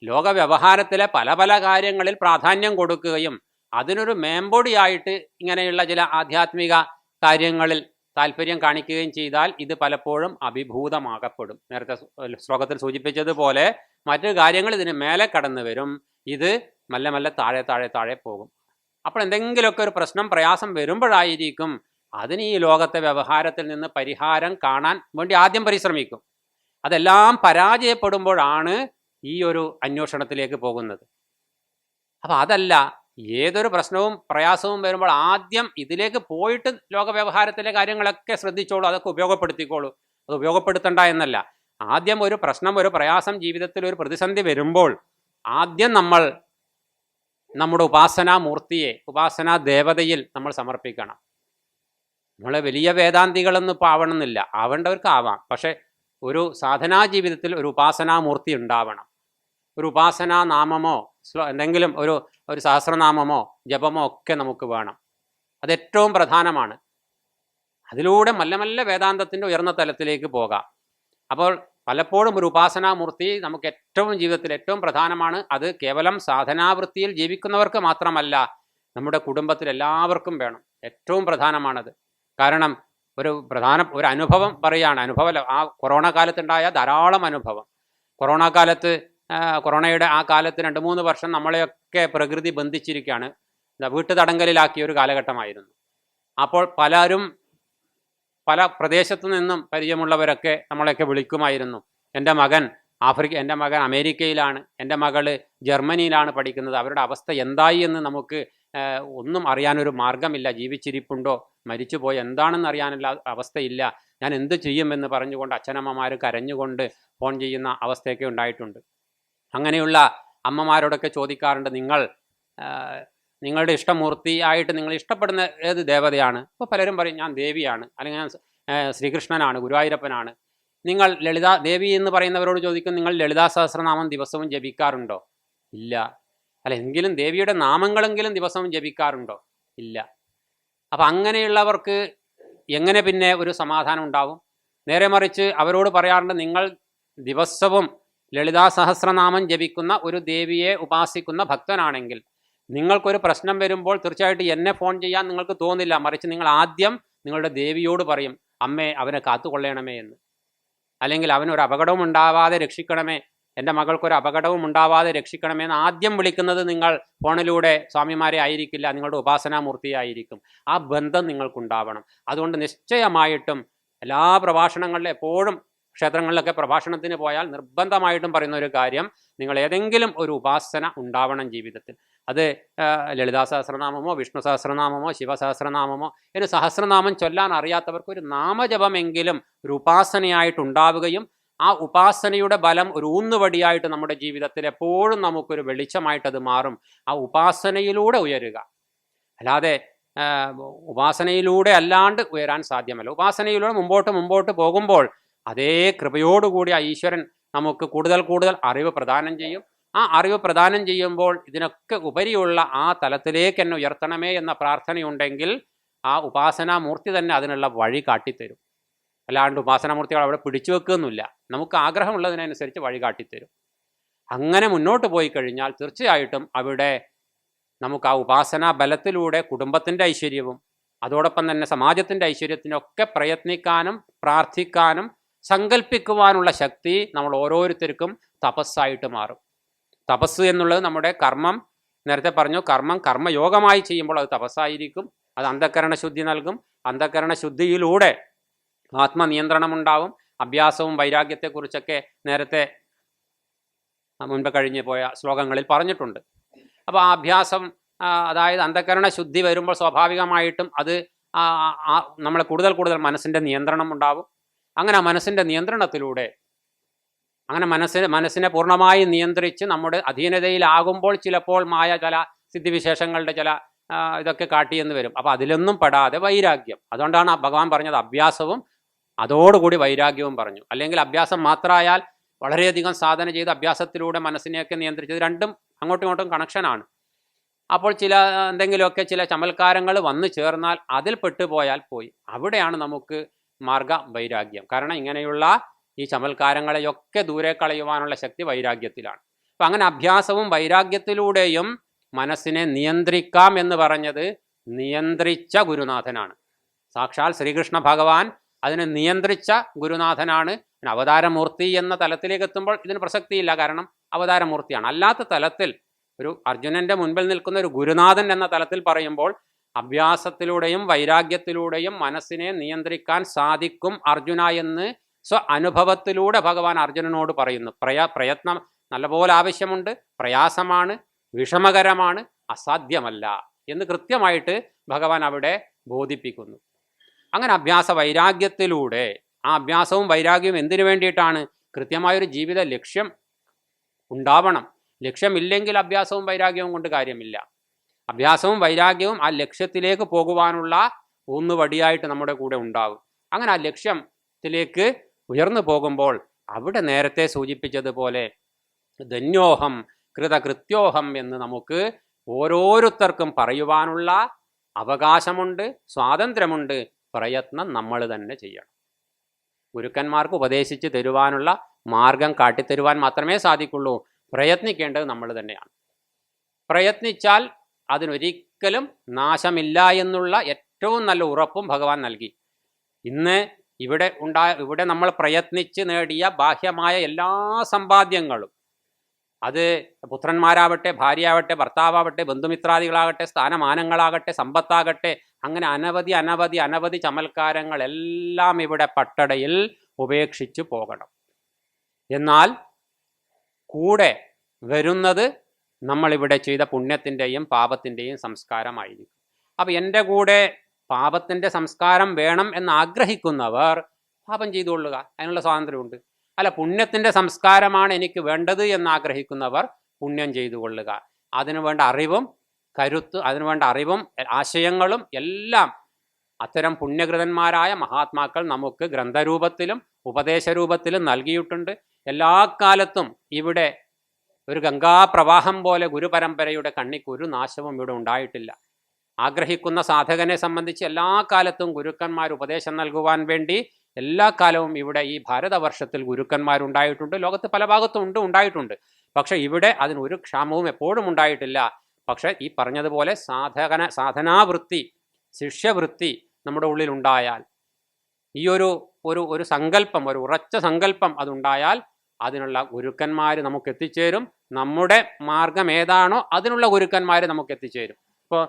ലോക വ്യവഹാരത്തിലെ പല കാര്യങ്ങളിൽ പ്രാധാന്യം കൊടുക്കുകയും അതിനൊരു മേമ്പൊടിയായിട്ട് ഇങ്ങനെയുള്ള ചില ആധ്യാത്മിക കാര്യങ്ങളിൽ താല്പര്യം കാണിക്കുകയും ചെയ്താൽ ഇത് പലപ്പോഴും അഭിഭൂതമാകപ്പെടും. നേരത്തെ ശ്ലോകത്തിൽ സൂചിപ്പിച്ചതുപോലെ മറ്റു കാര്യങ്ങൾ ഇതിന് മേലെ കടന്നു വരും, ഇത് മെല്ലെ താഴെ പോകും. അപ്പോൾ എന്തെങ്കിലുമൊക്കെ ഒരു പ്രശ്നം, പ്രയാസം വരുമ്പോഴായിരിക്കും അതിന് ഈ ലോകത്തെ വ്യവഹാരത്തിൽ നിന്ന് പരിഹാരം കാണാൻ വേണ്ടി ആദ്യം പരിശ്രമിക്കും. അതെല്ലാം പരാജയപ്പെടുമ്പോഴാണ് ഈ ഒരു അന്വേഷണത്തിലേക്ക് പോകുന്നത്. അപ്പം അതല്ല, ഏതൊരു പ്രശ്നവും പ്രയാസവും വരുമ്പോൾ ആദ്യം ഇതിലേക്ക് പോയിട്ട് ലോക വ്യവഹാരത്തിലെ കാര്യങ്ങളൊക്കെ ശ്രദ്ധിച്ചോളൂ, അതൊക്കെ ഉപയോഗപ്പെടുത്തിക്കോളൂ. അത് ഉപയോഗപ്പെടുത്തണ്ട എന്നല്ല, ആദ്യം ഒരു പ്രശ്നം, ഒരു പ്രയാസം, ജീവിതത്തിൽ ഒരു പ്രതിസന്ധി വരുമ്പോൾ ആദ്യം നമ്മൾ നമ്മുടെ ഉപാസനാമൂർത്തിയെ, ഉപാസനാ ദേവതയിൽ നമ്മൾ സമർപ്പിക്കണം. നമ്മൾ വലിയ വേദാന്തികളൊന്നും ഇപ്പോൾ ആവണമെന്നില്ല, ആവേണ്ടവർക്ക് ആവാം. പക്ഷേ ഒരു സാധനാ ജീവിതത്തിൽ ഒരു ഉപാസനാമൂർത്തി ഉണ്ടാവണം. ഒരു ഉപാസനാ നാമമോ എന്തെങ്കിലും ഒരു സഹസ്രനാമമോ ജപമോ ഒക്കെ നമുക്ക് വേണം. അതേറ്റവും പ്രധാനമാണ്. അതിലൂടെ മെല്ലെ വേദാന്തത്തിൻ്റെ ഉയർന്ന തലത്തിലേക്ക് പോകാം. അപ്പോൾ പലപ്പോഴും ഒരു ഉപാസനാമൂർത്തി നമുക്ക് ജീവിതത്തിൽ ഏറ്റവും പ്രധാനമാണ്. അത് കേവലം സാധനാവൃത്തിയിൽ ജീവിക്കുന്നവർക്ക് മാത്രമല്ല, നമ്മുടെ കുടുംബത്തിൽ എല്ലാവർക്കും വേണം. ഏറ്റവും പ്രധാനമാണത്. കാരണം ഒരു അനുഭവം പറയുകയാണ്. അനുഭവമല്ല, ആ കൊറോണ കാലത്തുണ്ടായ ധാരാളം അനുഭവം. കൊറോണയുടെ ആ കാലത്ത് 2-3 വർഷം നമ്മളെയൊക്കെ പ്രകൃതി ബന്ധിച്ചിരിക്കുകയാണ്. വീട്ടുതടങ്കലിലാക്കിയ ഒരു കാലഘട്ടമായിരുന്നു. അപ്പോൾ പലരും പല പ്രദേശത്തു നിന്നും പരിചയമുള്ളവരൊക്കെ നമ്മളെയൊക്കെ വിളിക്കുമായിരുന്നു. എൻ്റെ മകൻ അമേരിക്കയിലാണ്, എൻ്റെ മകള് ജർമ്മനിയിലാണ് പഠിക്കുന്നത്, അവരുടെ അവസ്ഥ എന്തായി എന്ന് നമുക്ക് ഒന്നും അറിയാനൊരു മാർഗമില്ല, ജീവിച്ചിരിപ്പുണ്ടോ മരിച്ചുപോയി എന്താണെന്ന് അറിയാനുള്ള അവസ്ഥയില്ല, ഞാൻ എന്ത് ചെയ്യുമെന്ന് പറഞ്ഞുകൊണ്ട് അച്ഛനമ്മമാർ കരഞ്ഞുകൊണ്ട് ഫോൺ ചെയ്യുന്ന അവസ്ഥയൊക്കെ ഉണ്ടായിട്ടുണ്ട്. അങ്ങനെയുള്ള അമ്മമാരോടൊക്കെ ചോദിക്കാറുണ്ട്, നിങ്ങളുടെ ഇഷ്ടമൂർത്തിയായിട്ട് നിങ്ങൾ ഇഷ്ടപ്പെടുന്ന ഏത് ദേവതയാണ്? അപ്പോൾ പലരും പറയും ഞാൻ ദേവിയാണ്, അല്ലെങ്കിൽ ഞാൻ ശ്രീകൃഷ്ണനാണ്, ഗുരുവായൂരപ്പനാണ്. നിങ്ങൾ ദേവി എന്ന് പറയുന്നവരോട് ചോദിക്കും, നിങ്ങൾ ലളിതാ സഹസ്രനാമം ദിവസവും ജപിക്കാറുണ്ടോ? ഇല്ല. അല്ല, എങ്കിലും ദേവിയുടെ നാമങ്ങളെങ്കിലും ദിവസവും ജപിക്കാറുണ്ടോ? ഇല്ല. അപ്പം അങ്ങനെയുള്ളവർക്ക് എങ്ങനെ പിന്നെ ഒരു സമാധാനം ഉണ്ടാവും? നേരെ മറിച്ച് അവരോട് പറയാറുണ്ട്, നിങ്ങൾ ദിവസവും ലളിതാ സഹസ്രനാമം ജപിക്കുന്ന ഒരു ദേവിയെ ഉപാസിക്കുന്ന ഭക്തനാണെങ്കിൽ നിങ്ങൾക്കൊരു പ്രശ്നം വരുമ്പോൾ തീർച്ചയായിട്ടും എന്നെ ഫോൺ ചെയ്യാൻ നിങ്ങൾക്ക് തോന്നില്ല, മറിച്ച് നിങ്ങൾ ആദ്യം നിങ്ങളുടെ ദേവിയോട് പറയും, അമ്മേ അവനെ കാത്തുകൊള്ളണമേ എന്ന്, അല്ലെങ്കിൽ അവനൊരു അപകടവും ഉണ്ടാവാതെ രക്ഷിക്കണമേ, എൻ്റെ മകൾക്കൊരു അപകടവും ഉണ്ടാവാതെ രക്ഷിക്കണമേ എന്ന് ആദ്യം വിളിക്കുന്നത് നിങ്ങൾ ഫോണിലൂടെ സ്വാമിമാരെ ആയിരിക്കില്ല, നിങ്ങളുടെ ഉപാസനാമൂർത്തിയായിരിക്കും. ആ ബന്ധം നിങ്ങൾക്കുണ്ടാവണം. അതുകൊണ്ട് നിശ്ചയമായിട്ടും എല്ലാ പ്രഭാഷണങ്ങളിലും എപ്പോഴും ക്ഷേത്രങ്ങളിലൊക്കെ പ്രഭാഷണത്തിന് പോയാൽ നിർബന്ധമായിട്ടും പറയുന്ന ഒരു കാര്യം, നിങ്ങൾ ഏതെങ്കിലും ഒരു ഉപാസന ഉണ്ടാവണം ജീവിതത്തിൽ. അത് ലളിതാ സഹസ്രനാമമോ വിഷ്ണു സഹസ്രനാമമോ ശിവസഹസ്രനാമമോ ഒരു സഹസ്രനാമം ചൊല്ലാൻ അറിയാത്തവർക്ക് ഒരു നാമജപമെങ്കിലും ഒരു ഉപാസനയായിട്ടുണ്ടാവുകയും ആ ഉപാസനയുടെ ബലം ഒരു ഊന്നുവടിയായിട്ട് നമ്മുടെ ജീവിതത്തിൽ എപ്പോഴും നമുക്കൊരു വെളിച്ചമായിട്ടത് മാറും. ആ ഉപാസനയിലൂടെ ഉയരുക, അല്ലാതെ ഉപാസനയിലൂടെ അല്ലാണ്ട് ഉയരാൻ സാധ്യമല്ല. ഉപാസനയിലൂടെ മുമ്പോട്ട് പോകുമ്പോൾ അതേ കൃപയോടുകൂടി ആ ഈശ്വരൻ നമുക്ക് കൂടുതൽ അറിവ് പ്രദാനം ചെയ്യും. ആ അറിവ് പ്രദാനം ചെയ്യുമ്പോൾ ഇതിനൊക്കെ ഉപരിയുള്ള ആ തലത്തിലേക്ക് എന്നെ ഉയർത്തണമേ എന്ന പ്രാർത്ഥനയുണ്ടെങ്കിൽ ആ ഉപാസനാമൂർത്തി തന്നെ അതിനുള്ള വഴി കാട്ടിത്തരും. അല്ലാണ്ട് ഉപാസനാമൂർത്തികൾ അവിടെ പിടിച്ചു വെക്കുകയൊന്നുമില്ല, നമുക്ക് ആഗ്രഹമുള്ളതിനനുസരിച്ച് വഴി കാട്ടിത്തരും. അങ്ങനെ മുന്നോട്ട് പോയി കഴിഞ്ഞാൽ തീർച്ചയായിട്ടും അവിടെ നമുക്ക് ആ ഉപാസനാ ബലത്തിലൂടെ കുടുംബത്തിൻ്റെ ഐശ്വര്യവും അതോടൊപ്പം തന്നെ സമാജത്തിൻ്റെ ഐശ്വര്യത്തിനൊക്കെ പ്രയത്നിക്കാനും പ്രാർത്ഥിക്കാനും സങ്കല്പിക്കുവാനുള്ള ശക്തി നമ്മൾ ഓരോരുത്തർക്കും തപസ്സായിട്ട് മാറും. തപസ് എന്നുള്ളത് നമ്മുടെ കർമ്മം, നേരത്തെ പറഞ്ഞു, കർമ്മയോഗമായി ചെയ്യുമ്പോൾ അത് തപസ്സായിരിക്കും. അത് അന്ധക്കരണ ശുദ്ധി നൽകും. അന്ധക്കരണ ശുദ്ധിയിലൂടെ ആത്മനിയന്ത്രണമുണ്ടാവും. അഭ്യാസവും വൈരാഗ്യത്തെക്കുറിച്ചൊക്കെ നേരത്തെ മുൻപ് കഴിഞ്ഞു പോയ ശ്ലോകങ്ങളിൽ പറഞ്ഞിട്ടുണ്ട്. അപ്പോൾ ആ അഭ്യാസം, അതായത് അന്ധക്കരണ ശുദ്ധി വരുമ്പോൾ സ്വാഭാവികമായിട്ടും അത് നമ്മളെ കൂടുതൽ മനസ്സിൻ്റെ നിയന്ത്രണം ഉണ്ടാവും. അങ്ങനെ ആ മനസ്സിൻ്റെ നിയന്ത്രണത്തിലൂടെ അങ്ങനെ മനസ്സിനെ പൂർണ്ണമായി നിയന്ത്രിച്ച് നമ്മുടെ അധീനതയിലാകുമ്പോൾ ചിലപ്പോൾ മായ ചില സിദ്ധിവിശേഷങ്ങളുടെ ചില ഇതൊക്കെ കാട്ടിയെന്ന് വരും. അപ്പോൾ അതിലൊന്നും പെടാതെ വൈരാഗ്യം. അതുകൊണ്ടാണ് ഭഗവാൻ പറഞ്ഞത് അഭ്യാസവും അതോടുകൂടി വൈരാഗ്യവും പറഞ്ഞു. അല്ലെങ്കിൽ അഭ്യാസം മാത്രമായാൽ വളരെയധികം സാധന ചെയ്ത് അഭ്യാസത്തിലൂടെ മനസ്സിനെയൊക്കെ നിയന്ത്രിച്ചത് രണ്ടും അങ്ങോട്ടും ഇങ്ങോട്ടും കണക്ഷനാണ്. അപ്പോൾ എന്തെങ്കിലുമൊക്കെ ചില ചമൽക്കാരങ്ങൾ വന്നു ചേർന്നാൽ അതിൽ പെട്ടുപോയാൽ പോയി. അവിടെയാണ് നമുക്ക് മാർഗ വൈരാഗ്യം. കാരണം ഇങ്ങനെയുള്ള ഈ ചമൽക്കാരങ്ങളെയൊക്കെ ദൂരെ കളയുവാനുള്ള ശക്തി വൈരാഗ്യത്തിലാണ്. അപ്പം അങ്ങനെ അഭ്യാസവും വൈരാഗ്യത്തിലൂടെയും മനസ്സിനെ നിയന്ത്രിക്കാം എന്ന് പറഞ്ഞത് നിയന്ത്രിച്ച ഗുരുനാഥനാണ്. സാക്ഷാൽ ശ്രീകൃഷ്ണ ഭഗവാൻ അതിനെ നിയന്ത്രിച്ച ഗുരുനാഥനാണ്. അവതാരമൂർത്തി എന്ന തലത്തിലേക്ക് എത്തുമ്പോൾ ഇതിന് പ്രസക്തിയില്ല, കാരണം അവതാരമൂർത്തിയാണ്. അല്ലാത്ത തലത്തിൽ ഒരു അർജുനൻ്റെ മുൻപിൽ നിൽക്കുന്ന ഒരു ഗുരുനാഥൻ എന്ന തലത്തിൽ പറയുമ്പോൾ അഭ്യാസത്തിലൂടെയും വൈരാഗ്യത്തിലൂടെയും മനസ്സിനെ നിയന്ത്രിക്കാൻ സാധിക്കും അർജുന എന്ന് അനുഭവത്തിലൂടെ ഭഗവാൻ അർജുനനോട് പറയുന്നു. പ്രയത്നം നല്ലപോലെ ആവശ്യമുണ്ട്, പ്രയാസമാണ്, വിഷമകരമാണ്, അസാധ്യമല്ല എന്ന് കൃത്യമായിട്ട് ഭഗവാൻ അവിടെ ബോധിപ്പിക്കുന്നു. അങ്ങനെ അഭ്യാസ വൈരാഗ്യത്തിലൂടെ, ആ അഭ്യാസവും വൈരാഗ്യവും എന്തിനു വേണ്ടിയിട്ടാണ്? കൃത്യമായൊരു ജീവിത ലക്ഷ്യം ഉണ്ടാവണം. ലക്ഷ്യമില്ലെങ്കിൽ അഭ്യാസവും വൈരാഗ്യവും കൊണ്ട് കാര്യമില്ല. അഭ്യാസവും വൈരാഗ്യവും ആ ലക്ഷ്യത്തിലേക്ക് പോകുവാനുള്ള ഊന്നുവടിയായിട്ട് നമ്മുടെ കൂടെ ഉണ്ടാകും. അങ്ങനെ ആ ലക്ഷ്യത്തിലേക്ക് ഉയർന്നു പോകുമ്പോൾ അവിടെ നേരത്തെ സൂചിപ്പിച്ചതുപോലെ ധന്യോഹം കൃതകൃത്യോഹം എന്ന് നമുക്ക് ഓരോരുത്തർക്കും പറയുവാനുള്ള അവകാശമുണ്ട്, സ്വാതന്ത്ര്യമുണ്ട്. പ്രയത്നം നമ്മൾ തന്നെ ചെയ്യണം. ഗുരുക്കന്മാർക്ക് ഉപദേശിച്ച് തരുവാനുള്ള മാർഗം കാട്ടിത്തരുവാൻ മാത്രമേ സാധിക്കുള്ളൂ. പ്രയത്നിക്കേണ്ടത് നമ്മൾ തന്നെയാണ്. പ്രയത്നിച്ചാൽ അതിനൊരിക്കലും നാശമില്ല എന്നുള്ള ഏറ്റവും നല്ല ഉറപ്പും ഭഗവാൻ നൽകി. ഇന്ന് ഇവിടെ നമ്മൾ പ്രയത്നിച്ച് നേടിയ ബാഹ്യമായ എല്ലാ സമ്പാദ്യങ്ങളും, അത് പുത്രന്മാരാവട്ടെ, ഭാര്യയാവട്ടെ, ഭർത്താവട്ടെ, ബന്ധുമിത്രാദികളാകട്ടെ, സ്ഥാനമാനങ്ങളാകട്ടെ, സമ്പത്താകട്ടെ, അങ്ങനെ അനവധി ചമൽക്കാരങ്ങളെല്ലാം ഇവിടെ പട്ടടയിൽ ഉപേക്ഷിച്ച് പോകണം. എന്നാൽ കൂടെ വരുന്നത് നമ്മളിവിടെ ചെയ്ത പുണ്യത്തിൻ്റെയും പാപത്തിൻ്റെയും സംസ്കാരമായിരിക്കും. അപ്പം എൻ്റെ കൂടെ പാപത്തിൻ്റെ സംസ്കാരം വേണം എന്ന് ആഗ്രഹിക്കുന്നവർ പാപം ചെയ്തുകൊള്ളുക, അതിനുള്ള സ്വാതന്ത്ര്യമുണ്ട്. അല്ല, പുണ്യത്തിൻ്റെ സംസ്കാരമാണ് എനിക്ക് വേണ്ടത് എന്ന് ആഗ്രഹിക്കുന്നവർ പുണ്യം ചെയ്തു കൊള്ളുക. അതിനുവേണ്ട അറിവും അതിനുവേണ്ട അറിവും ആശയങ്ങളും എല്ലാം അത്തരം പുണ്യകൃതന്മാരായ മഹാത്മാക്കൾ നമുക്ക് ഗ്രന്ഥരൂപത്തിലും ഉപദേശരൂപത്തിലും നൽകിയിട്ടുണ്ട്. എല്ലാ കാലത്തും ഇവിടെ ഒരു ഗംഗാപ്രവാഹം പോലെ ഗുരുപരമ്പരയുടെ കണ്ണിക്ക് ഒരു നാശവും ഇവിടെ ഉണ്ടായിട്ടില്ല. ആഗ്രഹിക്കുന്ന സാധകനെ സംബന്ധിച്ച് എല്ലാ കാലത്തും ഗുരുക്കന്മാർ ഉപദേശം നൽകുവാൻ വേണ്ടി എല്ലാ കാലവും ഇവിടെ ഈ ഭാരതവർഷത്തിൽ ഗുരുക്കന്മാരുണ്ടായിട്ടുണ്ട്. ലോകത്ത് പല ഭാഗത്തും ഉണ്ടായിട്ടുണ്ട്. പക്ഷെ ഇവിടെ അതിനൊരു ക്ഷാമവും എപ്പോഴും ഉണ്ടായിട്ടില്ല. പക്ഷെ ഈ പറഞ്ഞതുപോലെ സാധനാവൃത്തി, ശിഷ്യവൃത്തി നമ്മുടെ ഉള്ളിൽ ഉണ്ടായാൽ, ഈ ഒരു സങ്കല്പം, ഒരു ഉറച്ച സങ്കല്പം അതുണ്ടായാൽ അതിനുള്ള ഗുരുക്കന്മാർ നമുക്ക് എത്തിച്ചേരും. നമ്മുടെ മാർഗം ഏതാണോ അതിനുള്ള ഗുരുക്കന്മാർ നമുക്ക് എത്തിച്ചേരും. ഇപ്പോൾ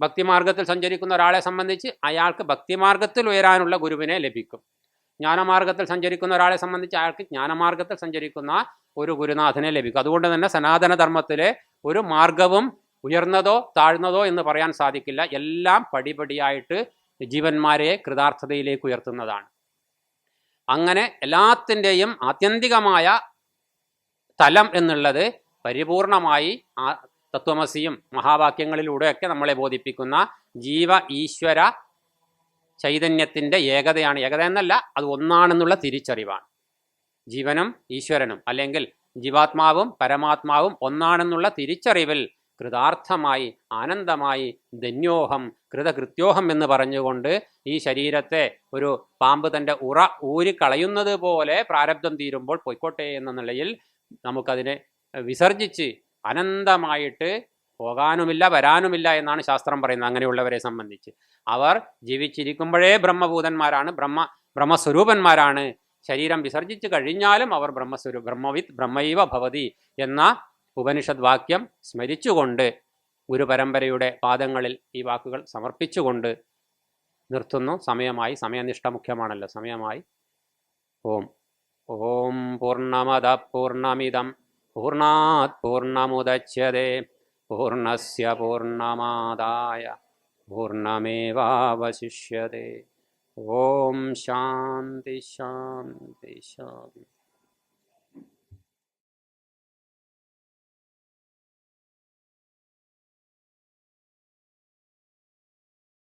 ഭക്തിമാർഗത്തിൽ സഞ്ചരിക്കുന്ന ഒരാളെ സംബന്ധിച്ച് അയാൾക്ക് ഭക്തിമാർഗത്തിൽ ഉയരാനുള്ള ഗുരുവിനെ ലഭിക്കും. ജ്ഞാനമാർഗത്തിൽ സഞ്ചരിക്കുന്ന ഒരാളെ സംബന്ധിച്ച് അയാൾക്ക് ജ്ഞാനമാർഗത്തിൽ സഞ്ചരിക്കുന്ന ഒരു ഗുരുനാഥനെ ലഭിക്കും. അതുകൊണ്ട് തന്നെ സനാതനധർമ്മത്തിലെ ഒരു മാർഗവും ഉയർന്നതോ താഴ്ന്നതോ എന്ന് പറയാൻ സാധിക്കില്ല. എല്ലാം പടിപടിയായിട്ട് ജീവന്മാരെ കൃതാർത്ഥതയിലേക്ക് ഉയർത്തുന്നതാണ്. അങ്ങനെ എല്ലാത്തിൻ്റെയും ആത്യന്തികമായ തലം എന്നുള്ളത് പരിപൂർണമായി ആ തത്വമസിയും മഹാവാക്യങ്ങളിലൂടെയൊക്കെ നമ്മളെ ബോധിപ്പിക്കുന്ന ജീവ ഈശ്വര ചൈതന്യത്തിൻ്റെ ഏകതയാണ്. ഏകത എന്നല്ല, അത് ഒന്നാണെന്നുള്ള തിരിച്ചറിവാണ്. ജീവനും ഈശ്വരനും അല്ലെങ്കിൽ ജീവാത്മാവും പരമാത്മാവും ഒന്നാണെന്നുള്ള തിരിച്ചറിവിൽ കൃതാർത്ഥമായി ആനന്ദമായി ധന്യോഹം കൃതകൃത്യോഹം എന്ന് പറഞ്ഞുകൊണ്ട് ഈ ശരീരത്തെ ഒരു പാമ്പ് തൻ്റെ ഊരിക്കളയുന്നത് പോലെ പ്രാരബ്ധം തീരുമ്പോൾ പൊയ്ക്കോട്ടെ എന്ന നിലയിൽ നമുക്കതിനെ വിസർജിച്ച് അനന്തമായിട്ട് പോകാനുമില്ല വരാനുമില്ല എന്നാണ് ശാസ്ത്രം പറയുന്നത്. അങ്ങനെയുള്ളവരെ സംബന്ധിച്ച് അവർ ജീവിച്ചിരിക്കുമ്പോഴേ ബ്രഹ്മഭൂതന്മാരാണ്, ബ്രഹ്മസ്വരൂപന്മാരാണ്. ശരീരം വിസർജിച്ച് കഴിഞ്ഞാലും അവർ ബ്രഹ്മവിത്ത് ബ്രഹ്മൈവ ഭവതി എന്ന ഉപനിഷദ് വാക്യം സ്മരിച്ചുകൊണ്ട് ഗുരുപരമ്പരയുടെ പാദങ്ങളിൽ ഈ വാക്കുകൾ സമർപ്പിച്ചുകൊണ്ട് നിർത്തുന്നു. സമയമായി, സമയനിഷ്ഠ മുഖ്യമാണല്ലോ. സമയമായി. ഓം പൂർണ്ണമദ പൂർണ്ണമിദം പൂർണ്ണാത് പൂർണ്ണമുദച്യതേ പൂർണ്ണസ്യ പൂർണ്ണമാദായ പൂർണ്ണമേവാവശിഷ്യതേ. ഓം ശാന്തി ശാന്തി ശാന്തി.